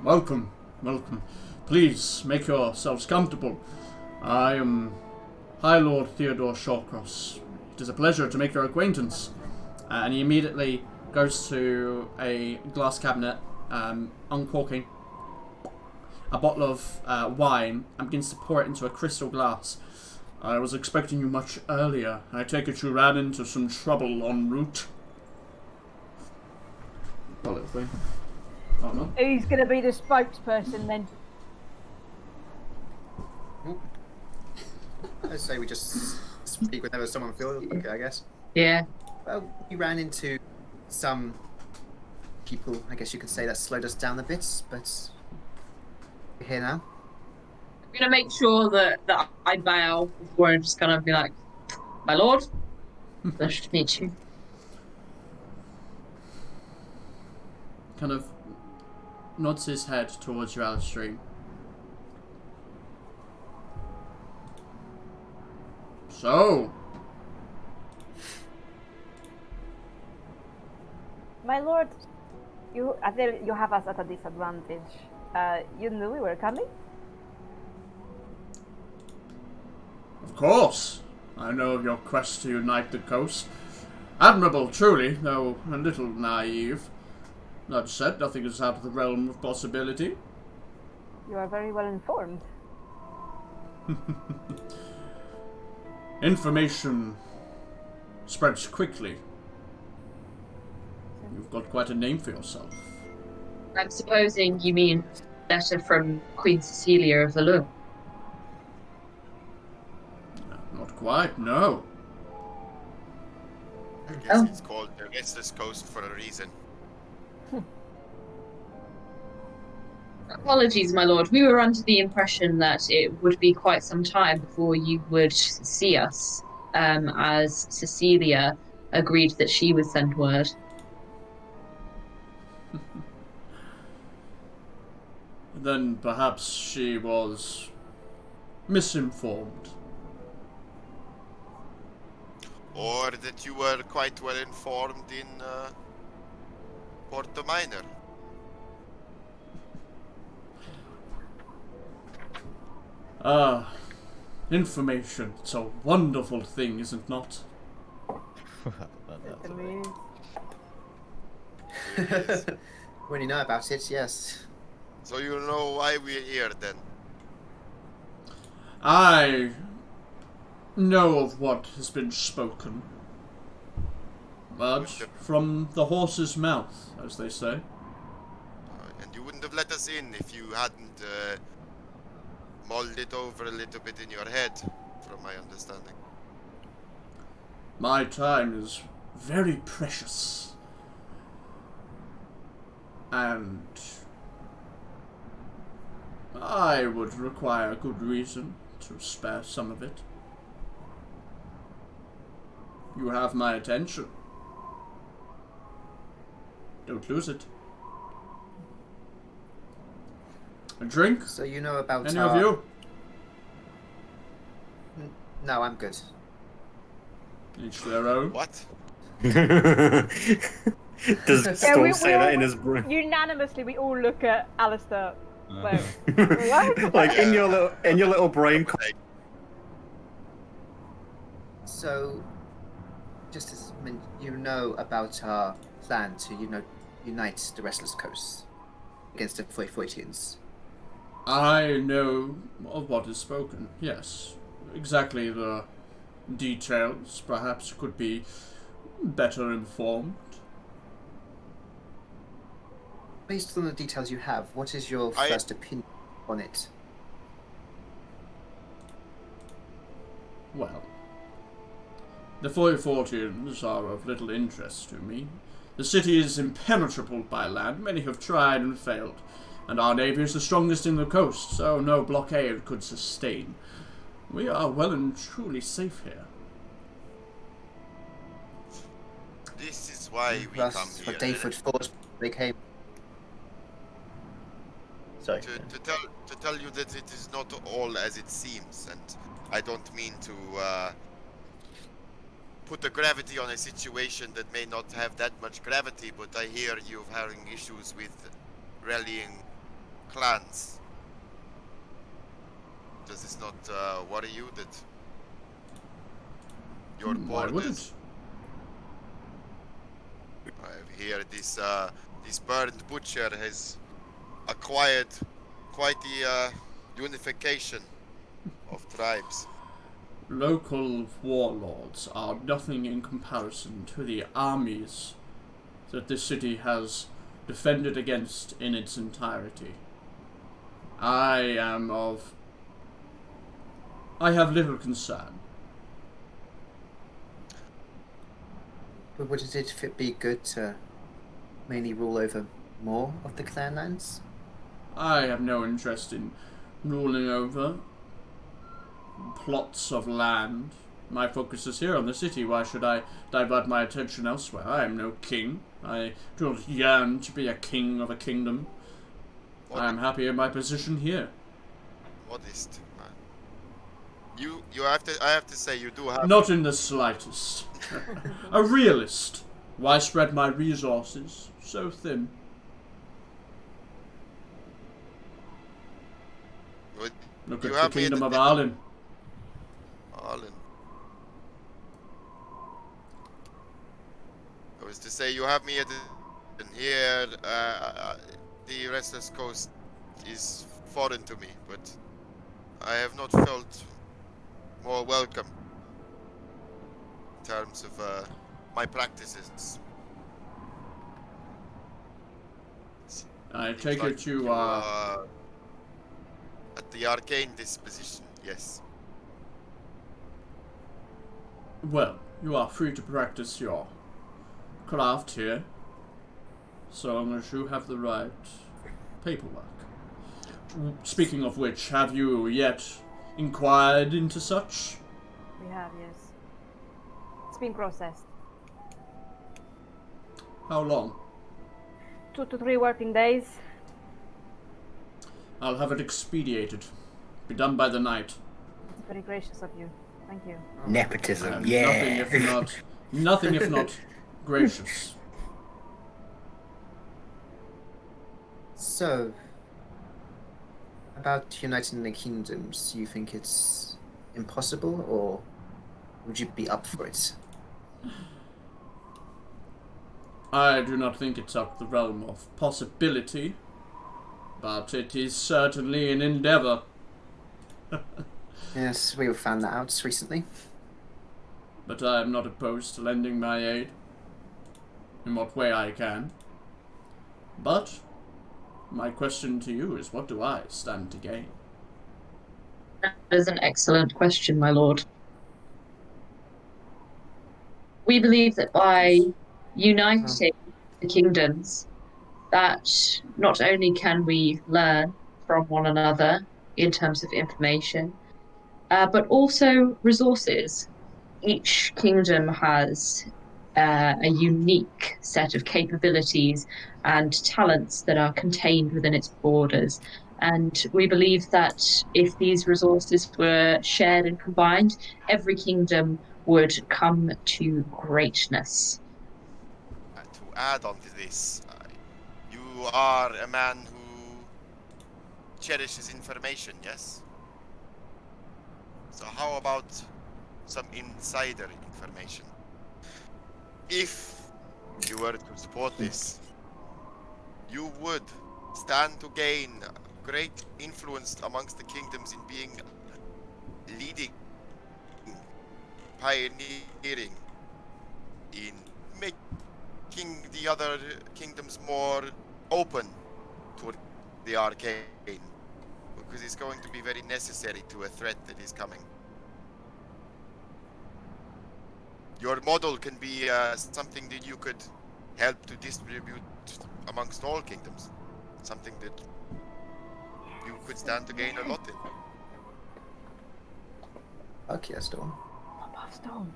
Welcome, welcome. Please make yourselves comfortable. I am High-Lord Theodore Shawcross. It is a pleasure to make your acquaintance. And he immediately goes to a glass cabinet, uncorking a bottle of wine and begins to pour it into a crystal glass. I was expecting you much earlier. I take it you ran into some trouble en route. Oh, little thing. Oh, no. Who's going to be the spokesperson then? I'd say we just speak whenever someone feels like it, I guess. Yeah. Well, we ran into some people, I guess you could say, that slowed us down a bit, but we're here now. I'm going to make sure that I bow before I just kind of be like, my lord, pleasure to meet you. Kind of nods his head towards you, Alistair. So, My lord, you have us at a disadvantage. You knew we were coming? of course, I know of your quest to unite the coast. Admirable, truly, though a little naive. That said, nothing is out of the realm of possibility. You are very well informed. Information spreads quickly. You've got quite a name for yourself. I'm supposing you mean letter from Queen Cecilia of the Loom. Not quite, no. I guess it's called the Restless Coast for a reason. Apologies, my lord. We were under the impression that it would be quite some time before you would see us, as Cecilia agreed that she would send word. Then perhaps she was misinformed. Or that you were quite well informed in Porto Minor. Ah, information. It's a wonderful thing, is it not? When you know about it, yes. So you know why we're here then? I know of what has been spoken, but from the horse's mouth, as they say. And you wouldn't have let us in if you hadn't mulled it over a little bit in your head, from my understanding. My time is very precious. And I would require a good reason to spare some of it. You have my attention. Don't lose it. A drink? So you know about Any of you? No, I'm good. Each their own. What? Does Storm say that in his brain? Unanimously, we all look at Alistair. Like, what? Like in your little brain. So, just as you know about our plan to, unite the Restless Coast against the Foytians. I know of what is spoken, yes. Exactly the details, perhaps, could be better informed. Based on the details you have, what is your first opinion on it? Well, the Foytians are of little interest to me. The city is impenetrable by land. Many have tried and failed. And our navy is the strongest in the coast, so no blockade could sustain. We are well and truly safe here. This is why we That's come what here. Dayford thought they came. Sorry. To tell you that it is not all as it seems, and I don't mean to put the gravity on a situation that may not have that much gravity, but I hear you're having issues with rallying clans. Does this not worry you that your Why borders? wouldn't? I hear this burned butcher has acquired quite the unification of tribes. Local warlords are nothing in comparison to the armies that this city has defended against in its entirety. I have little concern. But would it be good to mainly rule over more of the clan lands? I have no interest in ruling over plots of land. My focus is here on the city. Why should I divert my attention elsewhere? I am no king. I do not yearn to be a king of a kingdom. I am happy in my position here. Modest, man. I have to say you do have. Not in the slightest. A realist. Why spread my resources so thin? But Look you at have the me kingdom at of Arlen. Arlen. I was to say you have me at and here. The Restless Coast is foreign to me, but I have not felt more welcome in terms of my practices. I take like it you are... at the arcane disposition, yes. Well, you are free to practice your craft here, so long as you have the right paperwork. Speaking of which, have you yet inquired into such? We have, yes. It's been processed. How long? 2 to 3 working days. I'll have it expedited. Be done by the night. It's very gracious of you. Thank you. Nepotism, Nothing if not gracious. So, about uniting the kingdoms, you think it's impossible, or would you be up for it? I do not think it's out of the realm of possibility, but it is certainly an endeavor. Yes, we found that out recently. But I am not opposed to lending my aid in what way I can. But my question to you is, what do I stand to gain? That is an excellent question, my lord. We believe that by uniting the kingdoms, that not only can we learn from one another in terms of information, but also resources. Each kingdom has a unique set of capabilities and talents that are contained within its borders. And we believe that if these resources were shared and combined, every kingdom would come to greatness. To add on to this, you are a man who cherishes information, yes? So how about some insider information? If you were to support this, you would stand to gain great influence amongst the kingdoms in being leading, pioneering, in making the other kingdoms more open toward the arcane, because it's going to be very necessary to a threat that is coming. Your model can be something that you could help to distribute amongst all kingdoms. Something that you could stand to gain a lot in. Okay, Stone. Above stone.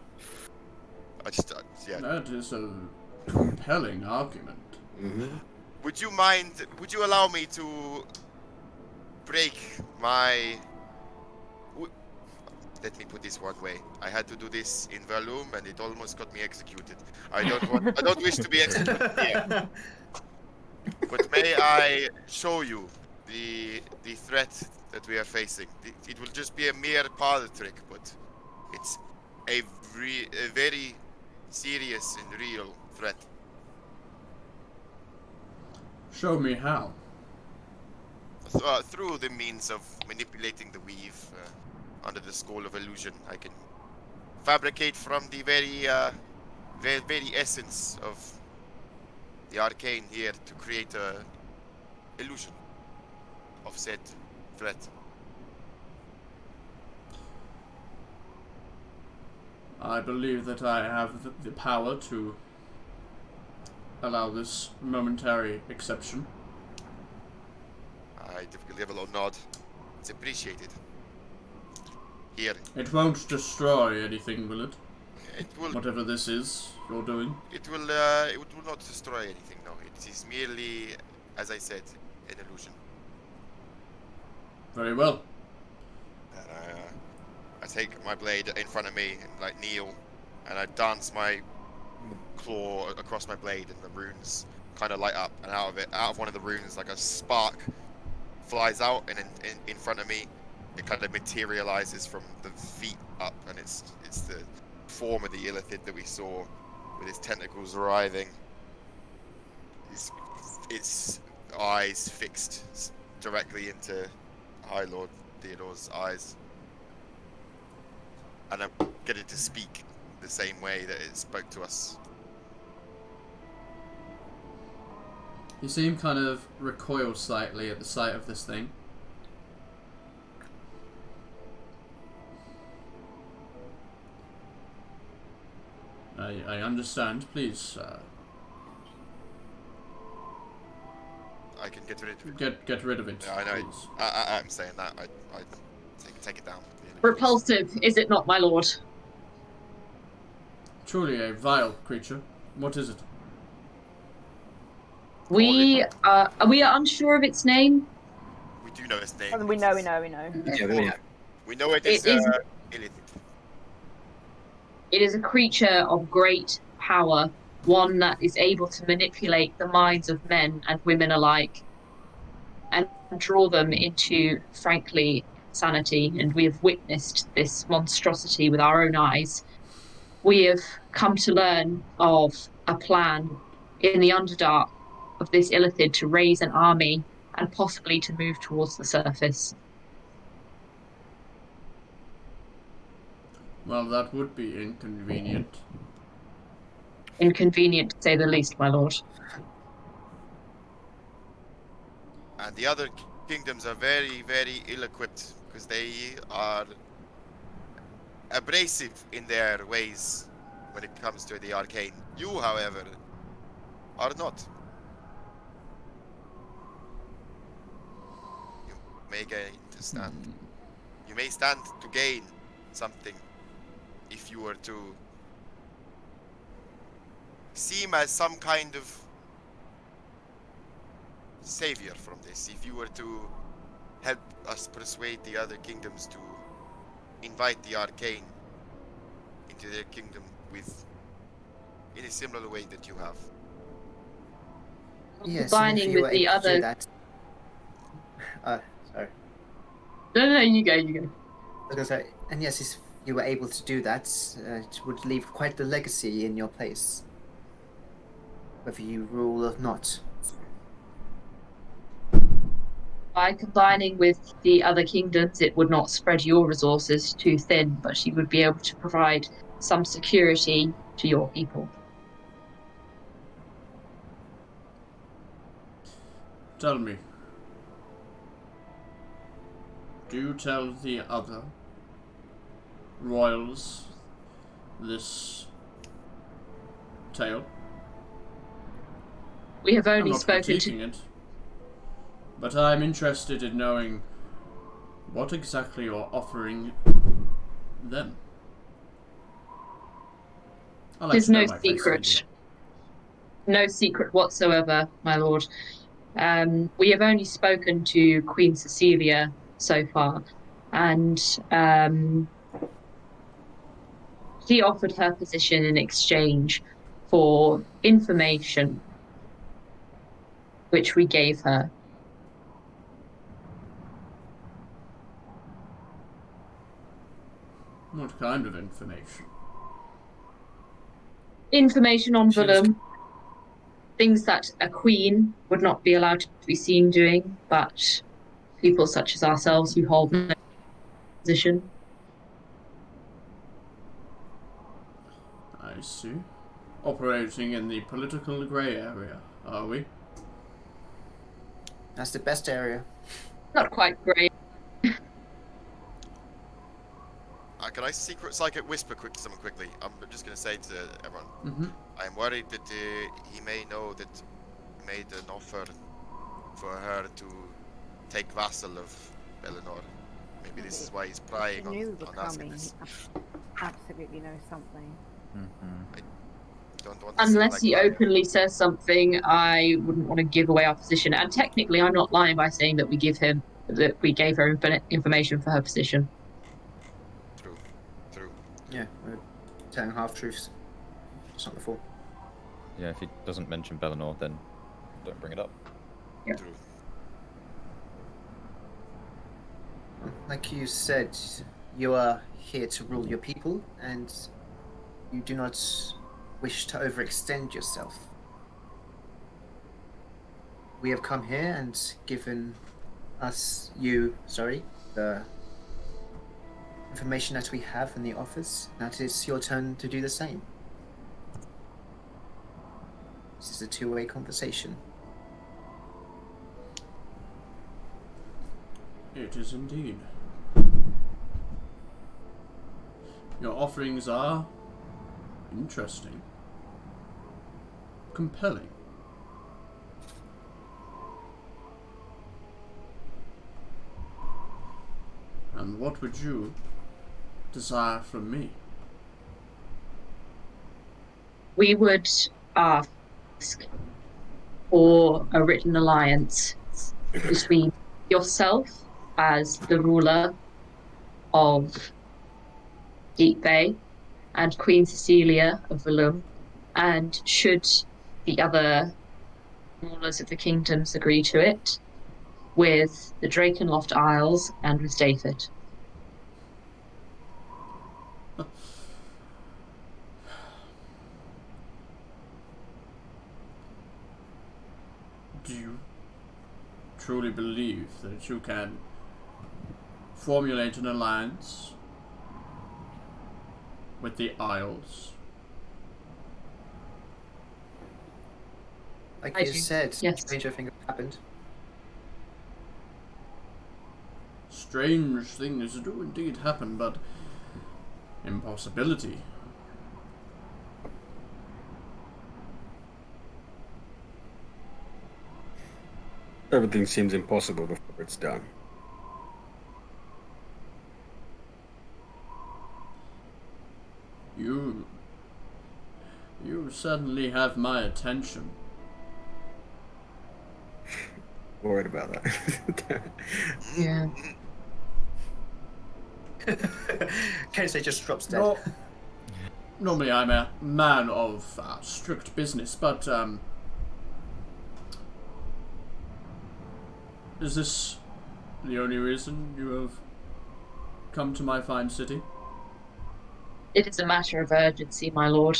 Yeah. That is a compelling argument. Mm-hmm. Would you allow me to break my... Let me put this one way. I had to do this in Valum and it almost got me executed. I don't wish to be executed here. But may I show you the threat that we are facing? It will just be a mere parlor trick, but it's a very serious and real threat. Show me how. Through the means of manipulating the weave under the skull of illusion, I can fabricate from the very essence of the arcane here to create a illusion of said threat. I believe that I have the power to allow this momentary exception. I typically have a low nod. It's appreciated. Here. It won't destroy anything, will it? It will. Whatever this is you're doing. It will not destroy anything. No, it is merely, as I said, an illusion. Very well. I take my blade in front of me and like kneel, and I dance my claw across my blade, and the runes kind of light up. And out of one of the runes, like a spark flies out, and in front of me, it kind of materializes from the feet up, and it's the form of the illithid that we saw, with its tentacles writhing, its eyes fixed directly into High-Lord Theodore's eyes, and I'm getting to speak the same way that it spoke to us. You see him kind of recoil slightly at the sight of this thing. I understand. Please, I can get rid of it. get rid of it. Yeah, I know. Please. I'm saying that. I take it down. Repulsive, is it not, my lord? Truly a vile creature. What is it? We are unsure of its name. We do know its name. Oh, we know. Yeah, yeah. We know it It is is- illithid. It is a creature of great power, one that is able to manipulate the minds of men and women alike and draw them into, frankly, sanity. And we have witnessed this monstrosity with our own eyes. We have come to learn of a plan in the Underdark of this illithid to raise an army and possibly to move towards the surface. Well, that would be inconvenient. Inconvenient, to say the least, my lord. And the other kingdoms are very, very ill-equipped because they are abrasive in their ways when it comes to the arcane. You, however, are not. may gain to stand. You may stand to gain something if you were to seem as some kind of savior from this. If you were to help us persuade the other kingdoms to invite the arcane into their kingdom in a similar way that you have. Yes, and if Combining you with were the able to do other. that. Sorry. No, you go. I was gonna say, and yes, if you were able to do that, it would leave quite the legacy in your place, whether you rule or not. By combining with the other kingdoms, it would not spread your resources too thin, but you would be able to provide some security to your people. Tell me. Do you tell the other royals this tale? We have I'm only not spoken critiquing to. it, but I'm interested in knowing what exactly you're offering them. I like There's to know no my place in the secret. No secret whatsoever, my lord. We have only spoken to Queen Cecilia so far, and she offered her position in exchange for information, which we gave her. What kind of information? Information on She was- Fulham, things that a queen would not be allowed to be seen doing, but people such as ourselves who hold no position. I see. Operating in the political grey area, are we? That's the best area. Not quite great. Can I secret psychic whisper something quickly? I'm just going to say to everyone, Mm-hmm. I'm worried that he may know that he made an offer for her to take vassal of Eleanor. Maybe this is why he's prying He knew we were on us in coming. this. He absolutely knows something. Don't want to Unless seem he like openly says something, I wouldn't want to give away our position. And technically, I'm not lying by saying that we gave her information for her position. True. Yeah, we're telling half-truths. It's not the full. Yeah, if he doesn't mention Bellinor, then don't bring it up. Yeah. True. Like you said, you are here to rule your people, and you do not wish to overextend yourself. We have come here and given the information that we have in the office. Now it is your turn to do the same. This is a two-way conversation. It is indeed. Your offerings are interesting, compelling. And what would you desire from me? We would ask for a written alliance between yourself as the ruler of Deepbay and Queen Cecilia of Fulham, and should the other rulers of the kingdoms agree to it, with the Drakenloft Isles and with David. Do you truly believe that you can formulate an alliance with the Isles? Like I you do. said, Yes. stranger things happened. Strange things do indeed happen, but impossibility. Everything seems impossible before it's done. You certainly have my attention. Worried about that. Yeah. Kensei just drops dead. Nor- Normally I'm a man of strict business, but is this the only reason you have come to my fine city? It is a matter of urgency, my lord.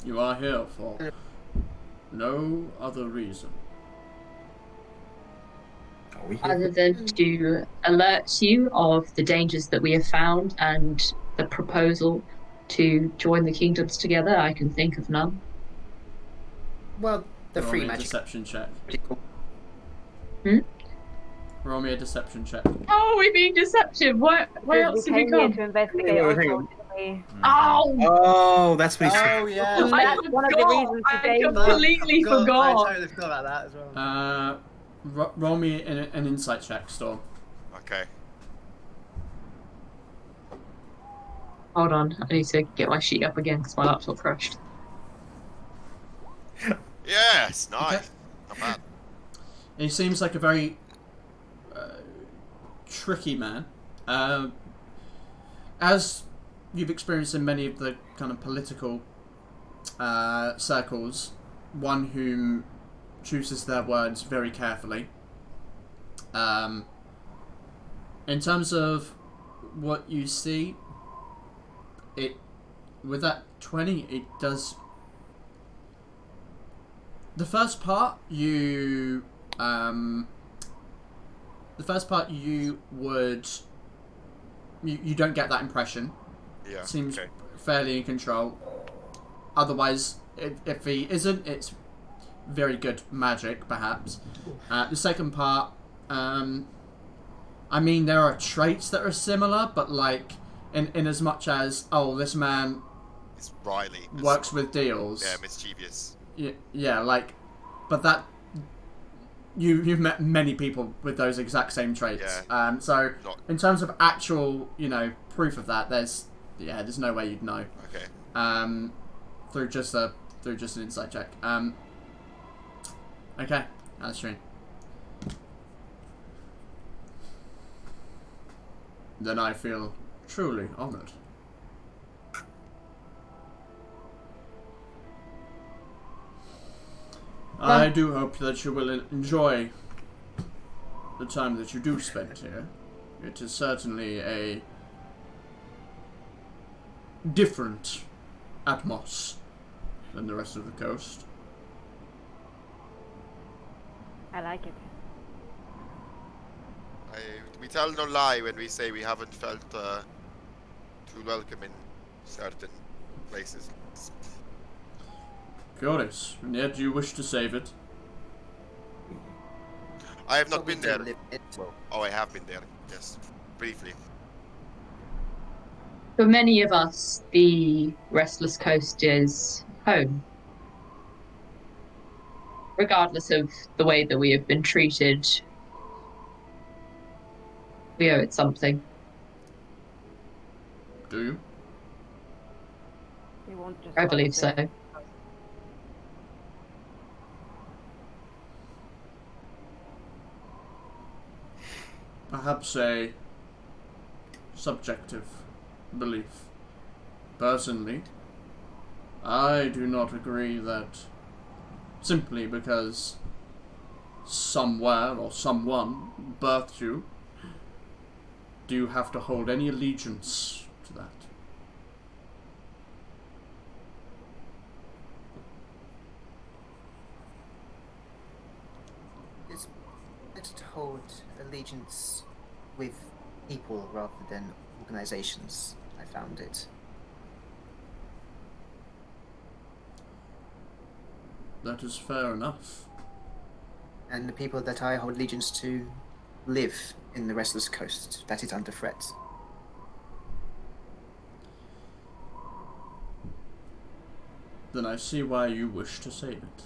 You are here for no other reason. Are we Other here? than to alert you of the dangers that we have found and the proposal to join the kingdoms together, I can think of none. Well, the Roll free me a magic. deception check. Pretty cool. Roll me a deception check. Oh, we being deceptive. Where Because else we have we came here gone? to investigate Wait, also, hang on. didn't we? Oh, Oh, that's what he said. Oh yeah. And that's one of the reasons we I came. completely I forgot. totally forgot about that as well. Roll me an insight check, Storm. Okay. Hold on, I need to get my sheet up again because my laptop crashed. Yes, nice. Okay. Not bad. He seems like a very tricky man. As you've experienced in many of the kind of political circles, one whom chooses their words very carefully. In terms of what you see, with that 20, it does. The first part you would you don't get that impression. Yeah. Seems okay. fairly in control. Otherwise, if he isn't, it's very good magic, perhaps. The second part, I mean, there are traits that are similar, but like in as much as this man It's Riley. works with deals. Yeah, mischievous. Yeah, like, but that you've met many people with those exact same traits. Yeah. So Not- in terms of actual, proof of that, there's no way you'd know. Okay. Through just an insight check. Okay, Alistair. Then I feel truly honoured. I do hope that you will enjoy the time that you do spend here. It is certainly a different atmos than the rest of the coast. I like it. We tell no lie when we say we haven't felt too welcome in certain places. Curious, and yet you wish to save it. I have not But we been do there. live it. Well, I have been there. Yes, briefly. For many of us, the Restless Coast is home. Regardless of the way that we have been treated, we owe it something. Do you? We won't just. I let believe it- so. Perhaps a subjective belief. Personally, I do not agree that simply because somewhere or someone birthed you, do you have to hold any allegiance to that? It's better to hold allegiance with people rather than organizations. I found it. That is fair enough. And the people that I hold allegiance to live in the Restless Coast. That is under threat. Then I see why you wish to save it.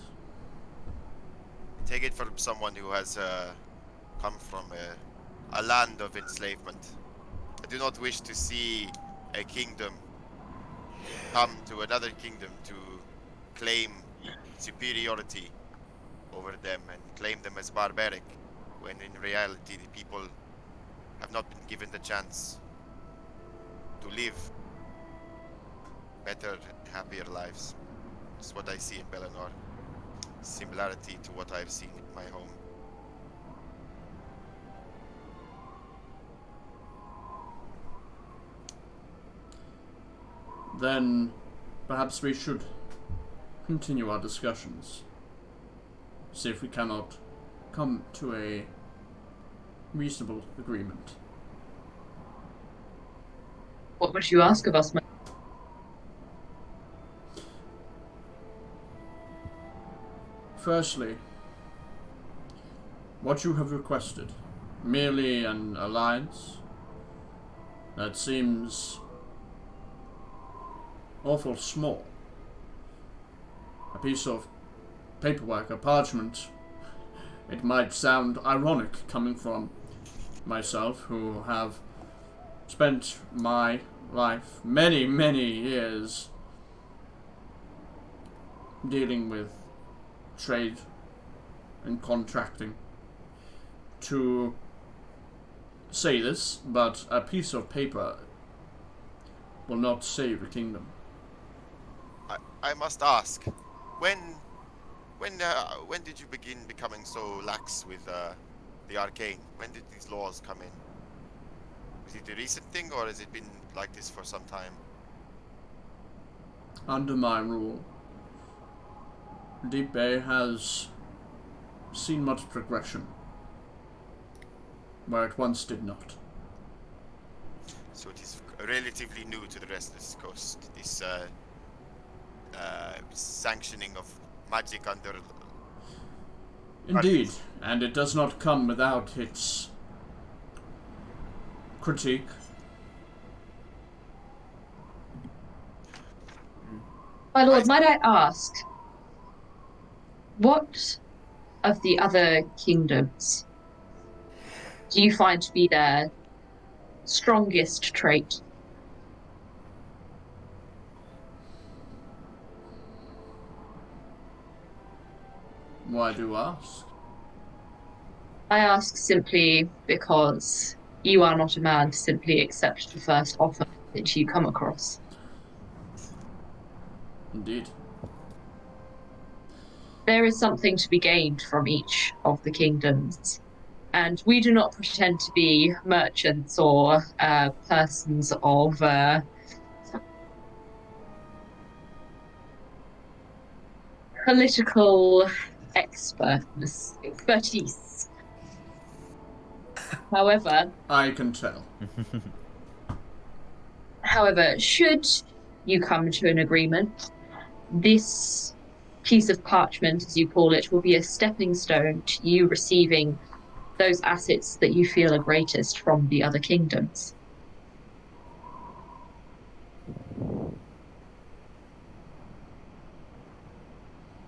Take it from someone who has come from a land of enslavement. I do not wish to see a kingdom come to another kingdom to claim superiority over them and claim them as barbaric, when in reality the people have not been given the chance to live better, happier lives. It's what I see in Bellinor. Similarity to what I've seen in my home. Then perhaps we should continue our discussions. See if we cannot come to a reasonable agreement. What would you ask of us, ma'am? Firstly, what you have requested, merely an alliance? That seems awful small. A piece of paperwork, a parchment. It might sound ironic coming from myself, who have spent my life, many, many years, dealing with trade and contracting, to say this, but a piece of paper will not save a kingdom. I must ask, when did you begin becoming so lax with the arcane? When did these laws come in? Is it a recent thing, or has it been like this for some time? Under my rule, Deepbay has seen much progression, where it once did not. So it is relatively new to the rest of this coast, this sanctioning of magic under... Indeed, and it does not come without its critique. My lord, might I ask, what of the other kingdoms do you find to be their strongest trait? Why do you ask? I ask simply because you are not a man to simply accept the first offer that you come across. Indeed. There is something to be gained from each of the kingdoms, and we do not pretend to be merchants or persons of political expertise. However, I can tell. However, should you come to an agreement, this piece of parchment, as you call it, will be a stepping stone to you receiving those assets that you feel are greatest from the other kingdoms.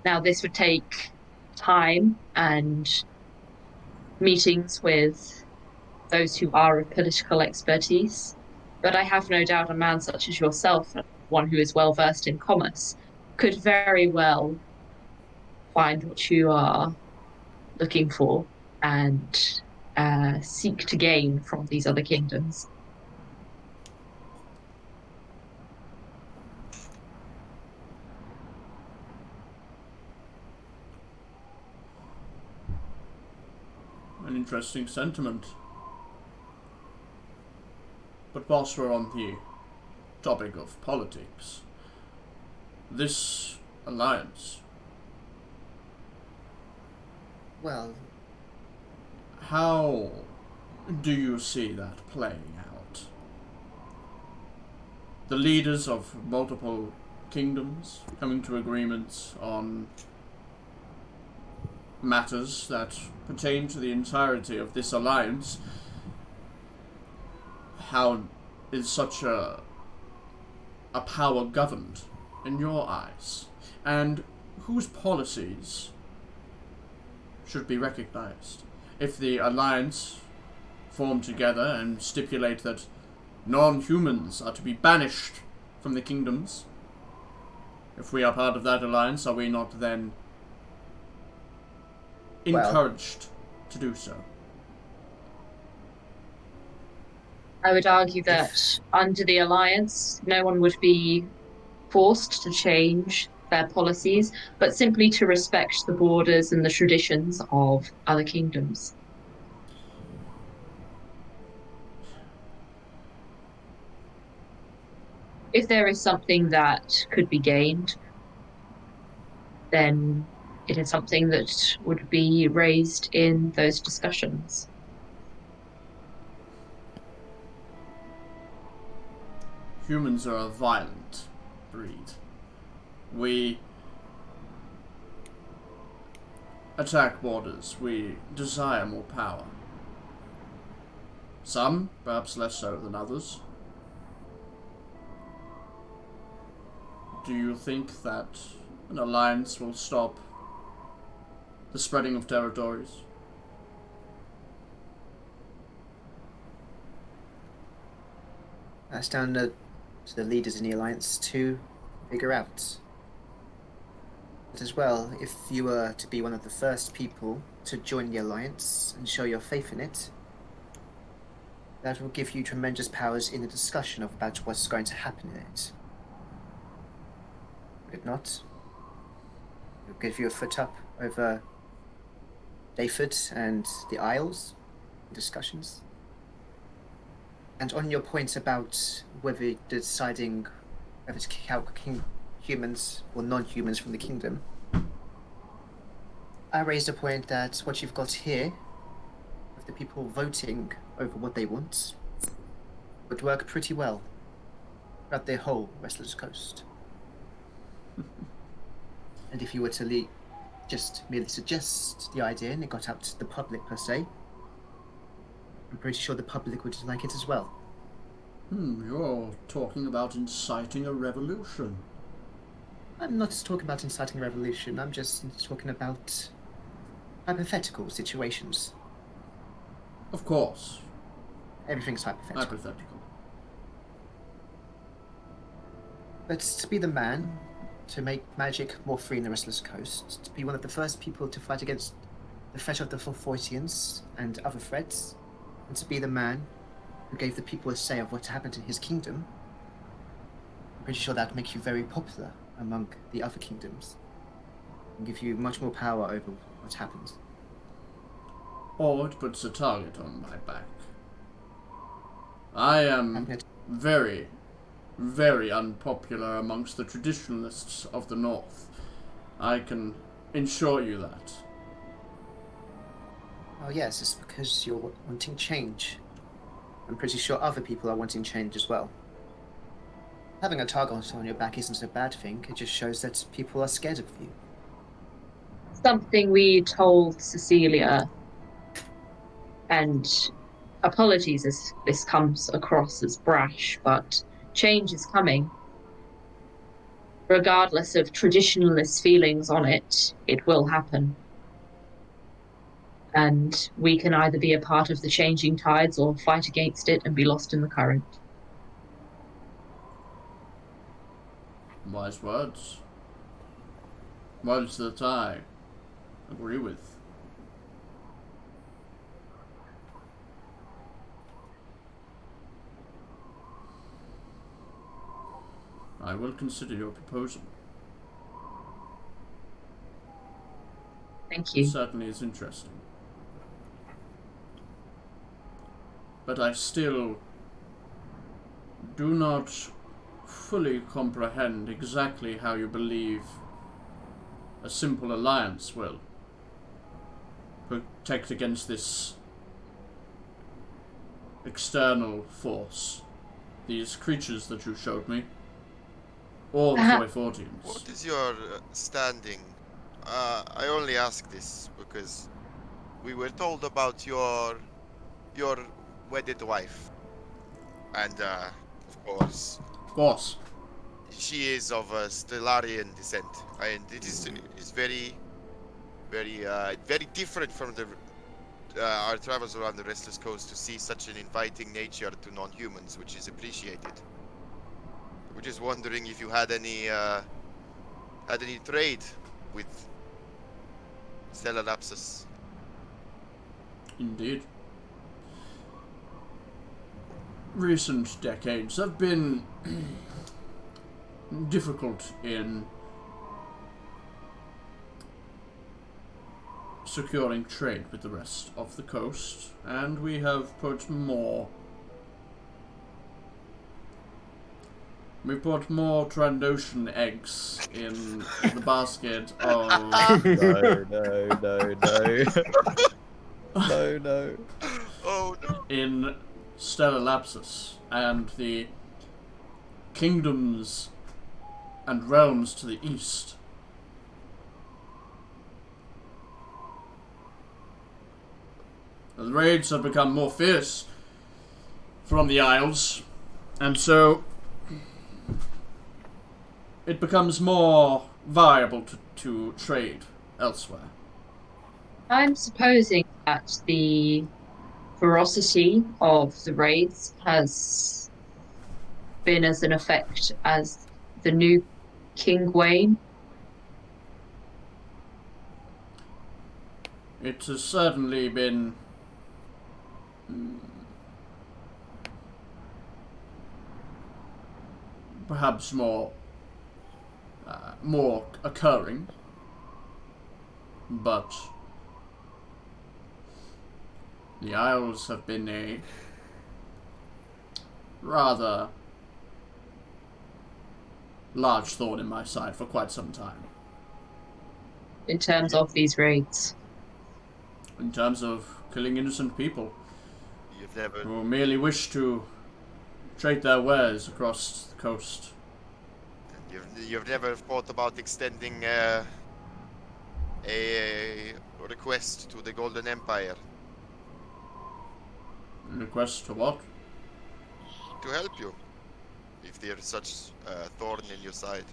Now, this would take time and meetings with those who are of political expertise, but I have no doubt a man such as yourself, one who is well versed in commerce, could very well find what you are looking for and seek to gain from these other kingdoms. An interesting sentiment. But whilst we're on the topic of politics, this alliance, Well, how do you see that playing out? The leaders of multiple kingdoms coming to agreements on matters that pertain to the entirety of this alliance. How is such a power governed in your eyes? And whose policies should be recognized? If the alliance form together and stipulate that non-humans are to be banished from the kingdoms. If we are part of that alliance, are we not then encouraged to do so? I would argue that under the alliance, no one would be forced to change their policies, but simply to respect the borders and the traditions of other kingdoms. If there is something that could be gained, then it is something that would be raised in those discussions. Humans are a violent breed. We attack borders. We desire more power. Some, perhaps less so than others. Do you think that an alliance will stop the spreading of territories? That's down to the leaders in the alliance to figure out. But as well, if you were to be one of the first people to join the alliance and show your faith in it, that will give you tremendous powers in the discussion about what's going to happen in it. Would it not? It'll give you a foot up over Dayford and the Isles in discussions. And on your point about whether deciding whether to kick out humans or non-humans from the kingdom, I raised a point that what you've got here, with the people voting over what they want, would work pretty well throughout the whole Restless Coast. And if you were to just merely suggest the idea and it got out to the public per se, I'm pretty sure the public would like it as well. You're talking about inciting a revolution. I'm not talking about inciting a revolution, I'm just talking about hypothetical situations. Of course. Everything's hypothetical. Hypothetical. But to be the man, to make magic more free in the Restless Coast, to be one of the first people to fight against the threat of the Fulfoitians and other threats, and to be the man who gave the people a say of what happened in his kingdom, I'm pretty sure that would make you very popular among the other kingdoms, and give you much more power over what happens. Or it puts a target on my back. I am very, very unpopular amongst the traditionalists of the North. I can assure you that. Oh yes, it's because you're wanting change. I'm pretty sure other people are wanting change as well. Having a target on your back isn't a bad thing, it just shows that people are scared of you. Something we told Cecilia, and apologies if this comes across as brash, but change is coming. Regardless of traditionalist feelings on it, it will happen. And we can either be a part of the changing tides or fight against it and be lost in the current. Wise words. Words that I agree with. I will consider your proposal. Thank you. It certainly is interesting. But I still do not fully comprehend exactly how you believe a simple alliance will protect against this external force, these creatures that you showed me, or the Foifortians. What is your standing? I only ask this because we were told about your wedded wife, and of course, she is of a Stellarian descent, and it is very, very, very different from our travels around the Restless Coast to see such an inviting nature to non-humans, which is appreciated. We're just wondering if you had any trade with Stellar Lapsus. Indeed. Recent decades have been difficult in securing trade with the rest of the coast, and we have put more Trandoshan eggs in the basket of No. Oh no. in Stellar Lapsus, and the kingdoms and realms to the east. The raids have become more fierce from the Isles, and so it becomes more viable to trade elsewhere. I'm supposing that the ferocity of the raids has been as an effect as the new King Wayne. It has certainly been perhaps more occurring, but the Isles have been a rather large thorn in my side for quite some time. In terms of these raids. In terms of killing innocent people You've never. who merely wish to trade their wares across the coast. You've never thought about extending a request to the Golden Empire Request to what? to help you if there's such a thorn in your side.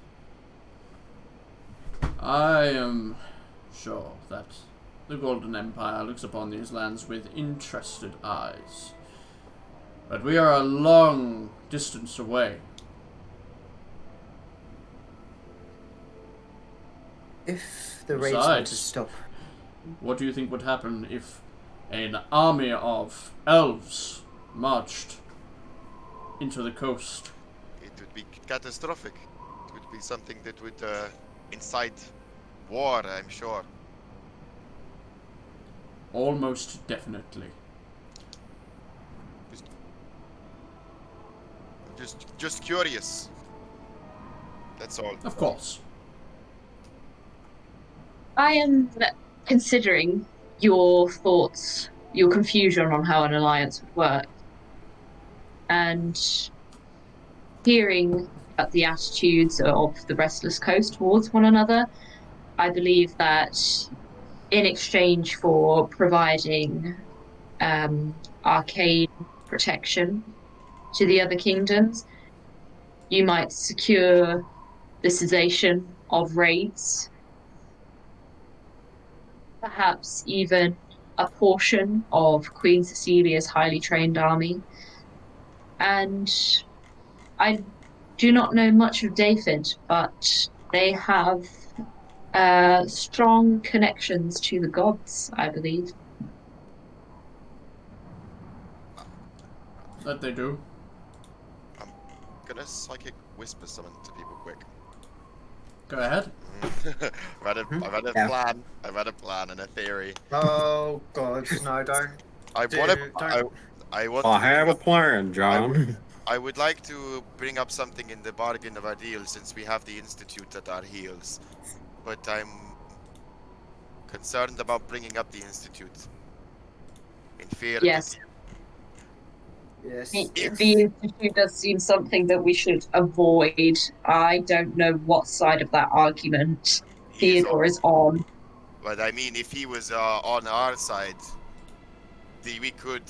I am sure that the Golden Empire looks upon these lands with interested eyes. But we are a long distance away. If the raids were to Besides, stop, what do you think would happen if an army of elves marched into the coast? It would be catastrophic. It would be something that would incite war, I'm sure. Almost definitely. Just curious. That's all. Of course. I am considering your thoughts, your confusion on how an alliance would work, and hearing about the attitudes of the Restless Coast towards one another. I believe that in exchange for providing arcane protection to the other kingdoms, you might secure the cessation of raids, perhaps even a portion of Queen Cecilia's highly trained army. And I do not know much of Daphid, but they have strong connections to the gods, I believe. That they do. I'm gonna psychic whisper something to people quick. Go ahead. I've had a Yeah. plan. I've had a plan and a theory. oh god, no, don't. I Dude, want don't. I want. I to have a bring up- plan, John. I would like to bring up something in the bargain of our deal, since we have the Institute at our heels. But I'm concerned about bringing up the Institute. In fear. Yes. Yes. The Institute does seem something that we should avoid. I don't know what side of that argument Theodore is on. But I mean, if he was on our side, we could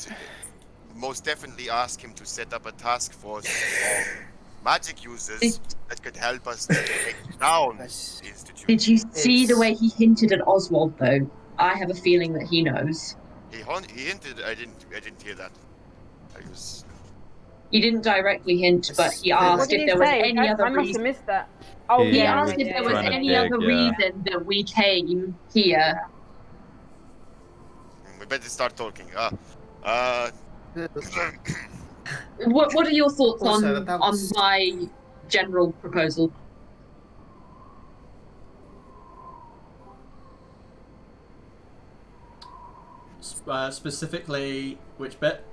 most definitely ask him to set up a task force of magic users that could help us to take down the That's- Institute. Did you see the It's- way he hinted at Oswald, though? I have a feeling that he knows. He hinted. I didn't hear that. I was. He didn't directly hint, but he What asked What did if he there was say? any other I must have reason. missed that. Oh, He He yeah, asked yeah, if yeah, there was Trying to any dig, other yeah. reason that we came here. We better start talking. What are your thoughts Also, on about- my general proposal? Specifically, which bit?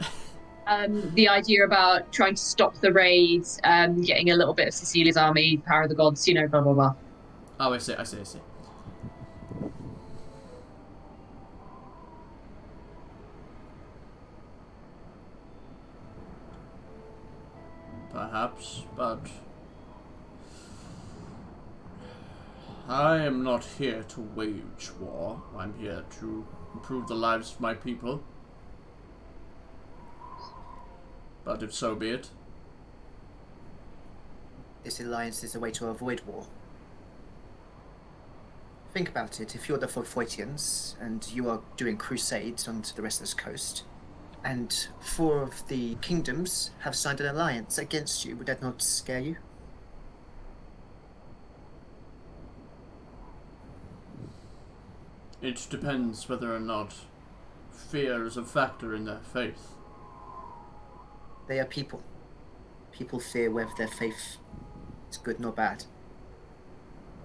The idea about trying to stop the raids, getting a little bit of Cecilia's army, power of the gods, blah blah blah. Oh, I see. Perhaps, but I am not here to wage war. I'm here to improve the lives of my people. But if so be it. This alliance is a way to avoid war. Think about it. If you're the Forfoitians and you are doing crusades onto the rest of this coast, and 4 of the kingdoms have signed an alliance against you, would that not scare you? It depends whether or not fear is a factor in their faith. They are people. People fear whether their faith is good nor bad.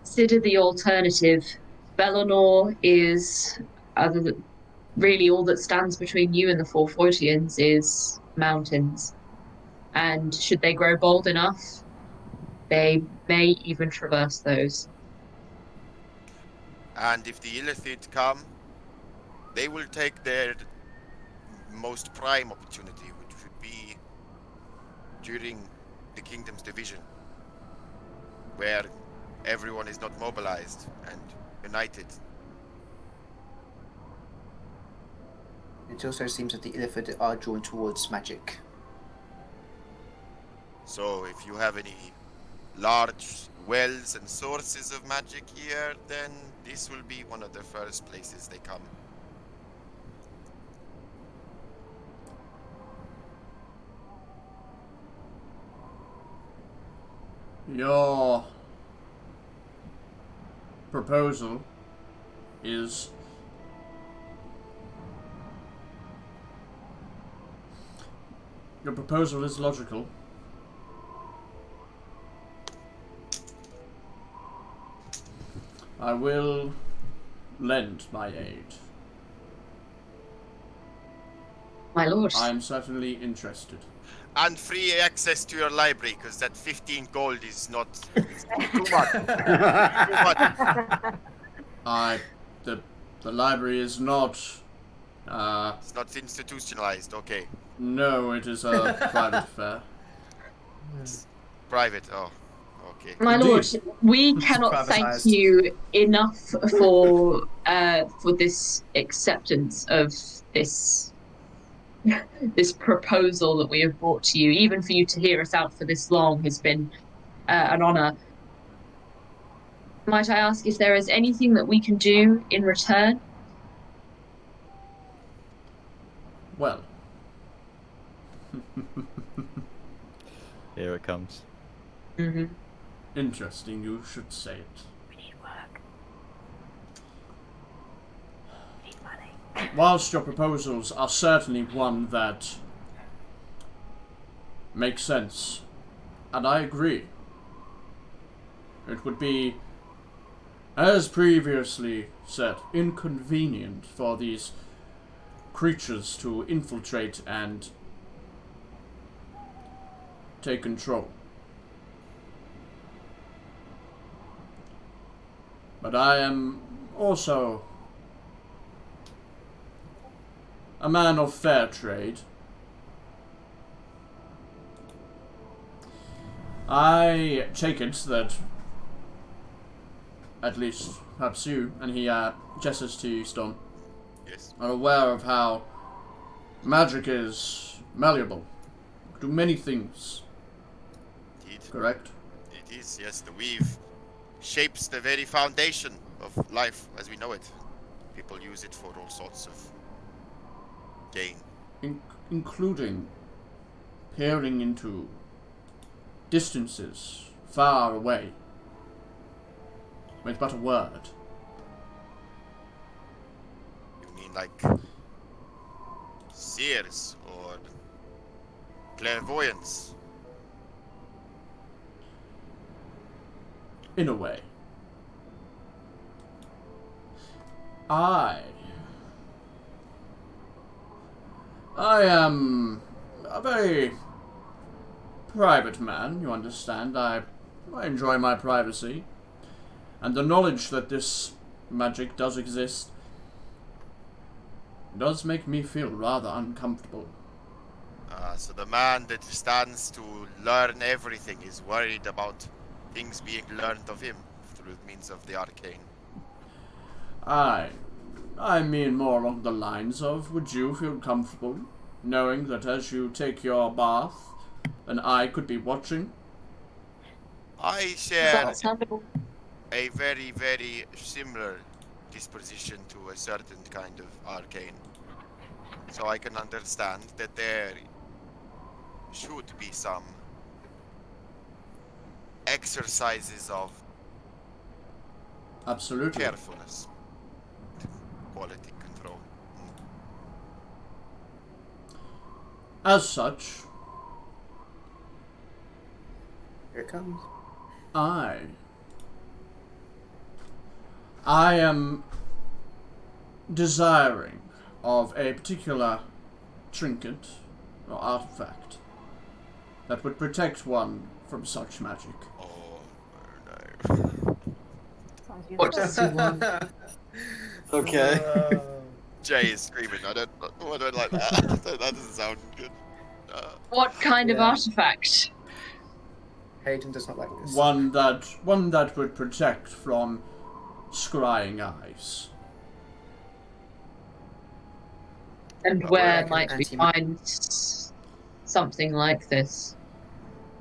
Consider the alternative. Bellinor is really all that stands between you and the Forfoitians is mountains. And should they grow bold enough, they may even traverse those. And if the Illithid come, they will take their most prime opportunity, which would be during the kingdom's division, where everyone is not mobilized and united. It also seems that the Illithid are drawn towards magic. So if you have any large wells and sources of magic here, then this will be one of the first places they come. Your proposal is logical. I will lend my aid. My lord. I am certainly interested. And free access to your library, because that 15 gold is not it's too much. The library is not. It's not institutionalized. Okay, No, it is a private affair. private. Oh, okay. My Indeed. lord, we cannot thank privatised. you enough for this acceptance of this proposal that we have brought to you. Even for you to hear us out for this long has been an honour. Might I ask if there is anything that we can do in return? Well, Here it comes. Mm-hmm. interesting you should say it. We need work. We need money. Whilst your proposals are certainly one that makes sense, and I agree, it would be, as previously said, inconvenient for these creatures to infiltrate and take control. But I am also a man of fair trade. I take it that, at least perhaps you, and he gestures to you, Storm, Yes. are aware of how magic is malleable, do many things, Indeed. correct? It is, yes. The weave shapes the very foundation of life as we know it. People use it for all sorts of gain. Including peering into distances far away with but a word. You mean like seers or clairvoyance? In a way. I am a very private man, you understand. I enjoy my privacy. And the knowledge that this magic does exist does make me feel rather uncomfortable. So the man that stands to learn everything is worried about things being learned of him through means of the arcane. I mean more along the lines of, would you feel comfortable knowing that as you take your bath, an eye could be watching? I share Understandable. a very, very similar disposition to a certain kind of arcane. So I can understand that there should be some exercises of Absolutely. carefulness, quality control. As such, Here it comes. I am desiring of a particular trinket or artifact that would protect one from such magic. Oh no. Sounds What useful. does he want? Okay. Jay is screaming. I don't like that. That doesn't sound good. What kind of Yeah. artifact? Hayden does not like this. One that would protect from scrying eyes. And Oh, where like an might we anti- find something like this?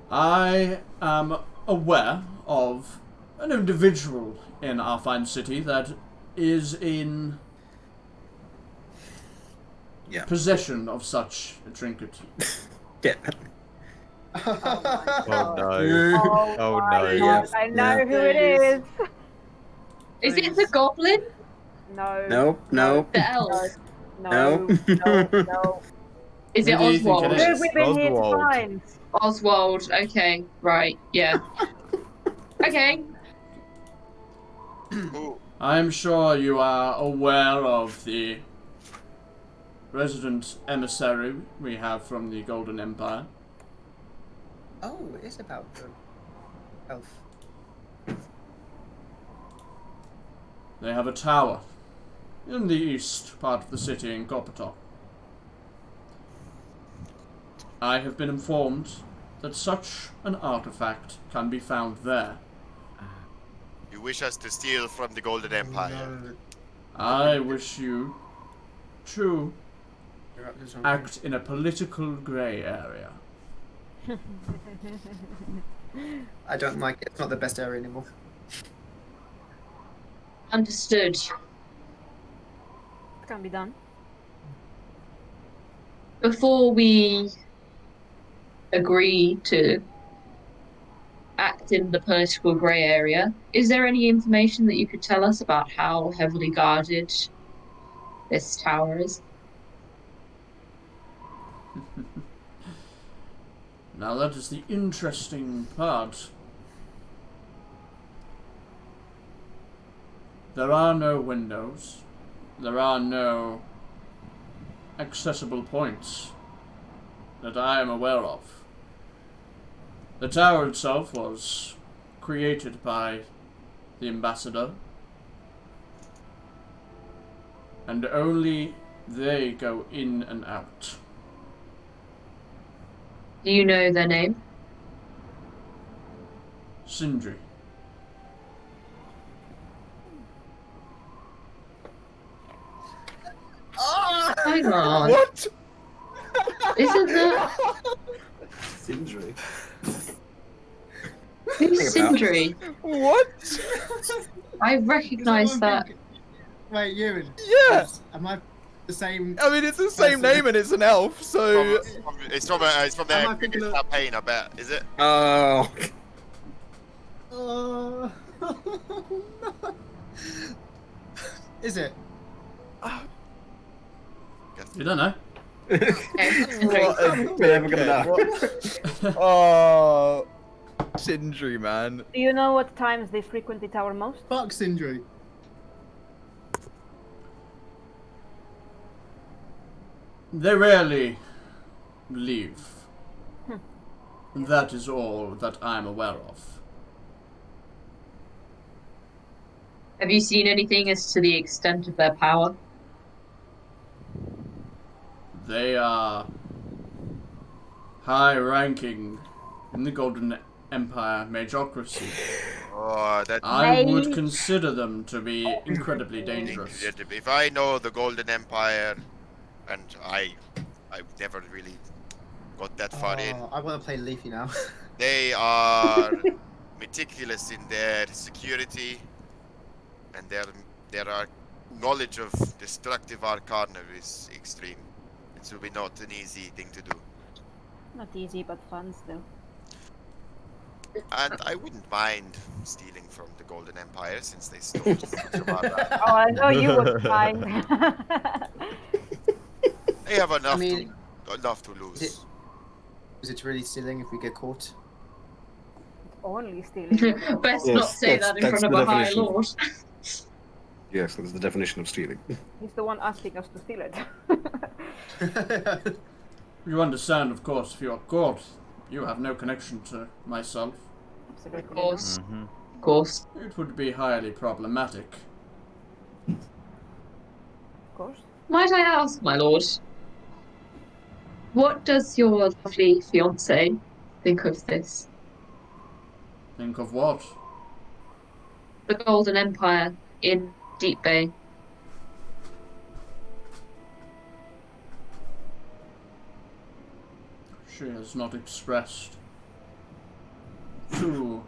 I am aware of an individual in our fine city that is in Yeah. possession of such a trinket. Yeah. Oh no. Oh, Oh my no. God, I know Yeah. who it is. Is it the goblin? No. Nope. Nope. The elf? No. No. Is Who it do you think Oswald? it Who is? have we been here to Oswald. find? Oswald, okay, right, yeah. Okay, Ooh, I am sure you are aware of the resident emissary we have from the Golden Empire. Oh, it is about the elf. They have a tower in the east part of the city in Coppertop. I have been informed that such an artifact can be found there. you wish us to steal from the Golden Empire? No, I wish you to you're up to something. act in a political grey area. I don't like it. It's not the best area anymore. understood. It can be done. Before we agree to act in the political grey area, is there any information that you could tell us about how heavily guarded this tower is? Now that is the interesting part. There are no windows. There are no accessible points that I am aware of. The tower itself was created by the ambassador, and only they go in and out. Do you know their name? Sindri. Hang on. What? Isn't that... Sindri. Who's Think about- Sindri? What? I recognise that. Wait, Ewan. Yeah. Am I the same. I mean, it's the same name and it's an elf, so... It's from their previous campaign, I bet. Is it? Oh. No. Is it? You don't know. We're never gonna know. Oh, Sindri, man. Do you know what times they frequent the tower most? Fuck Sindri. They rarely leave. That is all that I'm aware of. Have you seen anything as to the extent of their power? They are high-ranking in the Golden Empire Majocracy. Oh, that. I would consider them to be incredibly dangerous. If I know the Golden Empire, and I've never really got that far in. I want to play Leafy now. They are meticulous in their security, and their knowledge of destructive arcana is extreme. It will be not an easy thing to do. Not easy, but fun still. And I wouldn't mind stealing from the Golden Empire since they stole so much of our land. Oh, I know you would mind. They have enough, I mean, enough to lose. Is it really stealing if we get caught? Only stealing. Best not say that in front of a High Lord. Yes, that's the definition of stealing. He's the one asking us to steal it. You understand, of course, if you are caught, you have no connection to myself. Absolutely. Of course. Of course. It would be highly problematic. Of course. Might I ask, my lord, what does your lovely fiancée think of this? Think of what? The Golden Empire in Deepbay. She has not expressed too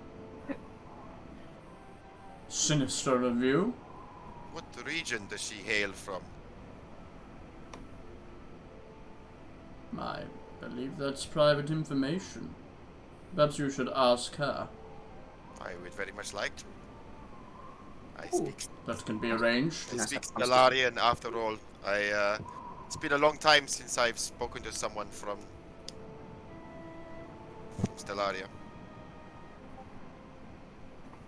sinister a view. What region does she hail from? I believe that's private information. Perhaps you should ask her. I would very much like to. I speak. That can be arranged. I speak Stellarian after all. It's been a long time since I've spoken to someone from Stellaria.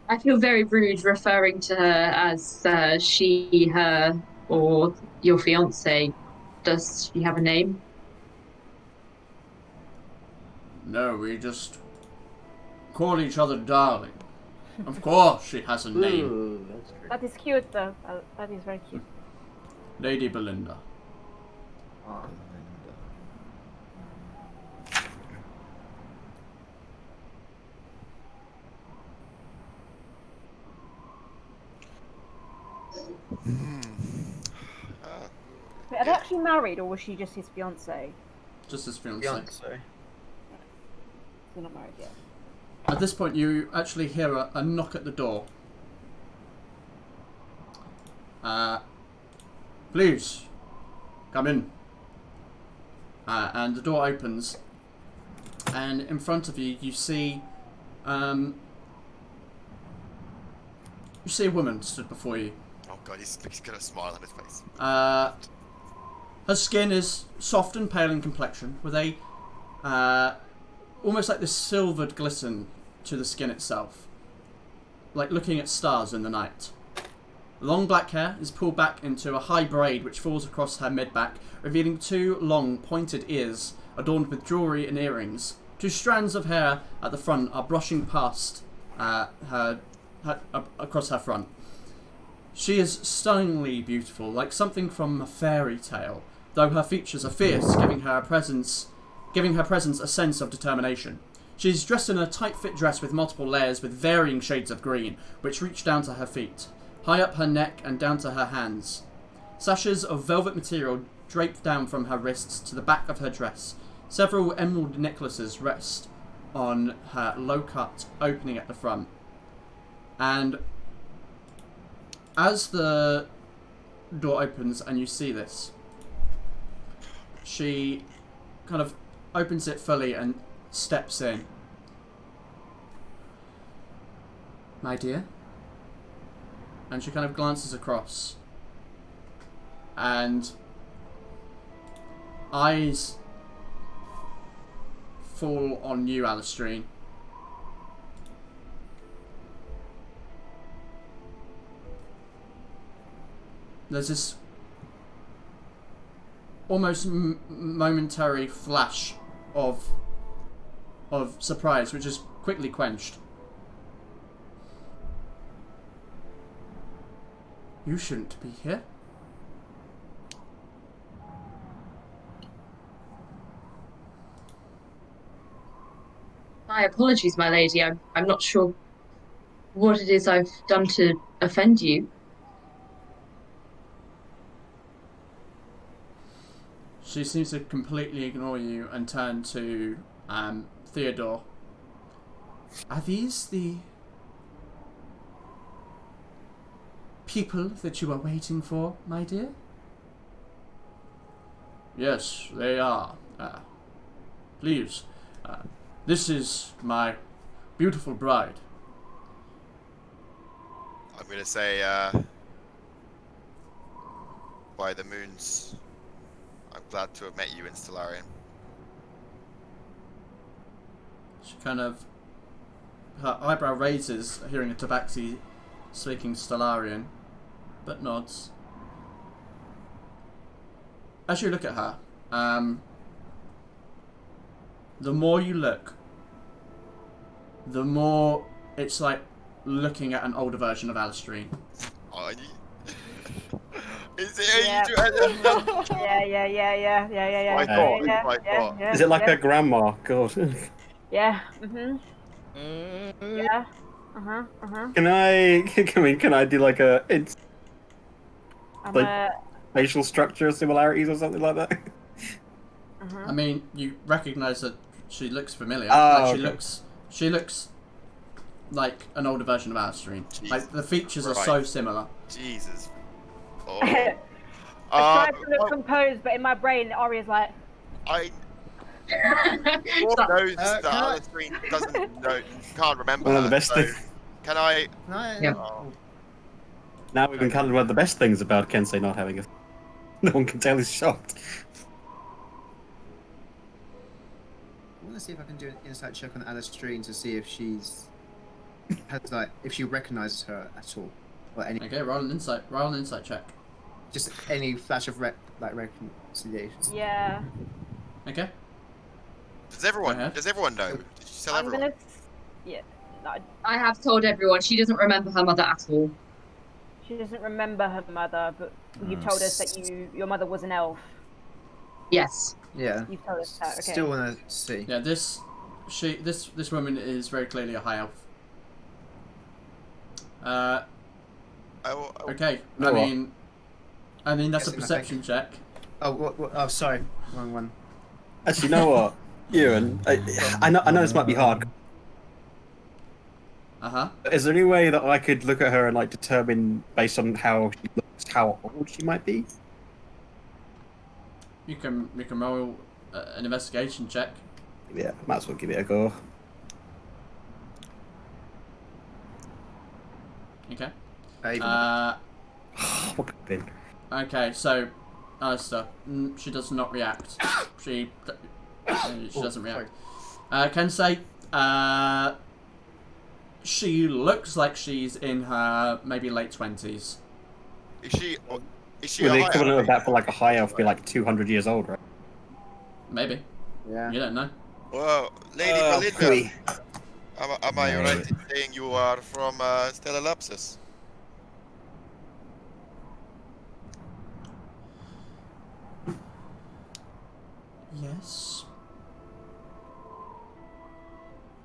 I feel very rude referring to her as she, her, or your fiancée. Does she have a name? No, we just call each other darling. Of course she has a name. Ooh, that's true. That is cute, though. That is very cute. Lady Belinda. Wait, are they actually married, or was she just his fiancée? Just his fiancé. Fiance. They're not married yet. At this point, you actually hear a knock at the door. Please, come in. And the door opens, and in front of you, you see a woman stood before you. Oh god, he's got a smile on his face. Her skin is soft and pale in complexion, with a almost like this silvered glisten to the skin itself, like looking at stars in the night. Long black hair is pulled back into a high braid which falls across her mid-back, revealing two long pointed ears adorned with jewellery and earrings. Two strands of hair at the front are brushing past across her front. She is stunningly beautiful, like something from a fairy tale, though her features are fierce, giving her presence a sense of determination. She is dressed in a tight-fit dress with multiple layers with varying shades of green, which reach down to her feet, high up her neck and down to her hands. Sashes of velvet material drape down from her wrists to the back of her dress. Several emerald necklaces rest on her low-cut opening at the front. And as the door opens and you see this, she kind of opens it fully and steps in. My dear? And she kind of glances across. And eyes fall on you, Alistair. There's this almost momentary flash of surprise, which is quickly quenched. You shouldn't be here. My apologies, my lady. I'm not sure what it is I've done to offend you. She seems to completely ignore you and turn to Theodore. Are these the people that you are waiting for, my dear? Yes, they are. Please, this is my beautiful bride. I'm gonna say, by the moons, I'm glad to have met you in Stellarium. She kind of, her eyebrow raises, hearing a tabaxi speaking Stellarian, but nods. As you look at her, the more you look, the more it's like looking at an older version of Alistair. Oh, is Yeah. Yeah. I thought. Is it like a grandma? God. Yeah. Yeah. Can I do like a I'm Like- facial structure similarities or something like that? I mean, you recognise that she looks familiar. Oh, Like okay. she looks like an older version of Alistair. Like the features are so Christ. similar. Jesus. Oh. I tried to look composed, but in my brain, Arya's like, I Stop. knows that can I- Alistair doesn't know, can't remember. One of the her, best so things. Can I? Can I? Yeah. Oh, Now we've encountered one of the best things about Kensei not having a. No one can tell he's shocked. I want to see if I can do an insight check on Alistair to see if she's if she recognizes her at all, or any Okay, roll an insight check. just any flash of reconciliation. yeah. Okay. does Go everyone ahead. know? Did you tell I'm everyone? gonna. Yeah. No, I have told everyone she doesn't remember her mother at all. she doesn't remember her mother, but you've told us that your mother was an elf. Yes. Yeah. You've told us that. Okay. Still want to see. Yeah, this woman is very clearly a high elf. Okay. No, I mean that's a Guessing, I perception check. Oh, what? Oh, sorry, wrong one. Actually, you know what? Ewan, I know this might be hard. Is there any way that I could look at her and like determine based on how she looks how old she might be? You can roll an investigation check. Yeah, might as well give it a go. Okay. What could have been? Okay, so Alistair, she does not react. She doesn't react. Kensei, she looks like she's in her maybe late 20s. Is she? Is she Well, a the high equivalent elf? of that for like a high elf would be like 200 years old, right? Maybe. Yeah. You don't know. Whoa, Lady Belinda. Am I right in saying you are from Stella Lapsus? Yes.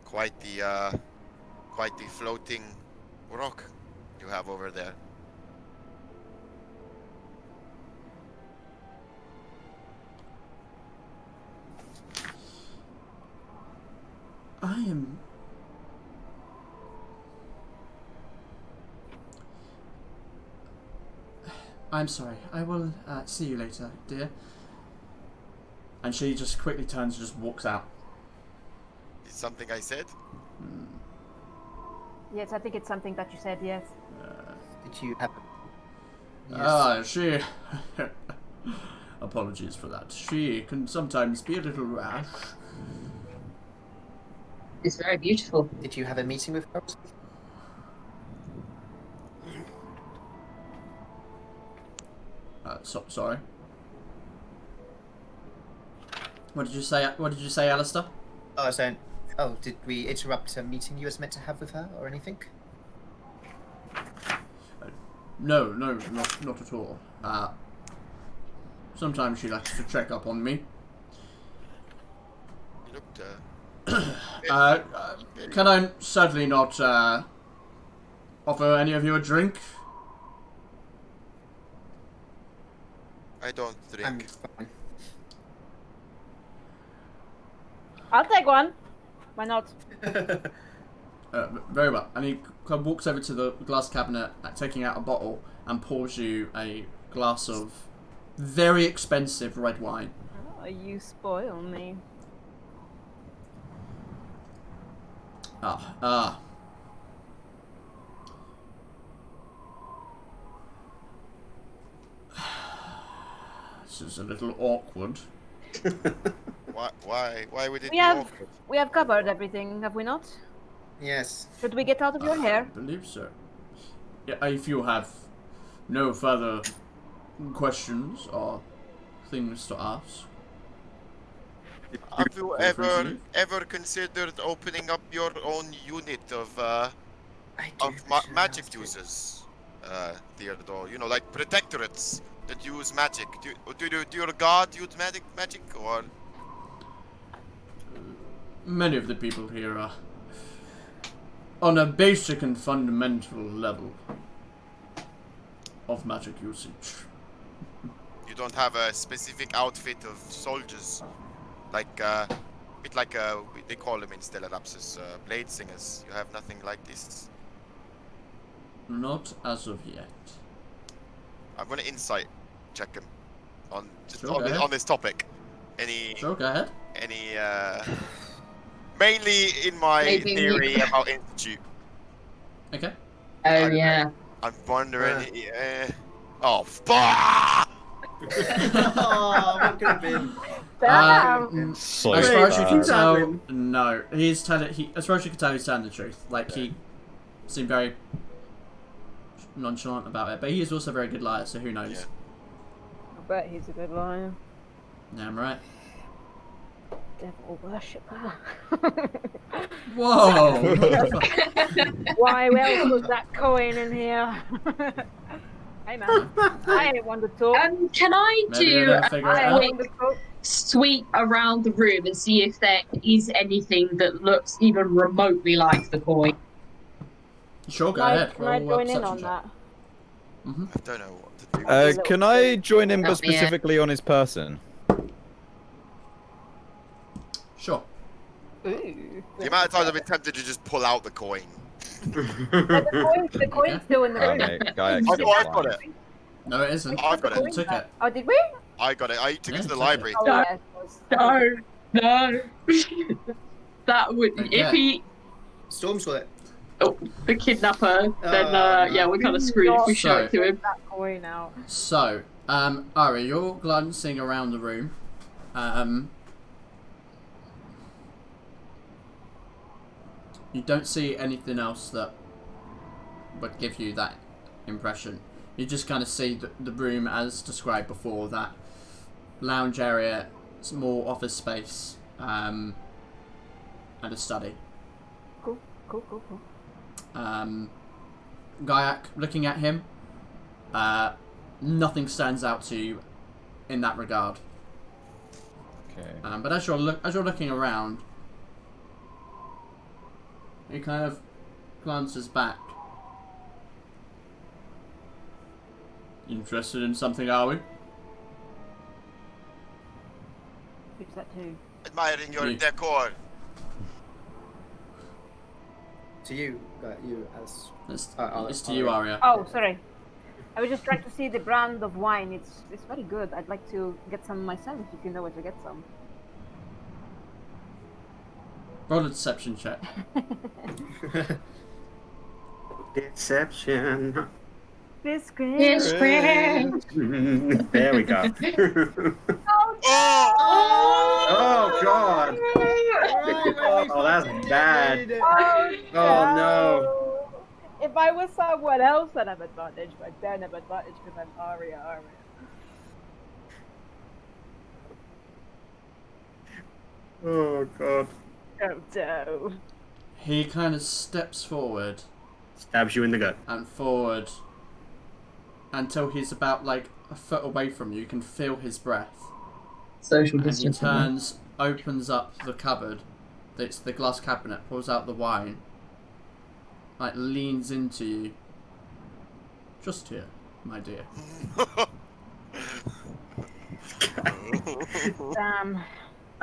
Quite the floating rock you have over there. I'm sorry. I will see you later, dear. And she just quickly turns and just walks out. Is something I said? Yes, I think it's something that you said, yes. Did you have? She... Apologies for that. She can sometimes be a little rash. It's very beautiful. Did you have a meeting with her? Sorry. What did you say? What did you say, Alistair? Oh, I was saying. Oh, did we interrupt a meeting you was meant to have with her, or anything? No, not at all. Sometimes she likes to check up on me. You looked, Can I certainly not offer any of you a drink? I don't I'm drink. fine. I'll take one. Why not? Very well. And he kind of walks over to the glass cabinet, taking out a bottle, and pours you a glass of very expensive red wine. Oh, you spoil me. This is a little awkward. Why would it We be have awkward? we have covered everything, have we not? Yes. Should we get out of your I hair? believe so. Yeah, if you have no further questions or things to ask. Have you Feel free to leave. ever considered opening up your own unit of I do magic users, Theodore? You know, like protectorates that use magic. Do your guard use magic or? Many of the people here are on a basic and fundamental level of magic usage. You don't have a specific outfit of soldiers, like bit like they call them in Stellar Lapsus, blade singers. You have nothing like this. Not as of yet. I'm gonna insight check him on just Sure, go ahead. on this topic. Any Sure, go ahead. mainly in my Maybe theory about institute. Okay. Oh, yeah. I'm wondering. Oh, fuck! Oh, what could have been? So As far as you can bad. tell, no. He's telling. As far as you can tell, he's telling the truth. Like he seemed very nonchalant about it, but he is also a very good liar. So who knows? Yeah. I bet he's a good liar. Yeah, I'm right. Devil worshipper. Whoa! Why else was that coin in here? Hey man, I ain't one to talk. Can I Maybe do they'll a figure it I out. ain't one to talk. sweep around the room and see if there is anything that looks even remotely like the coin? Sure, go ahead. Can I Roll a join in perception on check. that? I don't know what to do. Can I join him, but Help me out. specifically on his person? Sure. Ooh. The amount of times I've been tempted to just pull out the coin. The coin's still in the Oh, room. mate, guy I actually thought I've got it. No, it isn't. I've got You it. took it. Oh, did we? I got it. I took Yeah, it to the took it. library. Oh, yeah. it was. No. That would if Okay. he Storm's got it. the kidnapper, then yeah, we're kind of screwed if we show it to him. That coin out. So, Ari, you're glancing around the room. You don't see anything else that would give you that impression. You just kind of see the room as described before, that lounge area, small office space, and a study. Cool. Gaiak, looking at him, nothing stands out to you in that regard. Okay. But as you're looking around, he kind of glances back. Interested in something, are we? Who's that to? Admiring your Me. decor. To you, you as It's, I'll- it's to I'll- you, Arya. Oh, sorry. I was just trying to see the brand of wine. It's very good. I'd like to get some myself if you know where to get some. Roll a deception check. Deception. Discretion. There we go. Oh God! Oh, that's bad. Oh no! If I was someone else, I'd have advantage, but I don't have advantage because I'm Aria. Oh God! Oh no. He kind of steps forward Stabs you in the gut. and forward until he's about like a foot away from you. You can feel his breath. Social And he distance. turns, opens up the cupboard. It's the glass cabinet, pulls out the wine, like leans into you. Just here, my dear. Damn.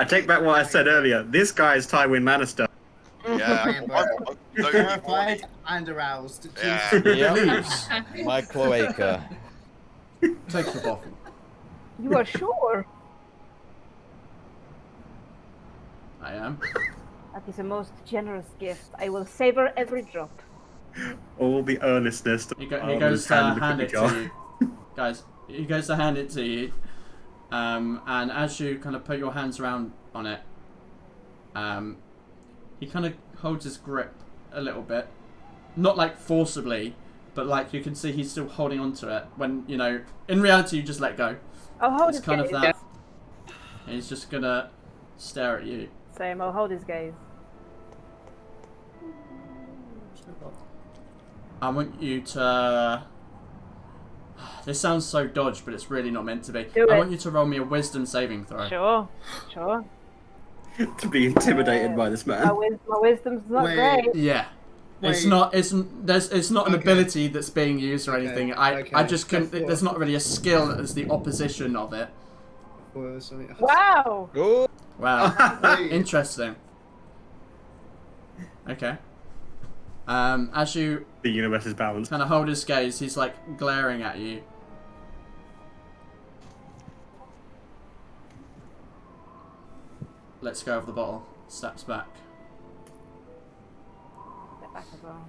I take back what I said earlier. This guy is Tywin Lannister. Yeah. Terrified and aroused. Yeah. Yep. My cloaca. Take the bottle. You are sure? I am. That is a most generous gift. I will savor every drop. All the earnestness. He goes to hand it to you. Guys, he goes to hand it to you. And as you kind of put your hands around on it, he kind of holds his grip a little bit. Not like forcibly, but like you can see he's still holding on to it. When, you know, in reality you just let go. I'll hold It's his kind gaze. of that. And he's just gonna stare at you. Same, I'll hold his gaze. I want you to... This sounds so dodge, but it's really not meant to be. Do I it. want you to roll me a wisdom saving throw. Sure. To be intimidated by this man. My wisdom's not Wait. great. Yeah. It's Wait. not. It's not an Okay. ability that's being used or Okay, anything. I okay. just couldn't. That's what- There's not really a skill as the opposition of it. Wow! Oh, Wow. Wait. Interesting. Okay. As you The universe is balanced. kind of hold his gaze, he's like glaring at you. Let's go of the bottle. Steps back. Step back as well.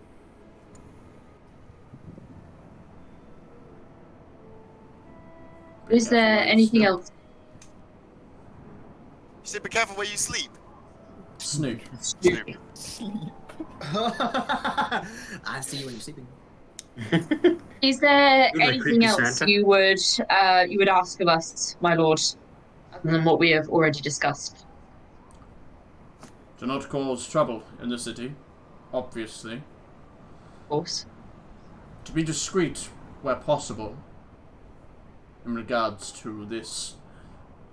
Is there anything else? You said be careful where you sleep. Snoop. Snoop. I see you when you're sleeping. Is there You're a anything creepy else Santa. you would ask of us, my lord, other than what we have already discussed? Do not cause trouble in the city, obviously. Of course. To be discreet where possible in regards to this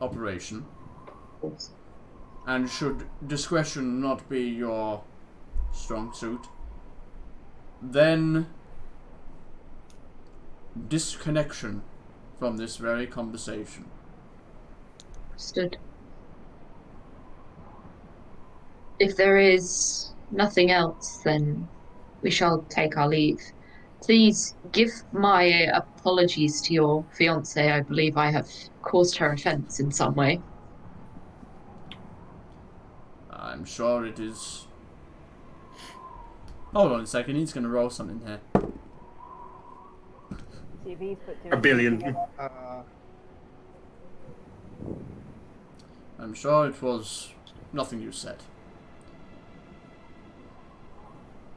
operation. Of course. And should discretion not be your strong suit, then disconnection from this very conversation. Understood. If there is nothing else, then we shall take our leave. Please give my apologies to your fiancée. I believe I have caused her offence in some way. I'm sure it is... Hold on a second, he's going to roll something here. See if he's put two A billion. together. I'm sure it was nothing you said.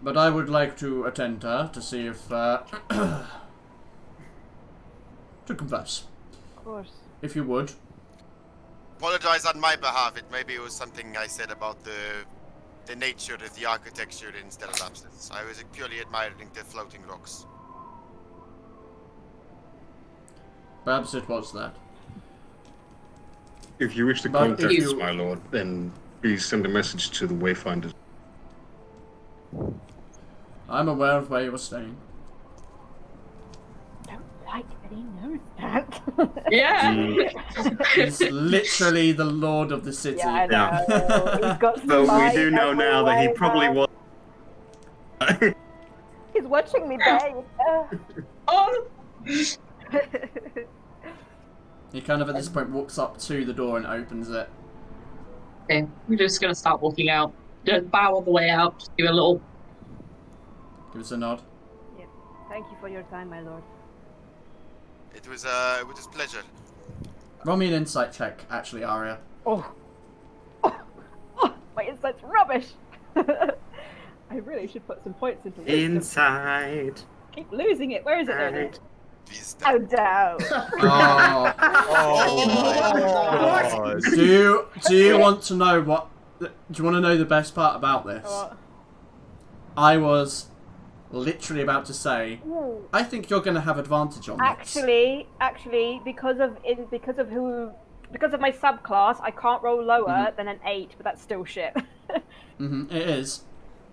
But I would like to attend her to see if... to converse, Of course. if you would. Apologize on my behalf. Maybe it was something I said about the nature of the architecture in Stellar Lapses. I was purely admiring the floating rocks. Perhaps it was that. If you wish to But contact if us, you- my lord, then please send a message to the Wayfinders. I'm aware of where you were staying. Don't like that he knows that. Yeah. He's literally the lord of the city. Yeah, I Yeah. know. He's got But we spies do know now that he everywhere probably now. was. He's watching me, babe. Oh, He kind of at this point walks up to the door and opens it. Okay, we're just gonna start walking out. Just bow on the way out. Just give a little. Give us a nod. Yep. Thank you for your time, my lord. It was a pleasure. Roll me an insight check, actually, Aria. Oh, my insight's rubbish. I really should put some points into wisdom. Inside. Keep losing it. Where is it, Lily? Please Oh, down. Oh. Do you want to know what? Do you want to know the best part about this? What? I was literally about to say, I think you're going to have advantage on this. Actually, because of my subclass, I can't roll lower than an 8, but that's still shit. It is.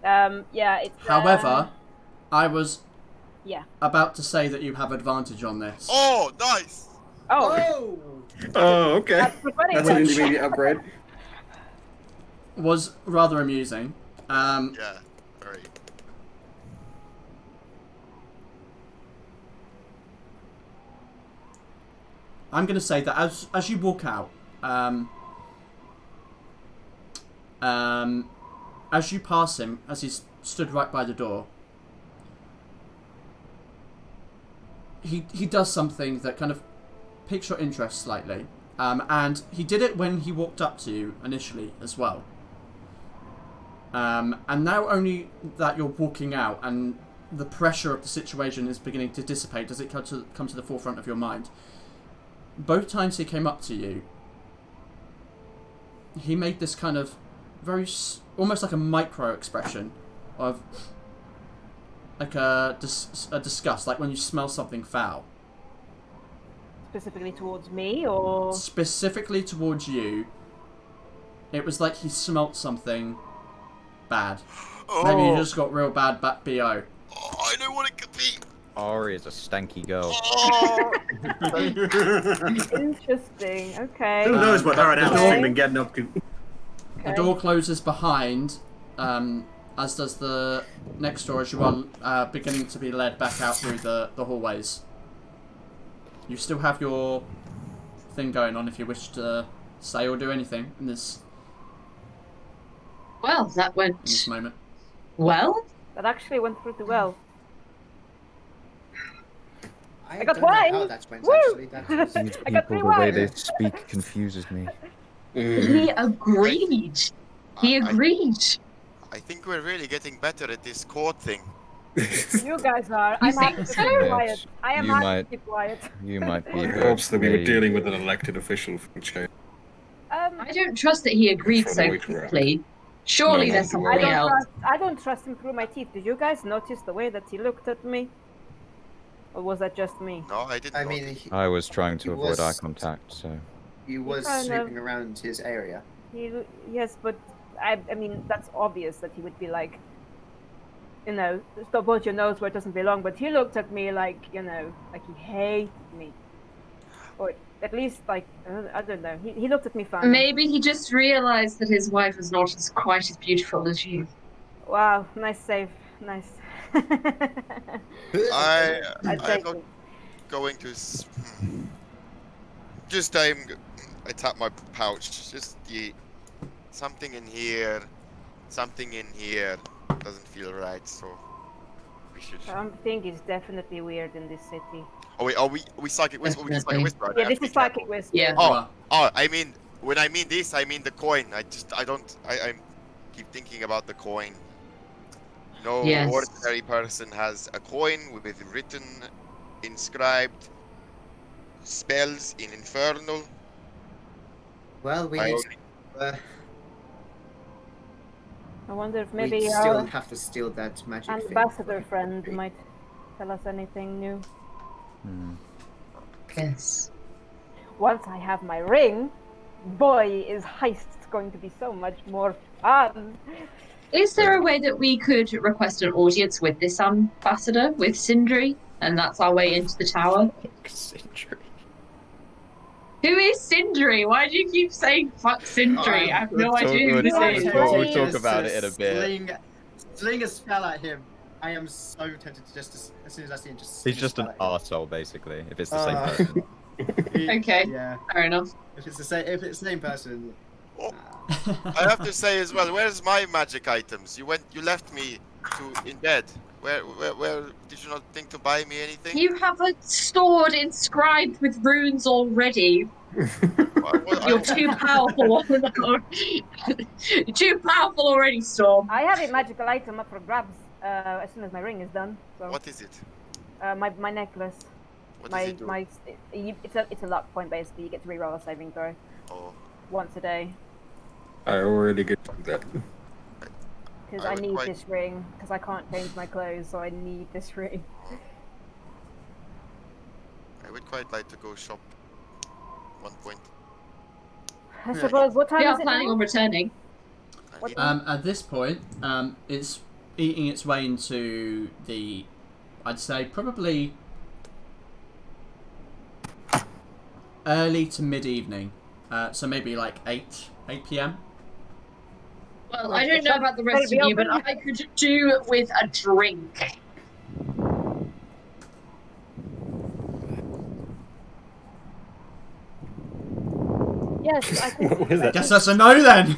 Yeah, it's. However, I was Yeah. about to say that you have advantage on this. Oh, nice! Oh. Oh, okay. That's That's an intermediate upgrade. Was rather amusing. Yeah, very. I'm going to say that as you walk out, as you pass him, as he's stood right by the door, he does something that kind of piques your interest slightly. And he did it when he walked up to you initially as well. And now only that you're walking out and the pressure of the situation is beginning to dissipate, does it come to the forefront of your mind? Both times he came up to you, he made this kind of very, almost like a micro expression of like a disgust, like when you smell something foul. Specifically towards me, or? Specifically towards you. It was like he smelt something bad. Maybe you just got real bad BO. Oh, I know what it could be. Ari is a stanky girl. Oh. Interesting. Okay. Who knows what her and Alice have been getting up to? The door closes behind, as does the next door, as you are beginning to be led back out through the hallways. You still have your thing going on if you wish to say or do anything in this Well, that went moment. well. That actually went pretty well. I got don't know wine! how that went, Woo! actually. That was... These I got people, 3 the way wine. they speak confuses me. He agreed. He agreed. I think we're really getting better at this court thing. You guys are. You I'm happy think to so? be quiet. I am You happy might- to be quiet. You might be. It helps that we were dealing with an elected official from China. I don't trust that he agreed From so White Rock. quickly. Surely No, there's not something else. I don't trust him through my teeth. Did you guys notice the way that he looked at me? Or was that just me? No, I didn't. I know. mean, I was trying to He avoid was- eye contact, so. he was kind of- snooping around his area. Yes, but I mean, that's obvious that he would be like, you know, stop both your nose where it doesn't belong. But he looked at me like, you know, like he hated me. Or at least, like, I don't know. He looked at me funny. Maybe he just realized that his wife was not quite as beautiful as you. Wow, nice save. Nice. I'm take not it. going to. I tap my pouch. Just something in here. Something in here doesn't feel right. So we should. Something is definitely weird in this city. Oh wait, we psychic whisper. We just psychic Definitely. whisper. I Yeah, have this to be is psychic careful. whisper. Yeah. Oh, I mean, when I mean this, I mean the coin. I keep thinking about the coin. No Yes. ordinary person has a coin with written, inscribed spells in Infernal. Well, we I need only- to, I wonder if we maybe still our have to steal that magic thing. ambassador friend might tell us anything new. Yes. Once I have my ring, boy, is heist going to be so much more fun. Is there a way that we could request an audience with this ambassador, with Sindri, and that's our way into the tower? Who is Sindri? Why do you keep saying fuck Sindri? I have no idea who this is. We'll talk about it in a bit. Sling a spell at him I am so tempted to just, as soon as I see him, just. He's just an arsehole, basically. If it's the same person. Okay. Yeah. Fair enough. If it's the same person. Oh, I have to say as well, where's my magic items? You left me in bed. Where did you not think to buy me anything? You have a sword inscribed with runes already. You're too powerful. You're too powerful already, Storm. I have a magical item up for grabs as soon as my ring is done. So. What is it? My necklace. What does it do? It's a luck point basically. You get to reroll a saving throw. Oh. Once a day. I already get that. Because I need this ring, because I can't change my clothes, so I need this ring. I would quite like to go shop. 1 point. I suppose. What time We is are it planning now? on returning. At this point, it's eating its way into the, I'd say probably early to mid-evening. So maybe like 8 p.m. Well, I don't know about the rest of you, but I could do with a drink. Yes, I think. What is that? Guess that's a no then.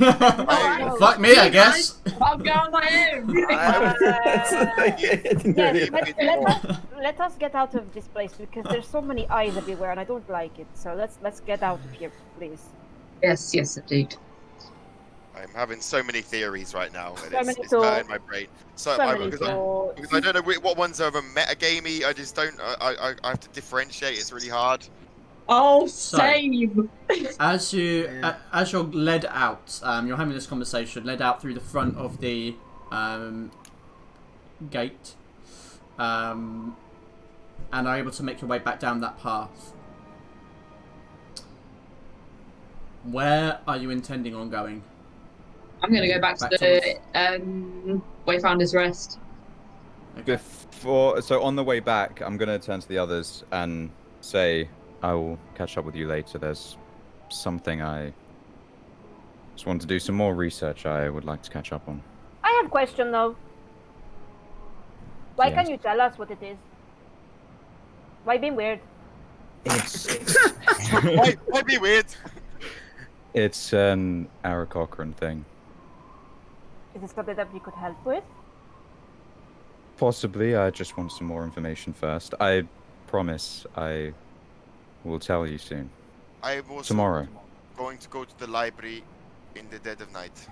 Fuck me, I guess. I'll go on my own. Yes, let us get out of this place because there's so many eyes everywhere and I don't like it. So let's get out of here, please. Yes, indeed. I'm having so many theories right now, and So many it's hurting my brain. so many Because I don't know what ones are metagamey. I just don't. I have to differentiate. It's really hard. Oh, So, same. As you're led out, you're having this conversation, led out through the front of the gate, and are able to make your way back down that path. Where are you intending on going? I'm going to go back to the Wayfinder's Rest. Okay. So on the way back, I'm going to turn to the others and say, I will catch up with you later. There's something I just want to do some more research I would like to catch up on. I have a question though. Why Yes. can't you tell us what it is? Why being weird? Why be weird? It's an Ara Cochrane thing. Is it something that we could help with? Possibly. I just want some more information first. I promise I will tell you soon. I'm also Tomorrow. going to go to the library in the dead of night.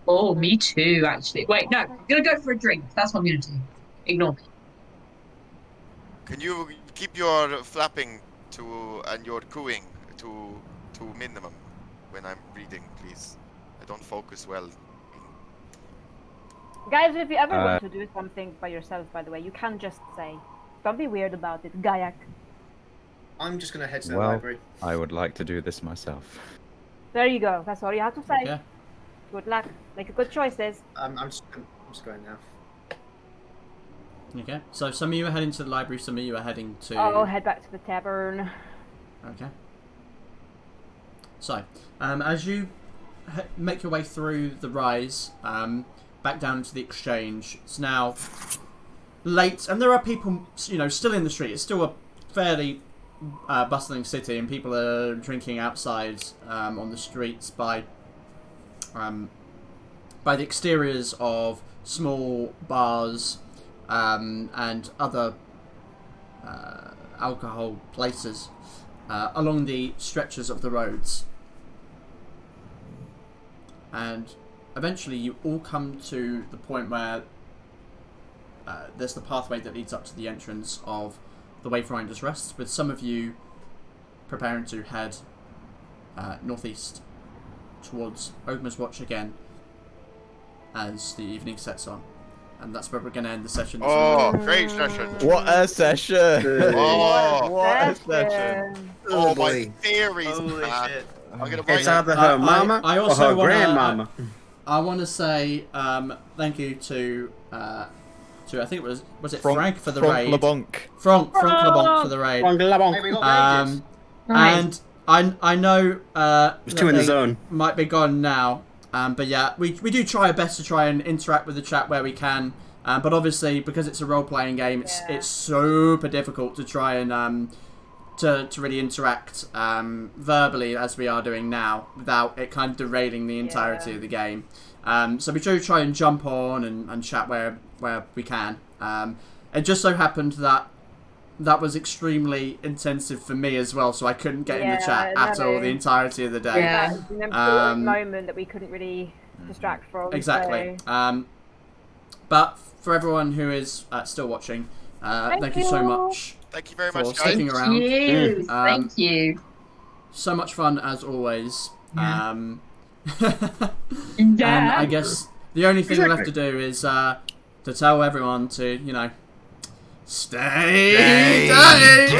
Oh, me too, actually. Wait, no. I'm going to go for a drink. That's what I'm going to do. Ignore me. Can you keep your flapping and your cooing to minimum when I'm reading, please? I don't focus well. Guys, if you ever want to do something by yourself, by the way, you can just say. Don't be weird about it, Gaiak. I'm just gonna head to the Well, library. I would like to do this myself. There you go. That's all you have to say. Okay. Good luck. Make a good choices. I'm just going now. Okay. So some of you are heading to the library, some of you are heading to... I'll head back to the tavern. Okay. So, as you make your way through the rise, back down into the exchange, it's now late, and there are people, still in the street. It's still a fairly bustling city, and people are drinking outside on the streets by the exteriors of small bars and other alcohol places along the stretches of the roads. And eventually you all come to the point where there's the pathway that leads up to the entrance of the Wayfinder's Rest, with some of you preparing to head northeast towards Ogmar's Watch again as the evening sets on. And that's where we're going to end the session. Oh, great session. What a session! Oh, what a session! Oh, boy. my theories, Holy man. shit. I'm gonna It's write either her mama I or also her wanna, grandmama. I want to say thank you to I think it was Frank for the raid. LeBonk. Frank LeBonk for the raid. Hey, we got rages. And I know There's two in the zone. might be gone now. But yeah, we do try our best to try and interact with the chat where we can. But obviously, because it's a role-playing game, it's super difficult to try and to really interact verbally as we are doing now, without it kind of derailing the entirety of the game. So we do try and jump on and chat where we can. It just so happened that was extremely intensive for me as well, so I couldn't get in the chat at all the entirety of the day. Yeah, it was an important moment that we couldn't really distract from. Exactly. So. But for everyone who is still watching, thank you so much. Thank you very for much, guys. sticking around. Thank you. So much fun as always. Yeah. And I guess the only thing left to do is to tell everyone to, stay dirty.